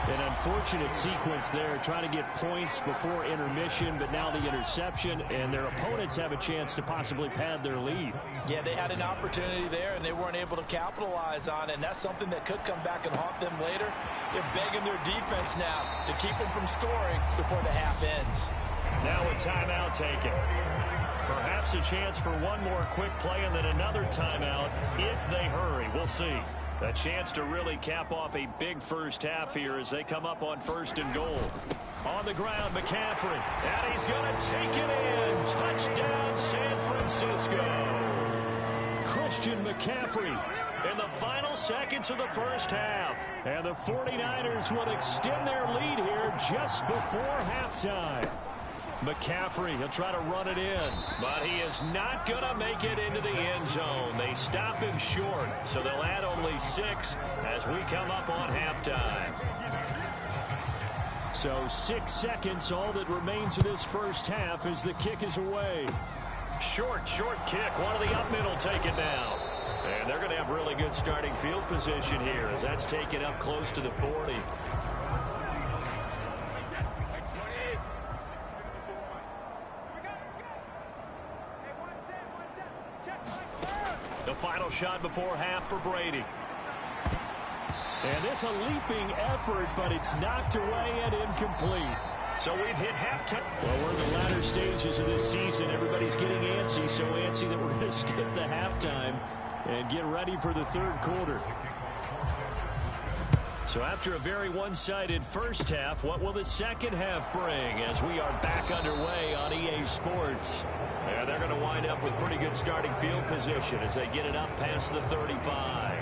An unfortunate sequence there, trying to get points before intermission, but now the interception, and their opponents have a chance to possibly pad their lead. Yeah, they had an opportunity there, and they weren't able to capitalize on it, and that's something that could come back and haunt them later. They're begging their defense now to keep them from scoring before the half ends. Now a timeout taken. Perhaps a chance for one more quick play and then another timeout if they hurry. We'll see. A chance to really cap off a big first half here as they come up on 1st and goal. On the ground, McCaffrey. And he's going to take it in. Touchdown, San Francisco. Christian McCaffrey in the final seconds of the first half. And the 49ers will extend their lead here just before halftime. McCaffrey, he'll try to run it in, but he is not going to make it into the end zone. They stop him short, so they'll add only 6 as we come up on halftime. So 6 seconds, all that remains of this first half as the kick is away. Short kick. One of the up middle take it down. And they're going to have really good starting field position here as that's taken up close to the 40. The final shot before half for Brady. And this a leaping effort, but it's knocked away and incomplete. So we've hit halftime. Well, we're in the latter stages of this season. Everybody's getting antsy, so antsy that we're going to skip the halftime and get ready for the third quarter. So after a very one-sided first half, what will the second half bring as we are back underway on EA Sports? And they're going to wind up with pretty good starting field position as they get it up past the 35.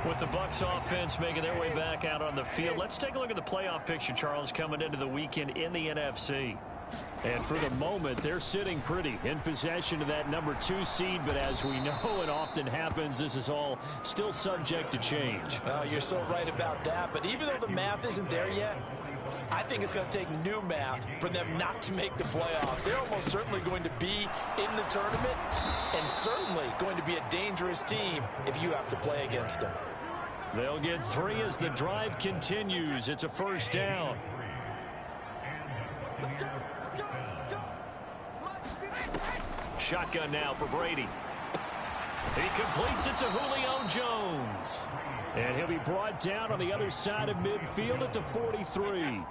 With the Bucs offense making their way back out on the field, let's take a look at the playoff picture, Charles, coming into the weekend in the NFC. And for the moment, they're sitting pretty in possession of that number 2 seed. But as we know, it often happens, this is all still subject to change. Oh, you're so right about that. But even though the math isn't there yet, I think it's going to take new math for them not to make the playoffs. They're almost certainly going to be in the tournament and certainly going to be a dangerous team if you have to play against them. They'll get 3 as the drive continues. It's a first down. Shotgun now for Brady. He completes it to Julio Jones. And he'll be brought down on the other side of midfield at the 43.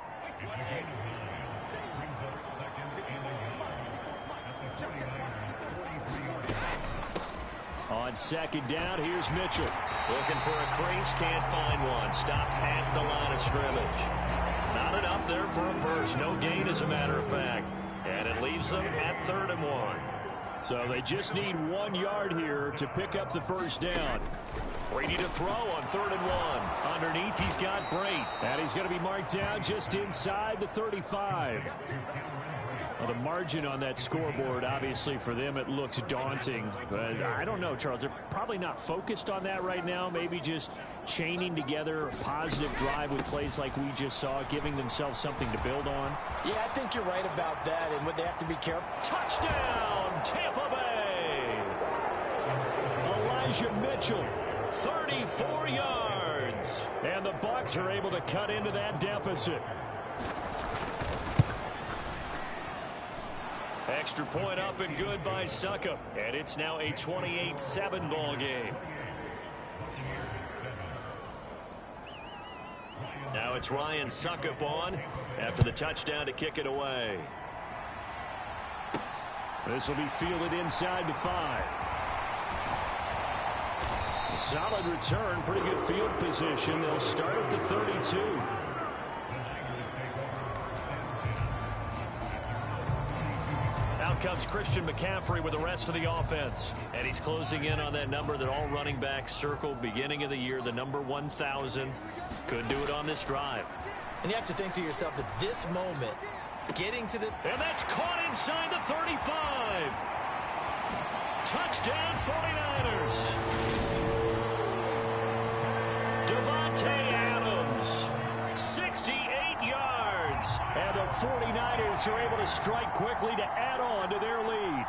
On second down, here's Mitchell. Looking for a crease, can't find one. Stopped at the line of scrimmage. Not enough there for a first. No gain, as a matter of fact. And it leaves them at 3rd and 1. So they just need 1 yard here to pick up the first down. Brady to throw on 3rd and 1. Underneath, he's got Brate. And he's going to be marked down just inside the 35. Well, the margin on that scoreboard, obviously, for them, it looks daunting. But I don't know, Charles. They're probably not focused on that right now. Maybe just chaining together a positive drive with plays like we just saw, giving themselves something to build on. Yeah, I think you're right about that. And what they have to be careful. Touchdown, Tampa Bay! Elijah Mitchell, 34 yards. And the Bucs are able to cut into that deficit. Extra point up and good by Succop. And it's now a 28-7 ball game. Now it's Ryan Succop on after the touchdown to kick it away. This will be fielded inside the 5. A solid return, pretty good field position. They'll start at the 32. Out comes Christian McCaffrey with the rest of the offense. And he's closing in on that number that all running backs circled beginning of the year, the number 1,000. Could do it on this drive. And you have to think to yourself that this moment, getting to the... And that's caught inside the 35. Touchdown 49ers. Devontae Adams, 68 yards. And the 49ers are able to strike quickly to add on to their lead.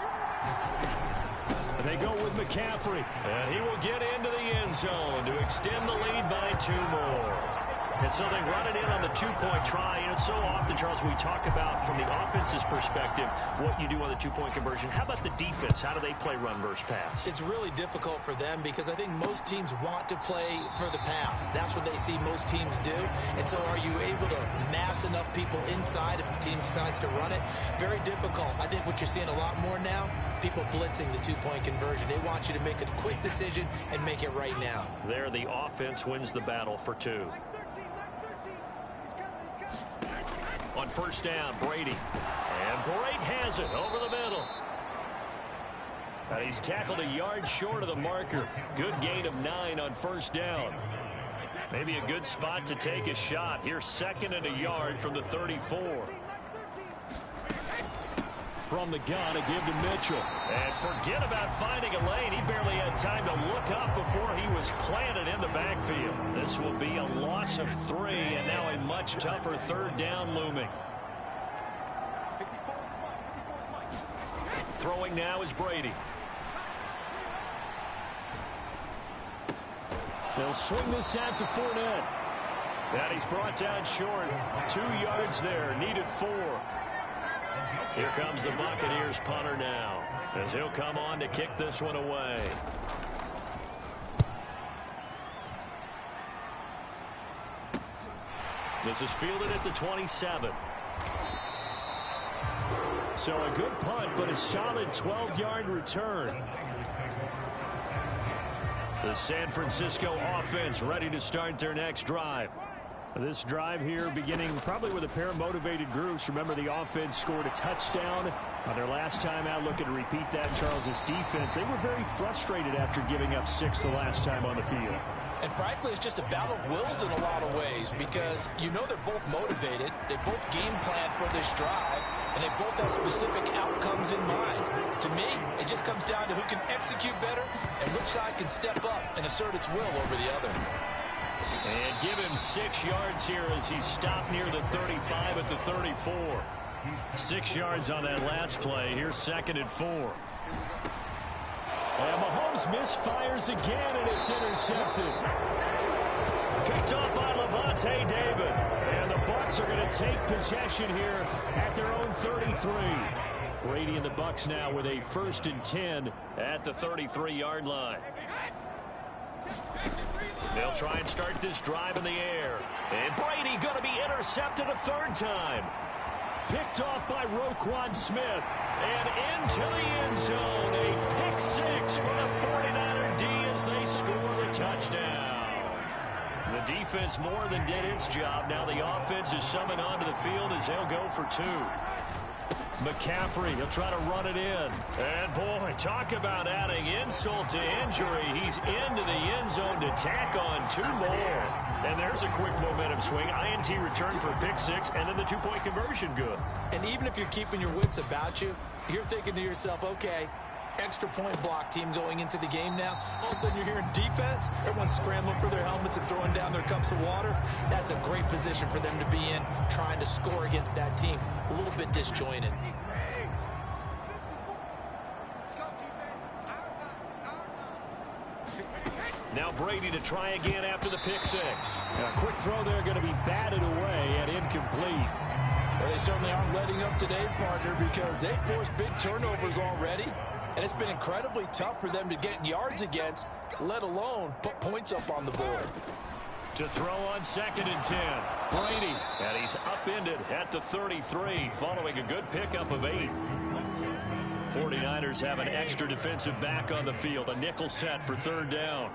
And they go with McCaffrey. And he will get into the end zone to extend the lead by 2 more. And so they run it in on the 2-point try. You know, so often, Charles, we talk about, from the offense's perspective, what you do on the 2-point conversion. How about the defense? How do they play run versus pass? It's really difficult for them because I think most teams want to play for the pass. That's what they see most teams do. And so are you able to mass enough people inside if the team decides to run it? Very difficult. I think what you're seeing a lot more now, people blitzing the 2-point conversion. They want you to make a quick decision and make it right now. There, the offense wins the battle for 2. On first down, Brady. And Brady has it over the middle. And he's tackled a yard short of the marker. Good gain of 9 on first down. Maybe a good spot to take a shot. Here's 2nd and a yard from the 34. From the gun, a give to Mitchell. And forget about finding a lane. He barely had time to look up before he was planted in the backfield. This will be a loss of 3, and now a much tougher 3rd down looming. Throwing now is Brady. They'll swing this out to Fournette. And he's brought down short. 2 yards there, needed 4. Here comes the Buccaneers punter now, as he'll come on to kick this one away. This is fielded at the 27. So a good punt, but a solid 12-yard return. The San Francisco offense ready to start their next drive. This drive here beginning probably with a pair of motivated groups. Remember, the offense scored a touchdown on their last time out. Looking to repeat that. Charles's defense, they were very frustrated after giving up 6 the last time on the field. And frankly, it's just a battle of wills in a lot of ways because you know they're both motivated. They both game plan for this drive, and they both have specific outcomes in mind. To me, it just comes down to who can execute better and which side can step up and assert its will over the other. And give him 6 yards here as he stopped near the 35 at the 34. 6 yards on that last play. Here's 2nd and 4. And Mahomes misfires again, and it's intercepted. Picked off by Levante David. And the Bucs are going to take possession here at their own 33. Brady and the Bucs now with a 1st and 10 at the 33-yard line. They'll try and start this drive in the air. And Brady going to be intercepted a 3rd time. Picked off by Roquan Smith. And into the end zone. A pick 6 for the 49er D as they score the touchdown. The defense more than did its job. Now the offense is summoned onto the field as they'll go for 2. McCaffrey, he'll try to run it in. And, boy, talk about adding insult to injury. He's into the end zone to tack on 2 more. And there's a quick momentum swing. INT return for a pick 6, and then the 2-point conversion good. And even if you're keeping your wits about you, you're thinking to yourself, okay, extra point block team going into the game now. All of a sudden you're hearing defense. Everyone's scrambling for their helmets and throwing down their cups of water. That's a great position for them to be in, trying to score against that team. A little bit disjointed. Now Brady to try again after the pick 6. A quick throw there going to be batted away and incomplete. Well, they certainly aren't letting up today, partner, because they forced big turnovers already. And it's been incredibly tough for them to get yards against, let alone put points up on the board. To throw on 2nd and 10. Brady. And he's upended at the 33 following a good pickup of 8. 49ers have an extra defensive back on the field. A nickel set for 3rd down.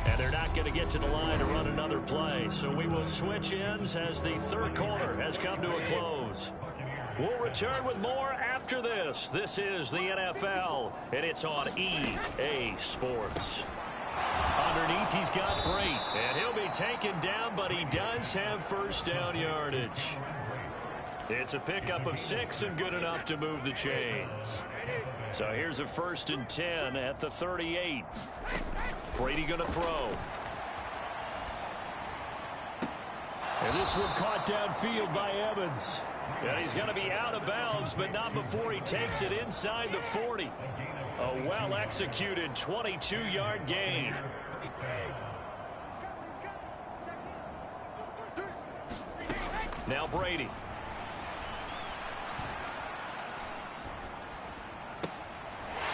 And they're not going to get to the line to run another play. So we will switch ends as the 3rd quarter has come to a close. We'll return with more after this. This is the NFL, and it's on EA Sports. Underneath, he's got Brate, and he'll be taken down, but he does have 1st down yardage. It's a pickup of 6 and good enough to move the chains. So here's a 1st and 10 at the 38. Brady going to throw. And this one caught downfield by Evans. And he's going to be out of bounds, but not before he takes it inside the 40. A well-executed 22-yard gain. Now Brady.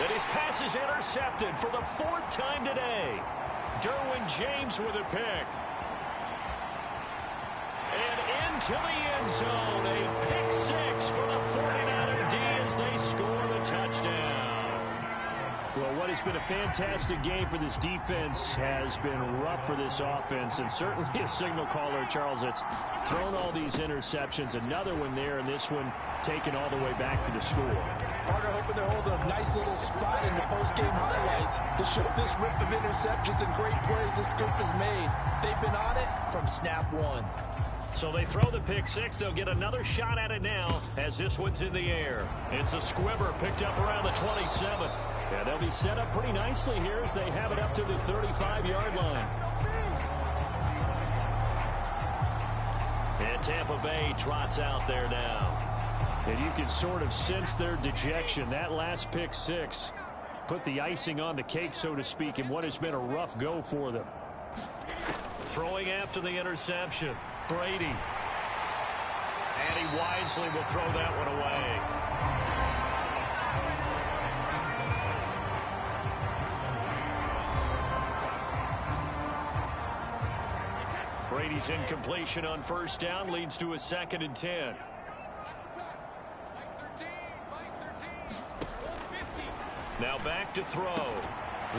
And his pass is intercepted for the 4th time today. Derwin James with a pick. And into the end zone. A pick 6 for the 49er D as they score the touchdown. Well, what has been a fantastic game for this defense has been rough for this offense, and certainly a signal caller, Charles, that's thrown all these interceptions. Another one there, and this one taken all the way back for the score. Partner hoping they're holding a nice little spot in the post-game highlights to show this rip of interceptions and great plays this group has made. They've been on it from snap 1. So they throw the pick 6. They'll get another shot at it now as this one's in the air. It's a squibber picked up around the 27. Yeah, they'll be set up pretty nicely here as they have it up to the 35-yard line. And Tampa Bay trots out there now. And you can sort of sense their dejection. That last pick 6 put the icing on the cake, so to speak, in what has been a rough go for them. Throwing after the interception. Brady. And he wisely will throw that one away. Brady's incompletion on 1st down leads to a 2nd and 10. Now back to throw.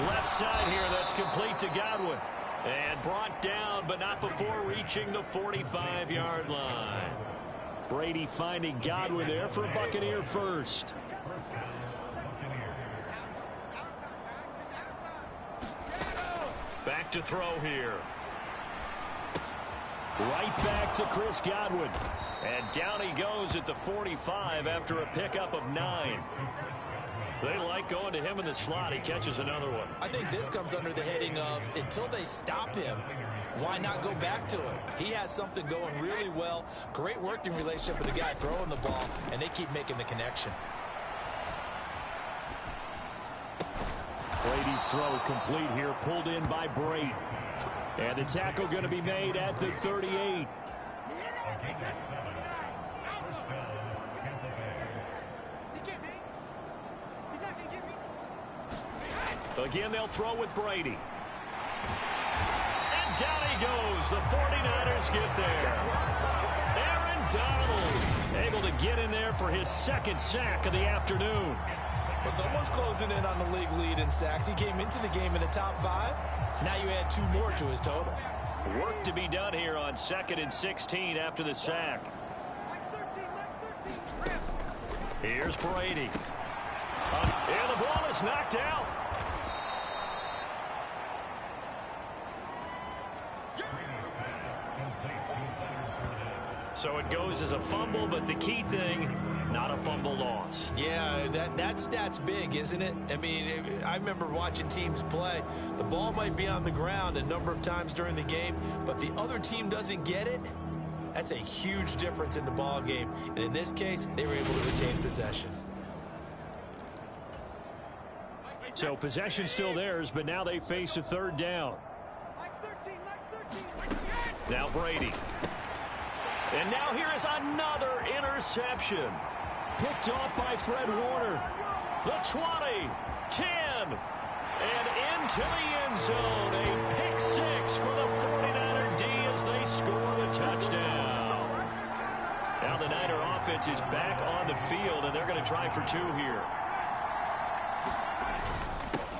Left side here, that's complete to Godwin. And brought down, but not before reaching the 45-yard line. Brady finding Godwin there for a Buccaneer first. Back to throw here. Right back to Chris Godwin. And down he goes at the 45 after a pickup of 9. They like going to him in the slot. He catches another one. I think this comes under the heading of until they stop him, why not go back to it? He has something going really well. Great working relationship with the guy throwing the ball, and they keep making the connection. Brady's throw complete here, pulled in by Brate. And the tackle going to be made at the 38. Again, they'll throw with Brady. And down he goes. The 49ers get there. Aaron Donald able to get in there for his 2nd sack of the afternoon. Well, someone's closing in on the league lead in sacks. He came into the game in the top 5. Now you add 2 more to his total. Work to be done here on 2nd and 16 after the sack. Here's Brady. And the ball is knocked out. So it goes as a fumble, but the key thing, not a fumble lost. Yeah, that stat's big, isn't it? I mean, I remember watching teams play. The ball might be on the ground a number of times during the game, but the other team doesn't get it. That's a huge difference in the ball game. And in this case, they were able to retain possession. So possession still theirs, but now they face a 3rd down. Now Brady. And now here is another interception. Picked off by Fred Warner. The 20, 10, and into the end zone. A pick 6 for the 49er D as they score the touchdown. Now the Niner offense is back on the field, and they're going to try for 2 here.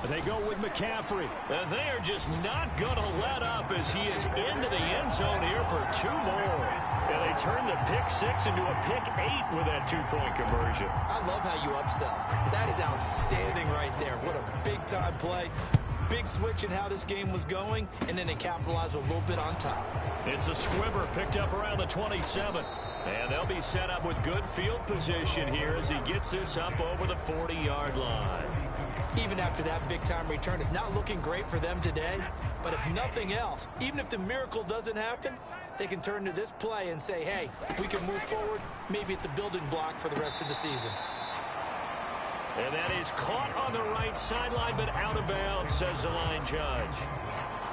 They go with McCaffrey. And they are just not going to let up as he is into the end zone here for 2 more. And they turn the pick 6 into a pick 8 with that 2-point conversion. I love how you upsell. That is outstanding right there. What a big-time play. Big switch in how this game was going, and then they capitalize a little bit on top. It's a squibber picked up around the 27. And they'll be set up with good field position here as he gets this up over the 40-yard line. Even after that big-time return, it's not looking great for them today. But if nothing else, even if the miracle doesn't happen, they can turn to this play and say, hey, we can move forward. Maybe it's a building block for the rest of the season. And that is caught on the right sideline, but out of bounds, says the line judge.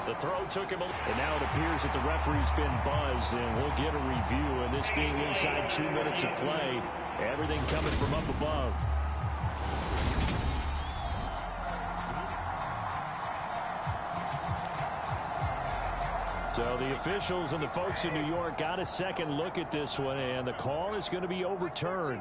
The throw took him, and now it appears that the referee's been buzzed, and we'll get a review. And this being inside 2 minutes of play, everything coming from up above. So the officials and the folks in New York got a second look at this one, and the call is going to be overturned.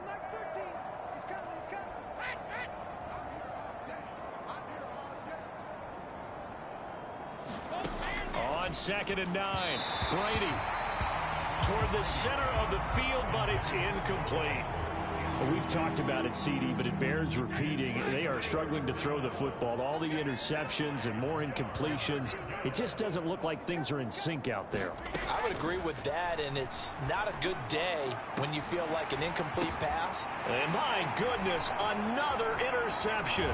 On 2nd and 9, Brady toward the center of the field, but it's incomplete. We've talked about it, CD, but it bears repeating. They are struggling to throw the football. All the interceptions and more incompletions. It just doesn't look like things are in sync out there. I would agree with that, and it's not a good day when you feel like an incomplete pass. And my goodness, another interception.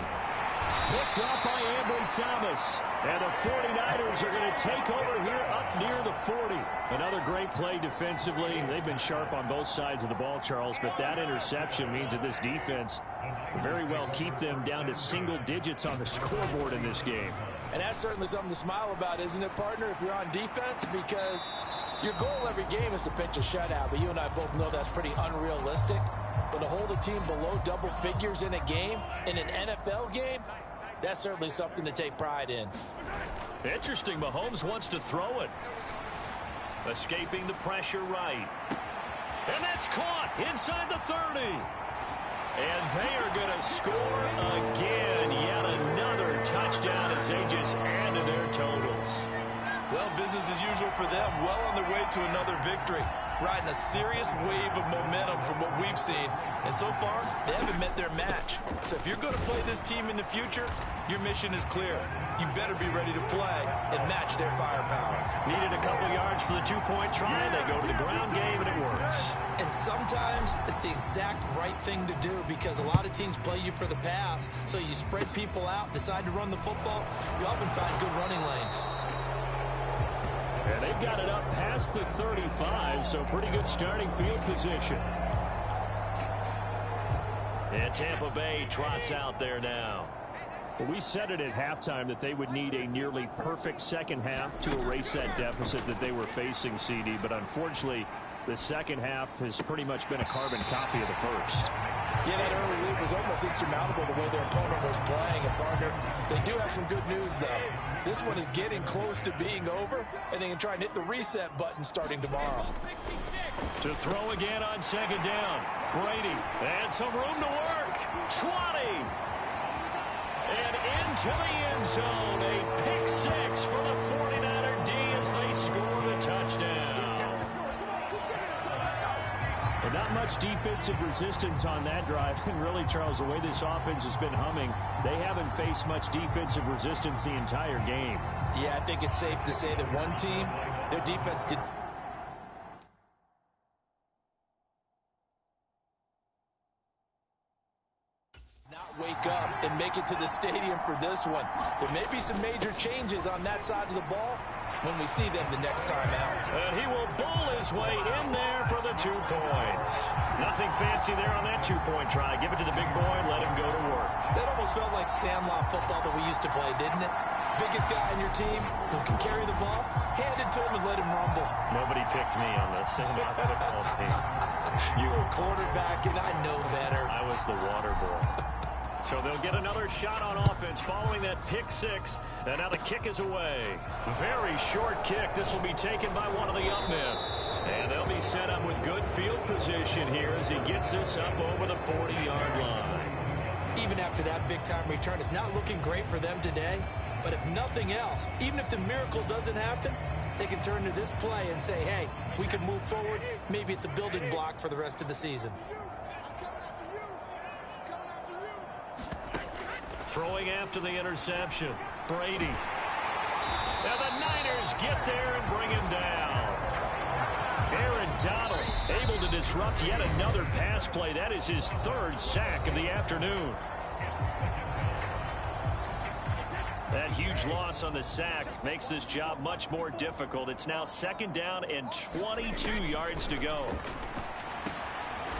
Picked up by Ambry Thomas. And the 49ers are going to take over here up near the 40. Another great play defensively. They've been sharp on both sides of the ball, Charles, but that interception means that this defense very well keep them down to single digits on the scoreboard in this game. And that's certainly something to smile about, isn't it, partner, if you're on defense? Because your goal every game is to pitch a shutout, but you and I both know that's pretty unrealistic. But to hold a team below double figures in a game, in an NFL game, that's certainly something to take pride in. Interesting. Mahomes wants to throw it. Escaping the pressure right. And that's caught inside the 30. And they are going to score again. Yet another touchdown as they just add to their totals. Well, business as usual for them. Well on their way to another victory. Riding a serious wave of momentum from what we've seen. And so far, they haven't met their match. So if you're going to play this team in the future, your mission is clear. You better be ready to play and match their firepower. Needed a couple yards for the 2-point try. They go to the ground game, and it works. And sometimes it's the exact right thing to do because a lot of teams play you for the pass. So you spread people out, decide to run the football. You often find good running lanes. And they've got it up past the 35, so pretty good starting field position. And Tampa Bay trots out there now. Well, we said it at halftime that they would need a nearly perfect second half to erase that deficit that they were facing, CD. But unfortunately, the second half has pretty much been a carbon copy of the first. Yeah, that early lead was almost insurmountable the way their opponent was playing. And, partner, they do have some good news, though. This one is getting close to being over, and they can try and hit the reset button starting tomorrow. To throw again on 2nd down. Brady, and some room to work. 20. And into the end zone. A pick 6 for the 49er D as they score a touchdown. And not much defensive resistance on that drive. And really, Charles, the way this offense has been humming, they haven't faced much defensive resistance the entire game. Yeah, I think it's safe to say that one team, their defense did not wake up and make it to the stadium for this one. There may be some major changes on that side of the ball when we see them the next time out. And he will bowl his way in there for the 2 points. Nothing fancy there on that 2-point try. Give it to the big boy, let him go to work. That almost felt like sandlot football that we used to play, didn't it? Biggest guy on your team who can carry the ball, hand it to him and let him rumble. Nobody picked me on the sandlot football team. You were quarterback, and I know better. I was the water boy. So they'll get another shot on offense following that pick six. And now the kick is away. Very short kick. This will be taken by one of the up men. And they'll be set up with good field position here as he gets this up over the 40-yard line. Even after that big-time return, it's not looking great for them today. But if nothing else, even if the miracle doesn't happen, they can turn to this play and say, hey, we can move forward. Maybe it's a building block for the rest of the season. Throwing after the interception, Brady. And the Niners get there and bring him down. Aaron Donald able to disrupt yet another pass play. That is his 3rd sack of the afternoon. That huge loss on the sack makes this job much more difficult. It's now 2nd down and 22 yards to go.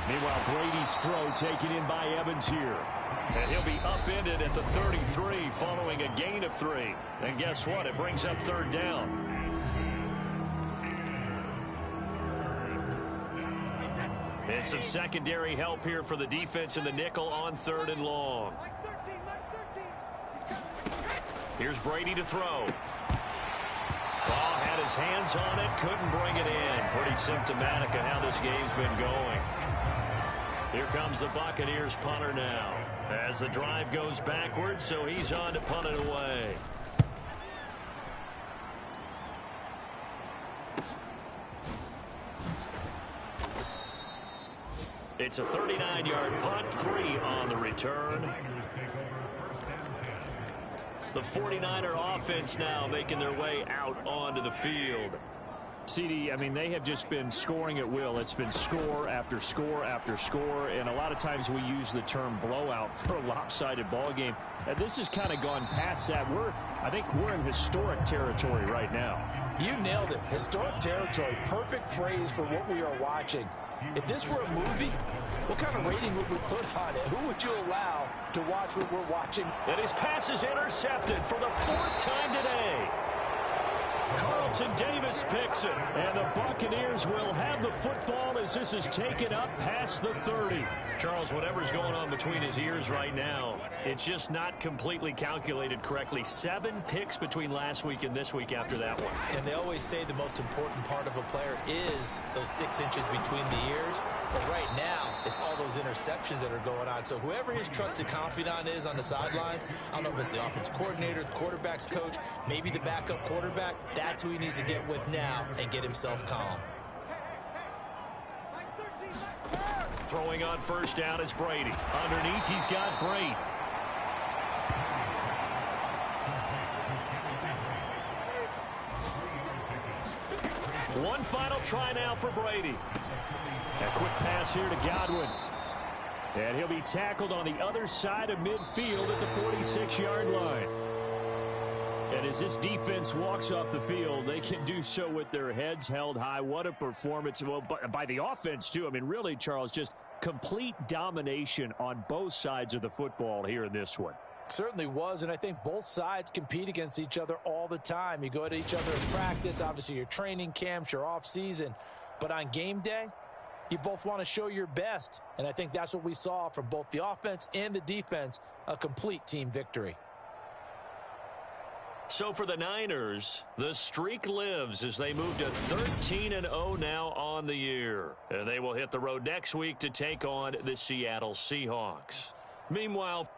Meanwhile, Brady's throw taken in by Evans here. And he'll be upended at the 33 following a gain of 3. And guess what? It brings up 3rd down. And some secondary help here for the defense in the nickel on 3rd and long. Here's Brady to throw. Ball had his hands on it, couldn't bring it in. Pretty symptomatic of how this game's been going. Here comes the Buccaneers punter now. As the drive goes backwards, so he's on to punt it away. It's a 39-yard punt, 3 on the return. The 49er offense now making their way out onto the field. CD, I mean, they have just been scoring at will. It's been score after score after score, and a lot of times we use the term blowout for a lopsided ball game. This has kind of gone past that. I think we're in historic territory right now. You nailed it. Historic territory. Perfect phrase for what we are watching. If this were a movie, what kind of rating would we put on it? Who would you allow to watch what we're watching? And his pass is intercepted for the 4th time today. Carlton Davis picks it, and the Buccaneers will have the football as this is taken up past the 30. Charles, whatever's going on between his ears right now, it's just not completely calculated correctly. 7 picks between last week and this week after that one. And they always say the most important part of a player is those 6 inches between the ears. But right now, it's all those interceptions that are going on. So whoever his trusted confidant is on the sidelines, I don't know if it's the offense coordinator, the quarterback's coach, maybe the backup quarterback, that's who he needs to get with now and get himself calm. Throwing on 1st down is Brady. Underneath, he's got Brady. One final try now for Brady. A quick pass here to Godwin. And he'll be tackled on the other side of midfield at the 46-yard line. And as this defense walks off the field, they can do so with their heads held high. What a performance. Well, by the offense, too. I mean, really, Charles, just complete domination on both sides of the football here in this one. Certainly was, and I think both sides compete against each other all the time. You go at each other in practice, obviously your training camps, your off-season. But on game day, you both want to show your best. And I think that's what we saw from both the offense and the defense, a complete team victory. So for the Niners, the streak lives as they move to 13-0 now on the year. And they will hit the road next week to take on the Seattle Seahawks. Meanwhile,